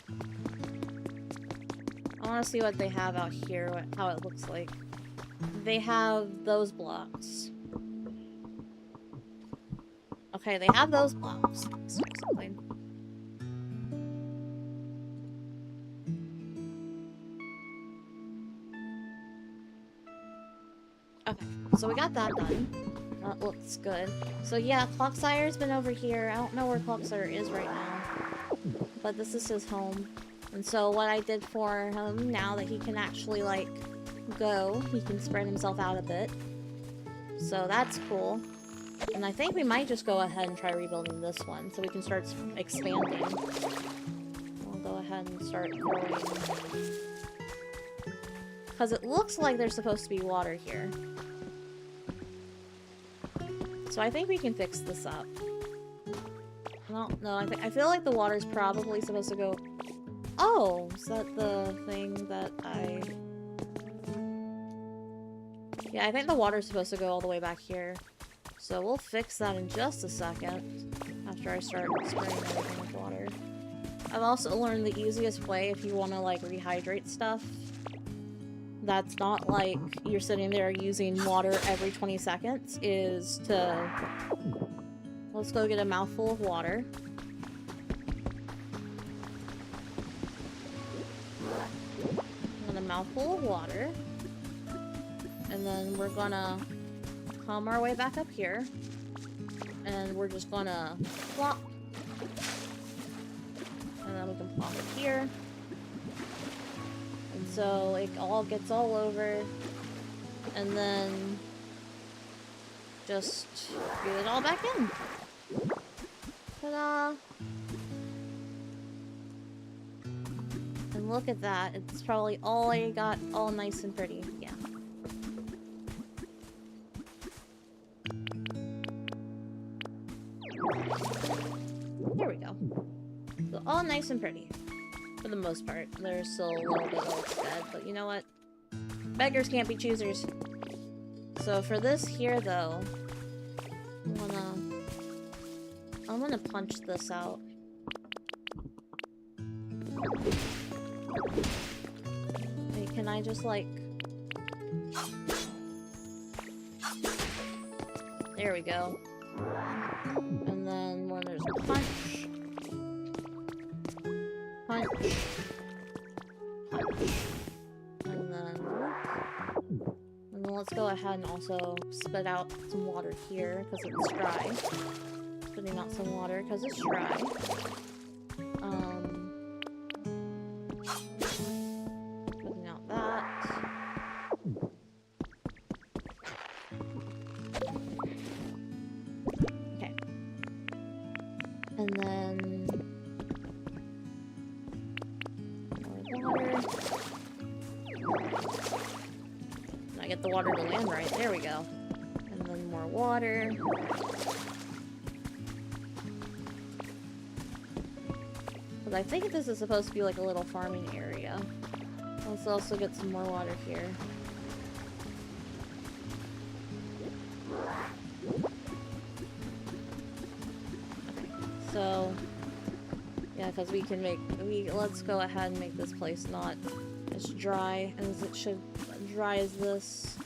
I want to see what they have out here, how it looks like. They have those blocks. Okay, they have those blocks. Let's do something. Okay, so we got that done. That looks good. So yeah, Clocksire's been over here. I don't know where Clocksire is right now. But this is his home. And so what I did for him, now that he can actually, like, go, he can spread himself out a bit. So that's cool. And I think we might just go ahead and try rebuilding this one, so we can start expanding. We'll go ahead and start growing. Because it looks like there's supposed to be water here. So I think we can fix this up. Well, no, I feel like the water's probably supposed to go... Oh! Is that the thing that I... Yeah, I think the water's supposed to go all the way back here. So we'll fix that in just a second. After I start spraying everything with water. I've also learned the easiest way if you want to, like, rehydrate stuff. That's not like you're sitting there using water every 20 seconds, is to... Let's go get a mouthful of water. And a mouthful of water. And then we're gonna come our way back up here. And we're just gonna plop. And then we can plop it here. And so it all gets all over. And then just get it all back in. Ta-da! And look at that. It's probably all I got all nice and pretty. Yeah. There we go. So all nice and pretty. For the most part. There's still a little bit else dead, but you know what? Beggars can't be choosers. So for this here, though, I'm gonna punch this out. Wait, can I just, like... There we go. And then when there's a punch... Punch. Punch. And then let's go ahead and also spit out some water here, because it's dry. Spitting out some water, because it's dry. Putting out that. Okay. And then... more water. I get the water to land right. There we go. And then more water. Because I think this is supposed to be like a little farming area. Let's also get some more water here. Okay, so yeah, because we can make let's go ahead and make this place not as dry as it should. Dry as this.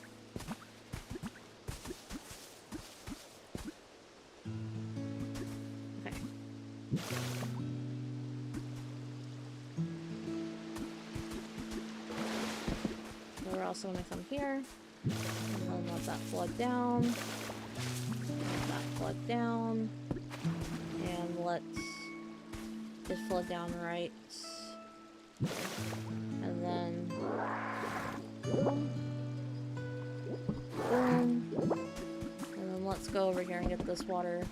Okay. So we're also gonna come here and then let that flood down. Let that flood down. And let it flood down right. And then boom. Boom. And then let's go over here and get this water.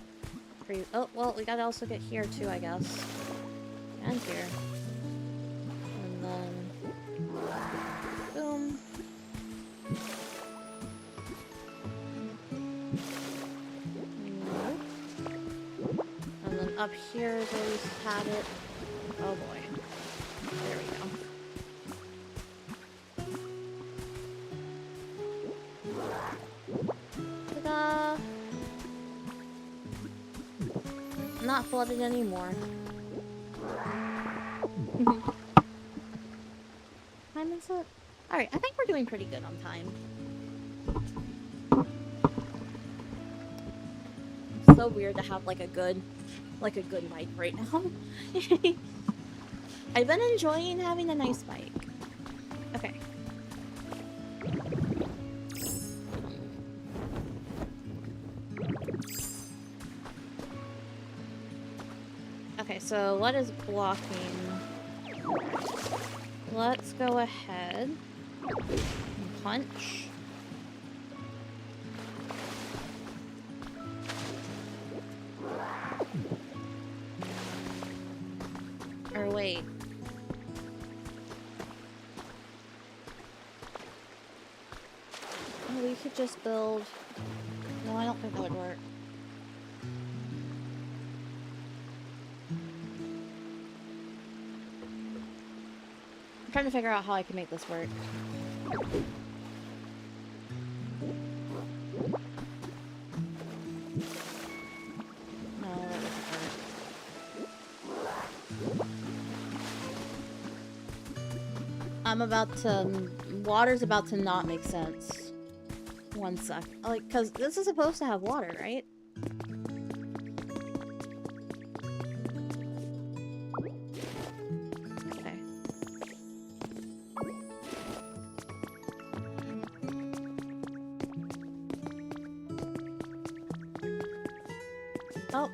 Oh, well, we gotta also get here too, I guess. And here. And then... boom. And then up here is where we had it. Oh boy. There we go. Ta-da! Not flooded anymore. Time is up. Alright, I think we're doing pretty good on time. It's so weird to have like a good mic right now. I've been enjoying having a nice mic. Okay. Okay, so what is blocking? Let's go ahead and punch. Or wait. Oh, we could just build... No, I don't think that would work. I'm trying to figure out how I can make this work. No, that doesn't work. I'm about to... Water's about to not make sense. One sec. Like, because this is supposed to have water, right? Oh.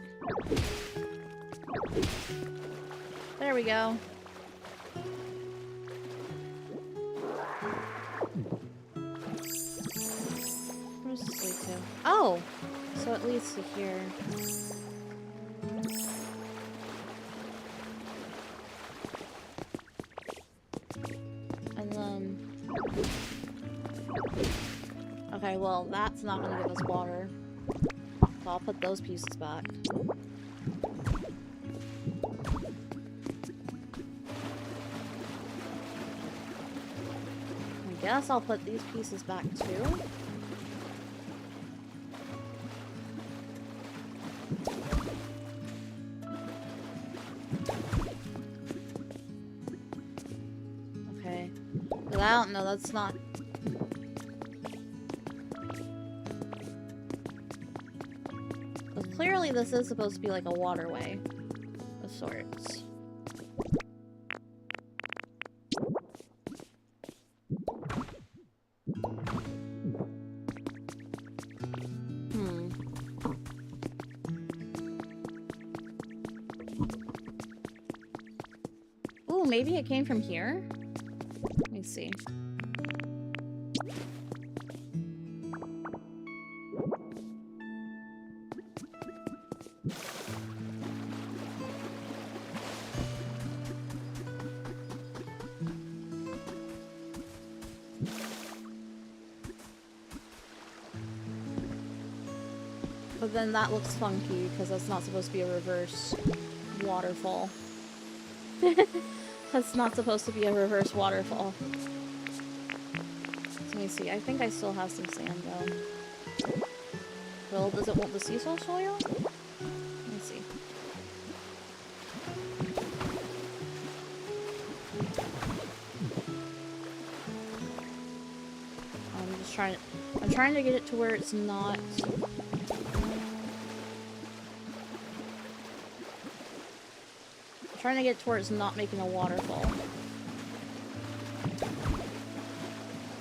There we go. Where does this lead to? Oh! So it leads to here. And then... Okay, well, that's not gonna give us water. So I'll put those pieces back. I guess I'll put these pieces back too. Okay. But I don't know, that's not... But clearly this is supposed to be like a waterway of sorts. Ooh, maybe it came from here? Let me see. But then that looks funky because that's not supposed to be a reverse waterfall. That's not supposed to be a reverse waterfall. Let me see. I think I still have some sand though. Well, does it want the seesaw soil? Let me see. I'm trying to get it to where it's not... trying to get towards not making a waterfall.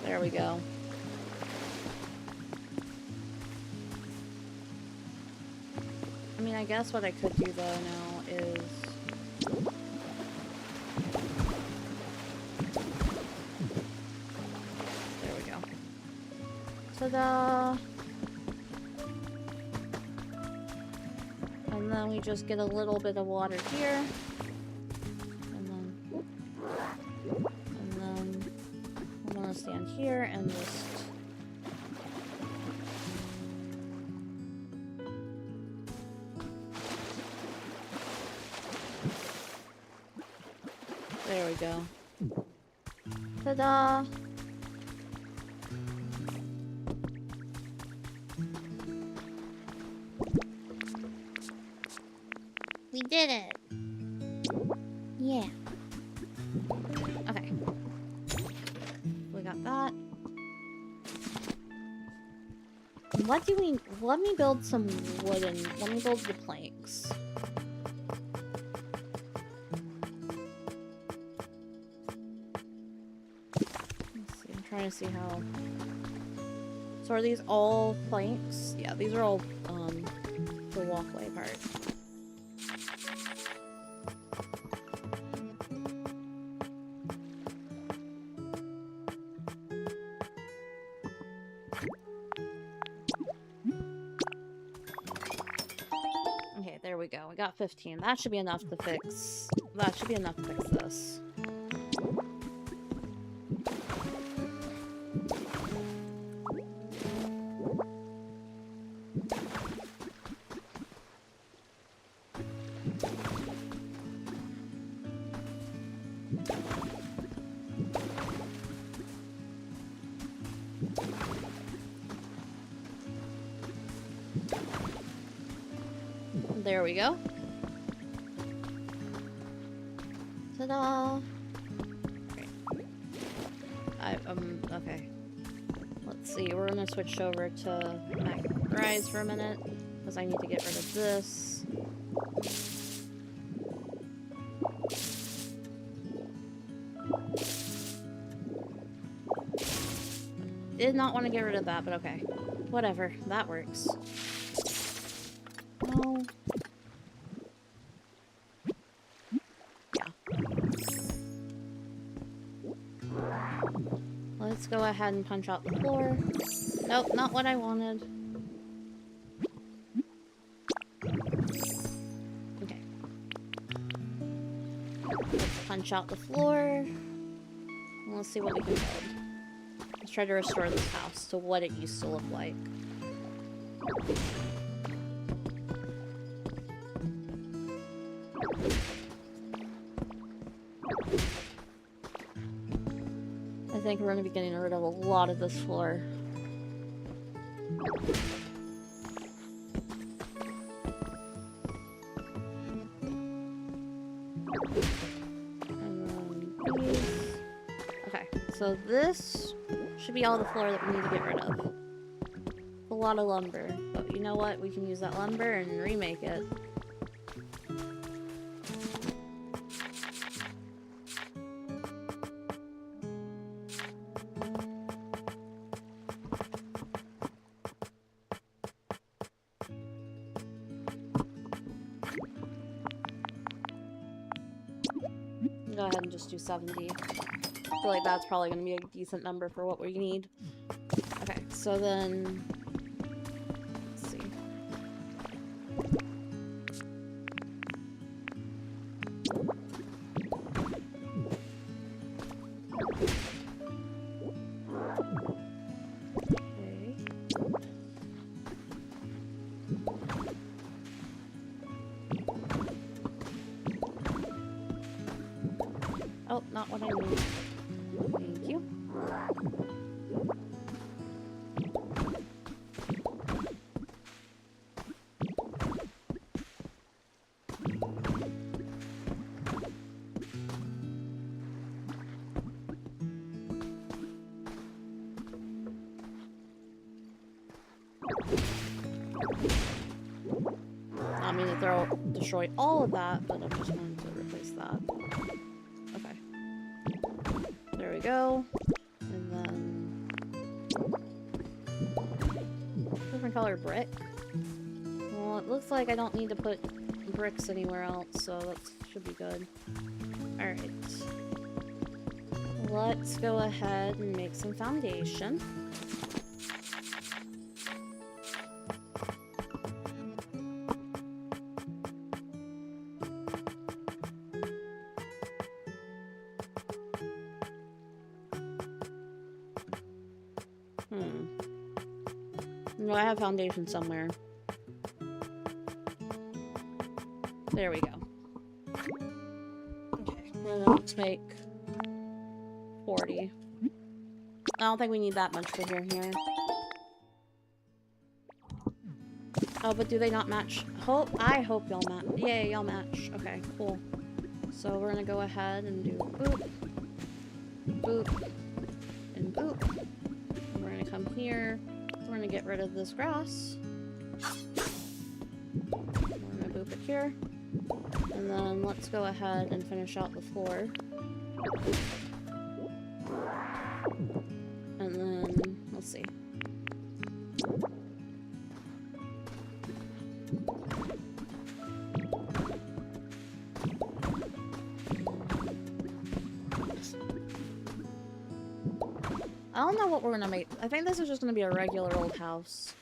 There we go. I mean, I guess what I could do though now is... There we go. Ta-da! And then we just get a little bit of water here. Stand here and just... There we go. Ta-da! We did it! Yeah. Okay. We got that. What do we... Let me build some wooden... Let me build the planks. Let's see, I'm trying to see how... So are these all planks? Yeah, these are all, the walkway part. We go. We got 15. That should be enough to fix. That should be enough to fix this. There we go. Ta-da! Okay. Let's see, we're gonna switch over to Mac Rise for a minute, because I need to get rid of this. Did not want to get rid of that, but okay. Whatever, that works. No. go ahead and punch out the floor. Nope, not what I wanted. Okay. Let's punch out the floor. And let's see what we can build. Let's try to restore this house to what it used to look like. I think we're going to be getting rid of a lot of this floor. And then these. Okay, so this should be all the floor that we need to get rid of. A lot of lumber, but you know what? We can use that lumber and remake it. Go ahead and just do 70. I feel like that's probably going to be a decent number for what we need. Okay, so then... let's see. Okay. Oh, not what I need. Thank you. I mean to destroy all of that, but I'm just going to replace that. There we go. And then... different color brick. Well, it looks like I don't need to put bricks anywhere else, so that should be good. Alright. Let's go ahead and make some foundation. No, I have foundation somewhere. There we go. Okay, let's make 40. I don't think we need that much for here. Oh, but do they not match? I hope y'all match. Yay, y'all match. Okay, cool. So we're gonna go ahead and do boop, boop, and boop. And we're gonna come here. We're gonna get rid of this grass. We're gonna boop it here. And then let's go ahead and finish out the floor. And then, let's see. I don't know what we're gonna make. I think this is just gonna be a regular old house.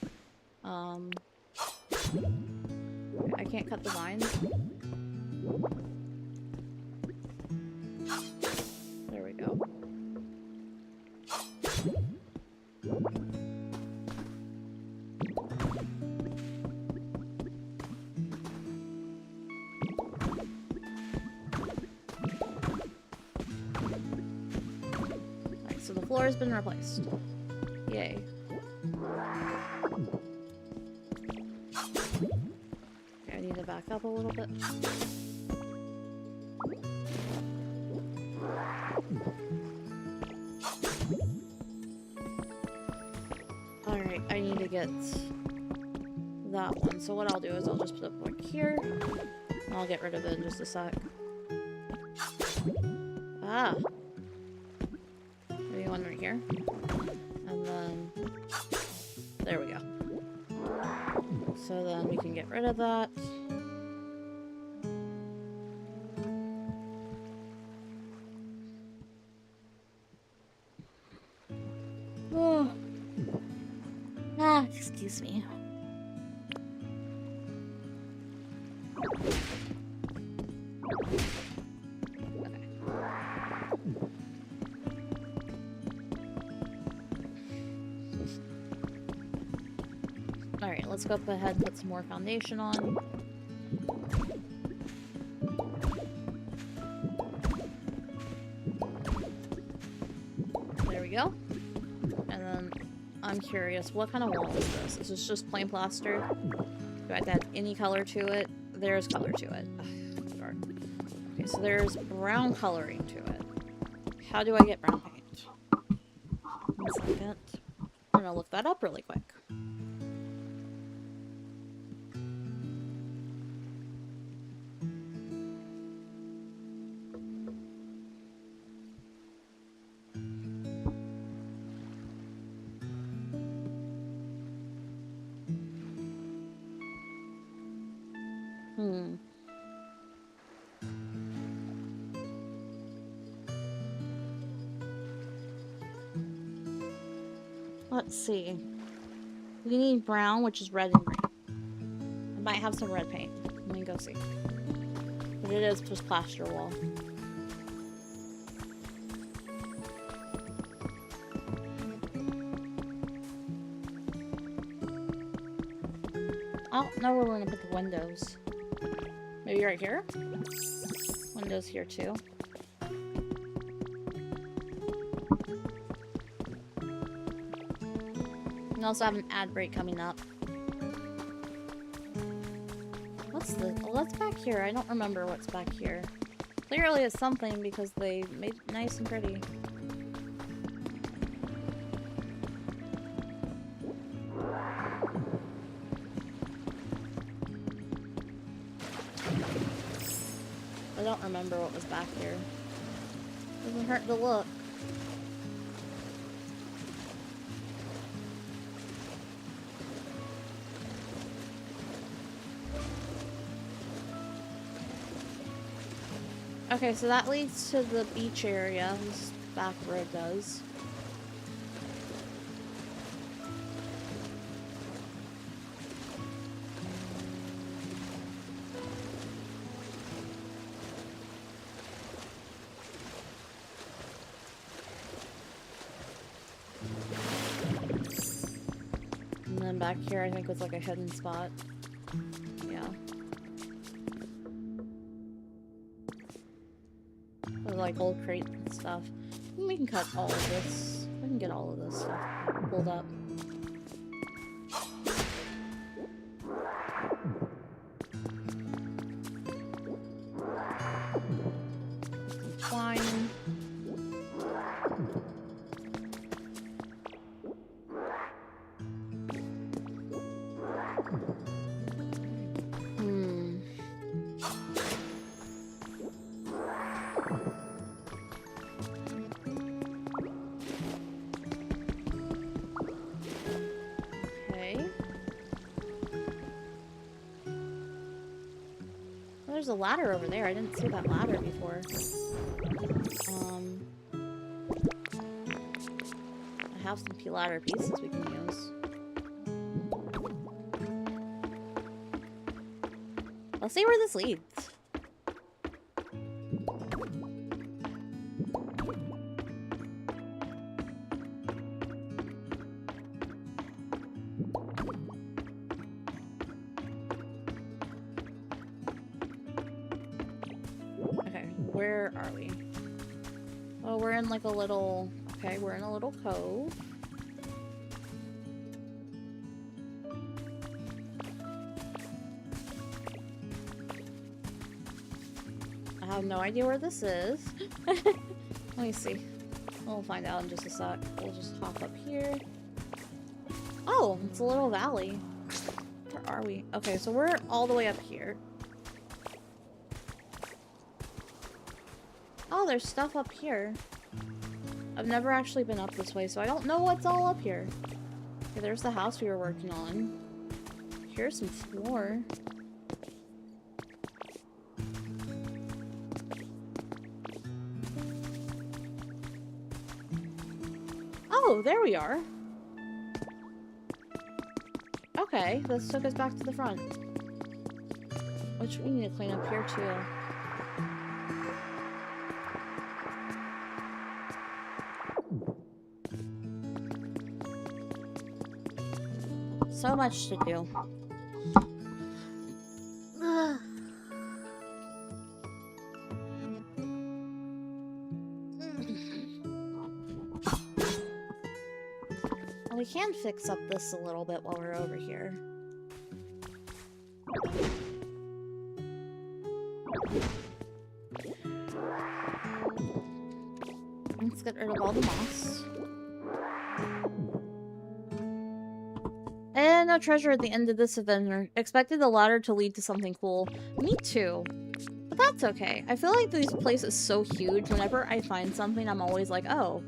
I can't cut the vines. There we go. Alright, so the floor has been replaced. Yay. Okay, I need to back up a little bit. Alright, I need to get that one. So what I'll do is I'll just put a brick here. And I'll get rid of it in just a sec. Ah! Maybe one right here. And then... there we go. So then we can get rid of that. Excuse me. Alright, let's go up ahead and put some more foundation on. There we go. And then I'm curious, what kind of wall is this? Is this just plain plaster? Do I have to add any color to it? There's color to it. Ugh, darn. Okay, so there's brown coloring to it. How do I get brown paint? 1 second. I'm gonna look that up really quick. Let's see. We need brown, which is red and green. I might have some red paint. Let me go see. But it is just plaster wall. Oh, no, we're gonna put the windows. Maybe right here? Windows here too. We also have an ad break coming up. What's the... Oh, what's back here? I don't remember what's back here. Clearly it's something because they made it nice and pretty. I don't remember what was back here. Doesn't hurt to look. Okay, so that leads to the beach area. This back road does. And then back here, I think was like a hidden spot. Yeah. Like old crates and stuff. We can cut all of this. We can get all of this stuff pulled up. Twine. There's a ladder over there. I didn't see that ladder before. I have some ladder pieces we can use. Let's see where this leads. Where are we? Oh, we're in like a little... Okay, we're in a little cove. I have no idea where this is. Let me see. We'll find out in just a sec. We'll just hop up here. Oh, it's a little valley. Where are we? Okay, so we're all the way up here. Oh, there's stuff up here. I've never actually been up this way, so I don't know what's all up here. Okay, there's the house we were working on. Here's some floor. Oh, there we are. okay. This took us back to the front. Which we need to clean up here, too. So much to do. We can fix up this a little bit while we're over here. Let's get rid of all the moss. And no treasure at the end of this adventure. Expected the ladder to lead to something cool. Me too. But that's okay. I feel like this place is so huge. Whenever I find something, I'm always like, oh,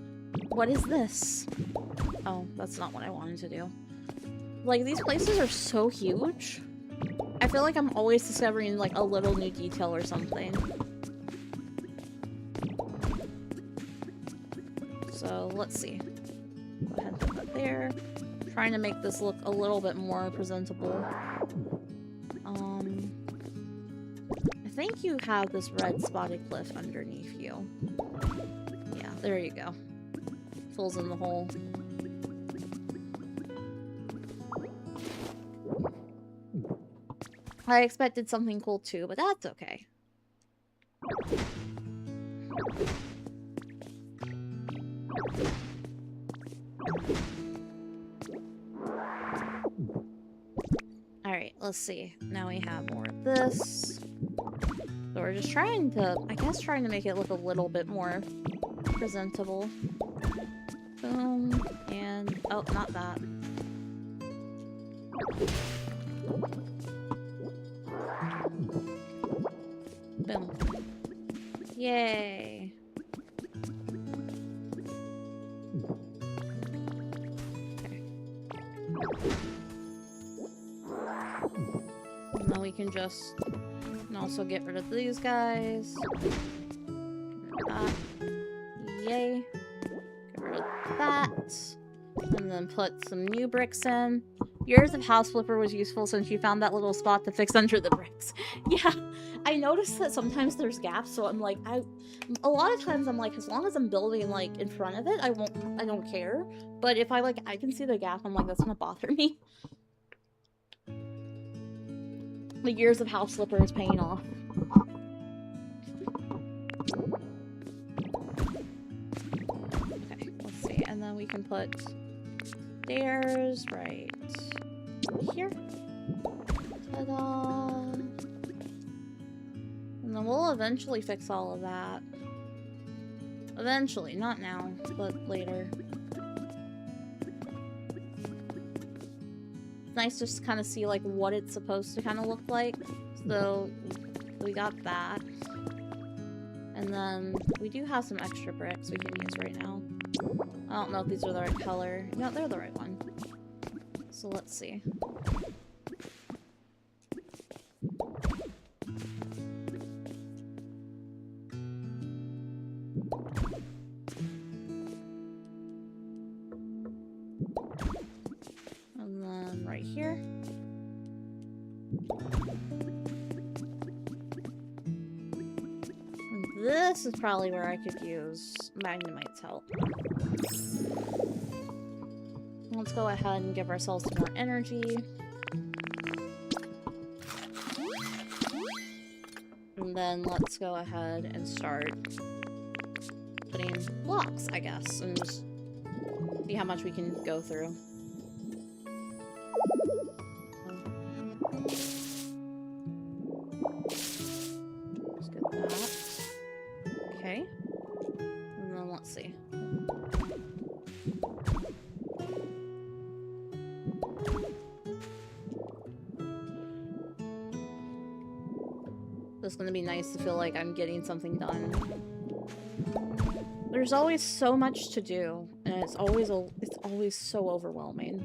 what is this? Oh, that's not what I wanted to do. Like, these places are so huge. I feel like I'm always discovering, like, a little new detail or something. So, let's see. Go ahead and put that there. Trying to make this look a little bit more presentable. I think you have this red spotted cliff underneath you. Yeah, there you go. Fills in the hole. I expected something cool too, but that's okay. Alright, let's see. Now we have more of this. So we're just trying to, I guess, trying to make it look a little bit more presentable. Boom. And, oh, not that. Boom. Yay. Okay. And then we can just also get rid of these guys. Yay. Get rid of that. And then put some new bricks in. Years of House Flipper was useful since you found that little spot to fix under the bricks. Yeah, I noticed that sometimes there's gaps, so I'm like, a lot of times I'm like, as long as I'm building like in front of it, I don't care. But if I can see the gap, I'm like, that's gonna bother me. The years of House Flipper is paying off. Okay, let's see, and then we can put stairs right here. Ta-da! And then we'll eventually fix all of that. Eventually, not now, but later. It's nice just to kind of see like what it's supposed to kind of look like. So we got that. And then we do have some extra bricks we can use right now. I don't know if these are the right color. No, they're the right one. So let's see. And then right here. And this is probably where I could use Magnemite's help. Let's go ahead and give ourselves some more energy. And then let's go ahead and start putting blocks, I guess, and just see how much we can go through. Let's get that. Okay. And then let's see. It's gonna be nice to feel like I'm getting something done. There's always so much to do, and it's always so overwhelming.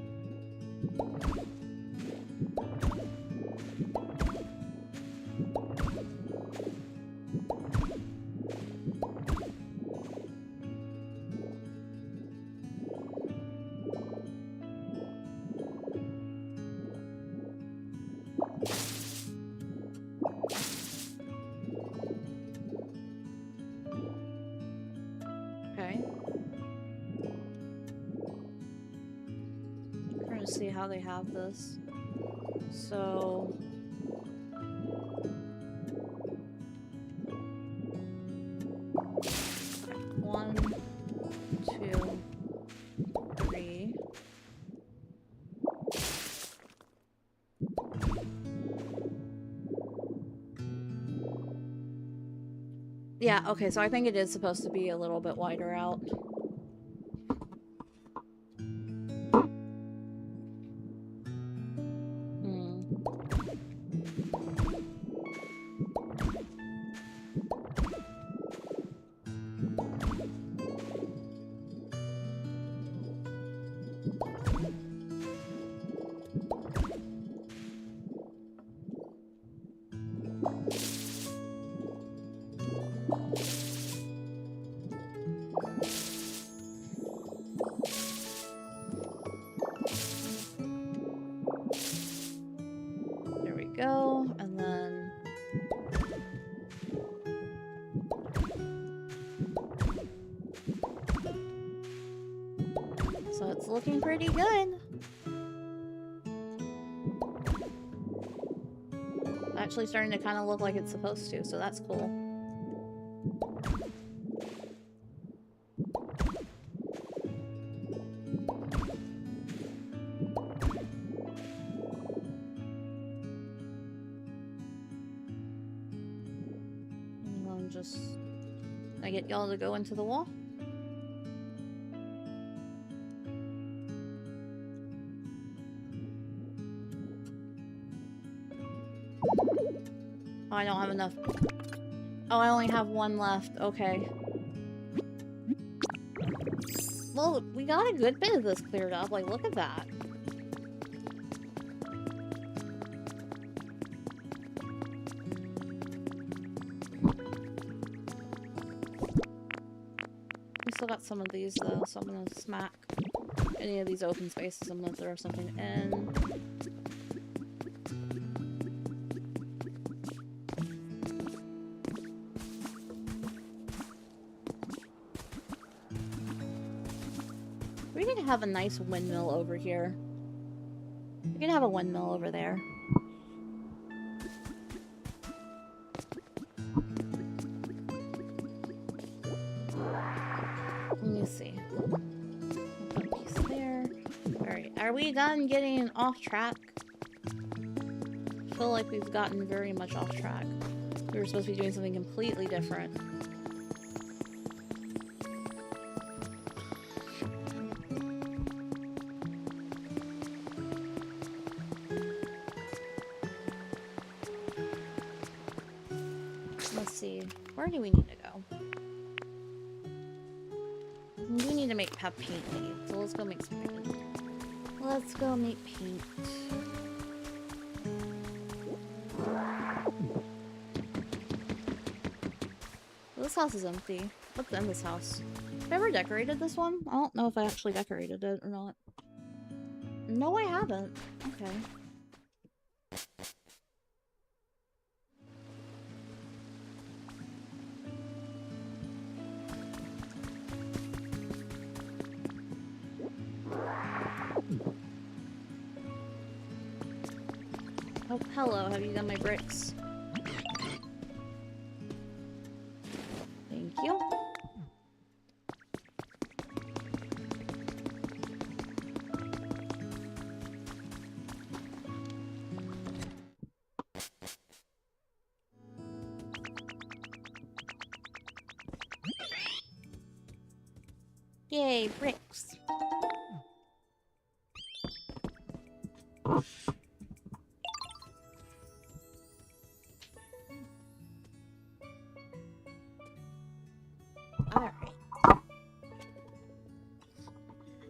how they have this. So... One, two, three. Yeah, okay, so I think it is supposed to be a little bit wider out. Go, and then so it's looking pretty good. Actually starting to kind of look like it's supposed to, so that's cool. I get y'all to go into the wall. Oh, I don't have enough. Oh, I only have one left. Okay. Well, we got a good bit of this cleared up. Like, look at that. Still got some of these though, so I'm gonna smack any of these open spaces. I'm gonna throw something in. We need to have a nice windmill over here. We can have a windmill over there. Are we done getting off track? I feel like we've gotten very much off track. We were supposed to be doing something completely different. Let's see. Where do we need to go? We do need to have paint made, so let's go make some paint. Let's go make paint. This house is empty. What's in this house? Have I ever decorated this one? I don't know if I actually decorated it or not. No, I haven't. Okay. Oh, hello. Have you done my bricks? Thank you. Yay, bricks.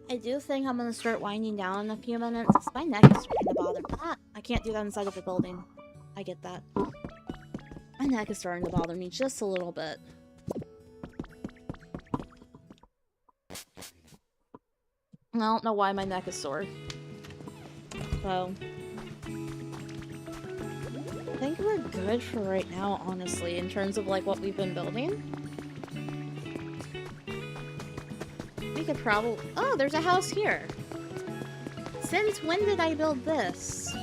I do think I'm gonna start winding down in a few minutes because my neck is starting to bother. Ah, I can't do that inside of a building. I get that. My neck is starting to bother me just a little bit. I don't know why my neck is sore. So, I think we're good for right now, honestly, in terms of like what we've been building. We could probably... Oh, there's a house here. Since when did I build this?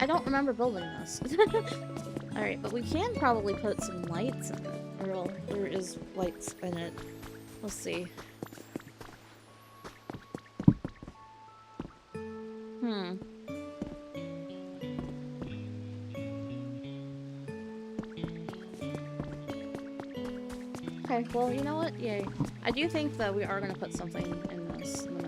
I don't remember building this. Alright, but we can probably put some lights in it. Or, well, there is lights in it. Let's see. Okay, well, you know what? Yay. I do think that we are gonna put something in this in a minute.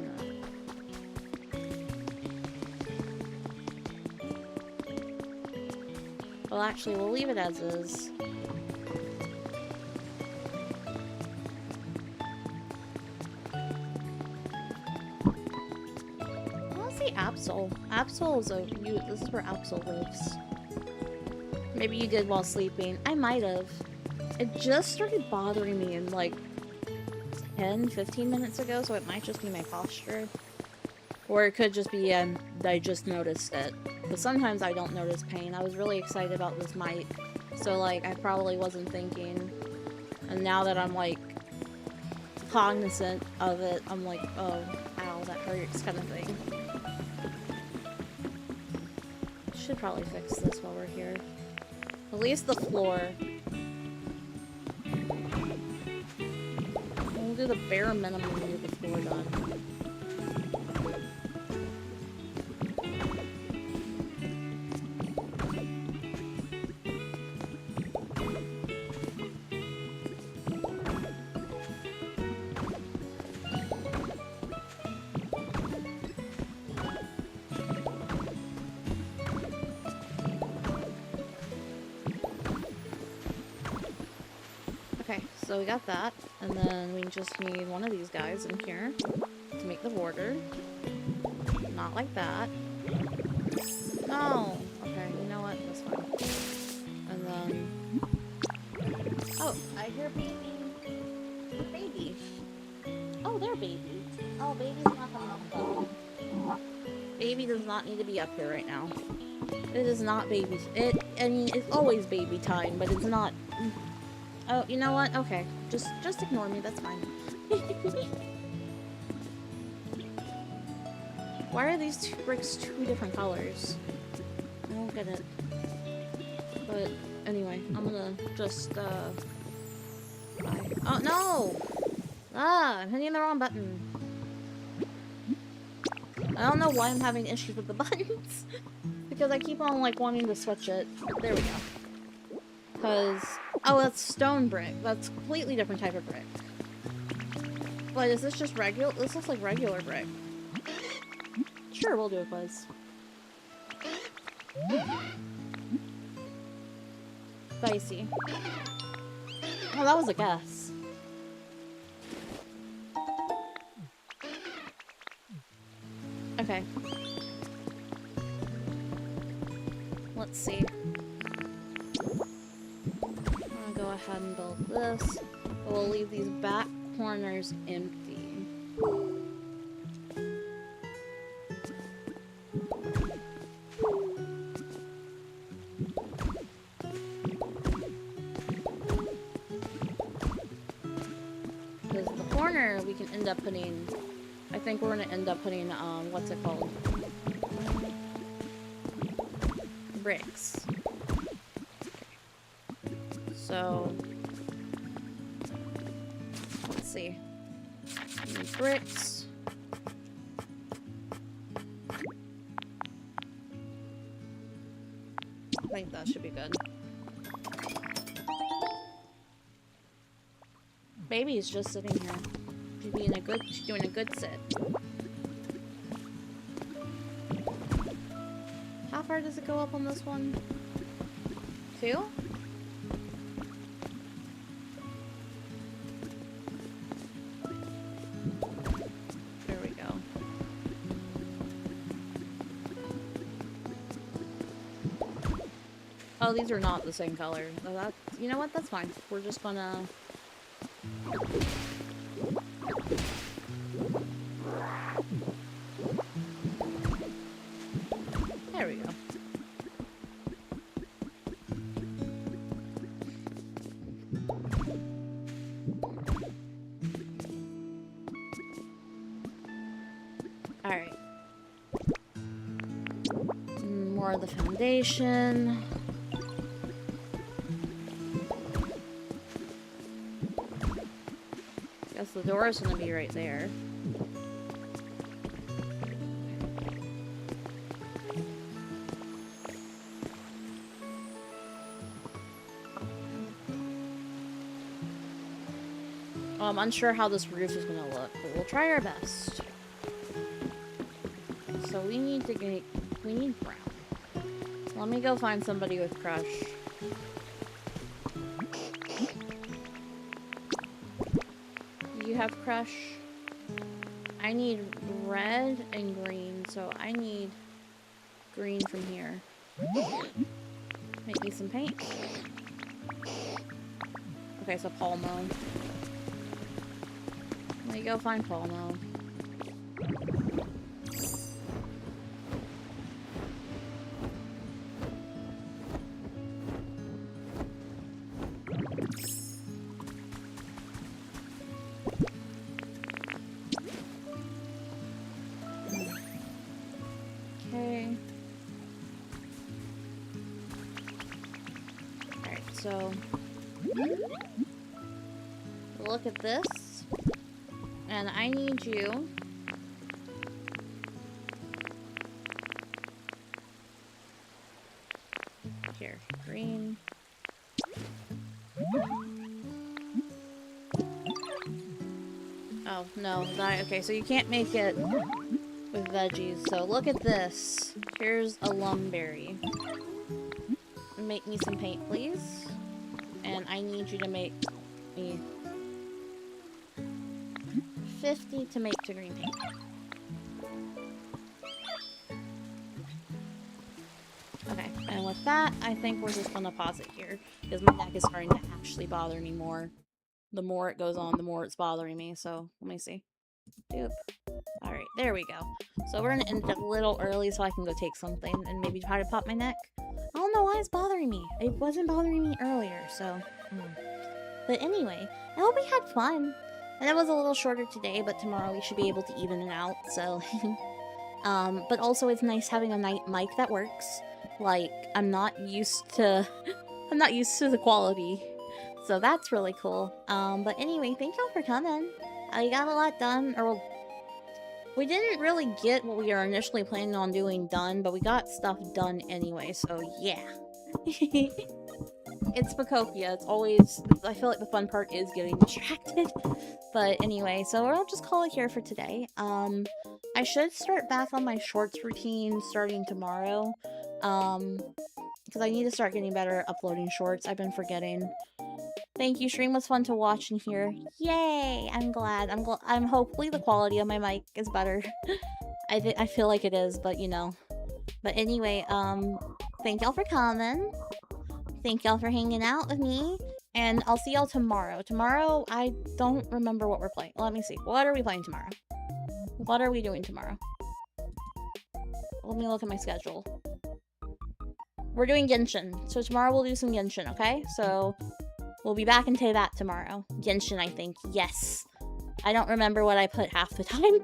Well, actually, we'll leave it as is. Let's see Absol. Absol is this is where Absol lives. Maybe you did while sleeping. I might have. It just started bothering me in like 10-15 minutes ago, so it might just be my posture. Or it could just be I just noticed it. But sometimes I don't notice pain. I was really excited about this mic, so like I probably wasn't thinking. And now that I'm like cognizant of it, I'm like, oh, ow, that hurts kind of thing. Should probably fix this while we're here. At least the floor. We'll do the bare minimum to get the floor done. So we got that, and then we just need one of these guys in here to make the border. Not like that. No! Okay, you know what? That's fine. And then... Oh, I hear baby. Baby. Oh, they're baby. Oh, baby's not coming up though. Baby does not need to be up here right now. It is not baby. I mean, it's always baby time, but it's not... Oh, you know what? Okay. Just ignore me, that's fine. Why are these two bricks two different colors? I don't get it. But, anyway, I'm gonna just, Oh, no! Ah, I'm hitting the wrong button. I don't know why I'm having issues with the buttons. Because I keep on, like, wanting to switch it. There we go. Because... Oh, that's stone brick. That's a completely different type of brick. But is this just regular? This looks like regular brick. Sure, we'll do it, Buzz. Spicy. Oh, that was a guess. Okay. Let's see. Go ahead and build this, but we'll leave these back corners empty. Because the corner we can end up putting, I think we're gonna end up putting, what's it called? Bricks. So, let's see. Bricks. I think that should be good. Baby's just sitting here. She's doing a good sit. How far does it go up on this one? 2? Oh, these are not the same color. So that, you know what? That's fine. We're just gonna... There we go. More of the foundation. Guess the door is gonna be right there. I'm unsure how this roof is gonna look, but we'll try our best. So we need brown. Let me go find somebody with crush. You have crush? I need red and green, so I need green from here. Make me some paint. Okay, so Palmo. Let me go find Palmo. Okay. Alright, so look at this. And I need you here, green. Oh, no, okay, so you can't make it with veggies. So look at this. Here's a lumberry. Make me some paint, please. And I need you to make me 50 to make to green paint. Okay, and with that, I think we're just gonna pause it here, because my neck is starting to actually bother me more. The more it goes on, the more it's bothering me, so let me see. Doop. Alright, there we go. So we're gonna end it a little early so I can go take something and maybe try to pop my neck. I don't know why it's bothering me. It wasn't bothering me earlier, so... But anyway, I hope we had fun. And it was a little shorter today, but tomorrow we should be able to even it out, so... but also it's nice having a night mic that works. Like, I'm not used to the quality. So that's really cool. But anyway, thank y'all for coming. I got a lot done, or we didn't really get what we were initially planning on doing done, but we got stuff done anyway, so yeah. It's Utopia. It's always, I feel like the fun part is getting distracted. But anyway, so I'll just call it here for today. I should start back on my shorts routine starting tomorrow. Because I need to start getting better at uploading shorts. I've been forgetting. Thank you, stream was fun to watch and hear. Yay! I'm glad. I'm hopefully the quality of my mic is better. I feel like it is, but you know. But anyway, thank y'all for coming. Thank y'all for hanging out with me. And I'll see y'all tomorrow. Tomorrow, I don't remember what we're playing. Let me see. What are we playing tomorrow? What are we doing tomorrow? Let me look at my schedule. We're doing Genshin. So tomorrow we'll do some Genshin, okay? So we'll be back into that tomorrow. Genshin, I think. Yes. I don't remember what I put half the time.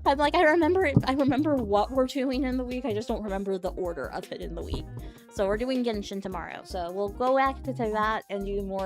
I'm like, I remember it. I remember what we're doing in the week. I just don't remember the order of it in the week. So we're doing Genshin tomorrow. So we'll go back to that and do more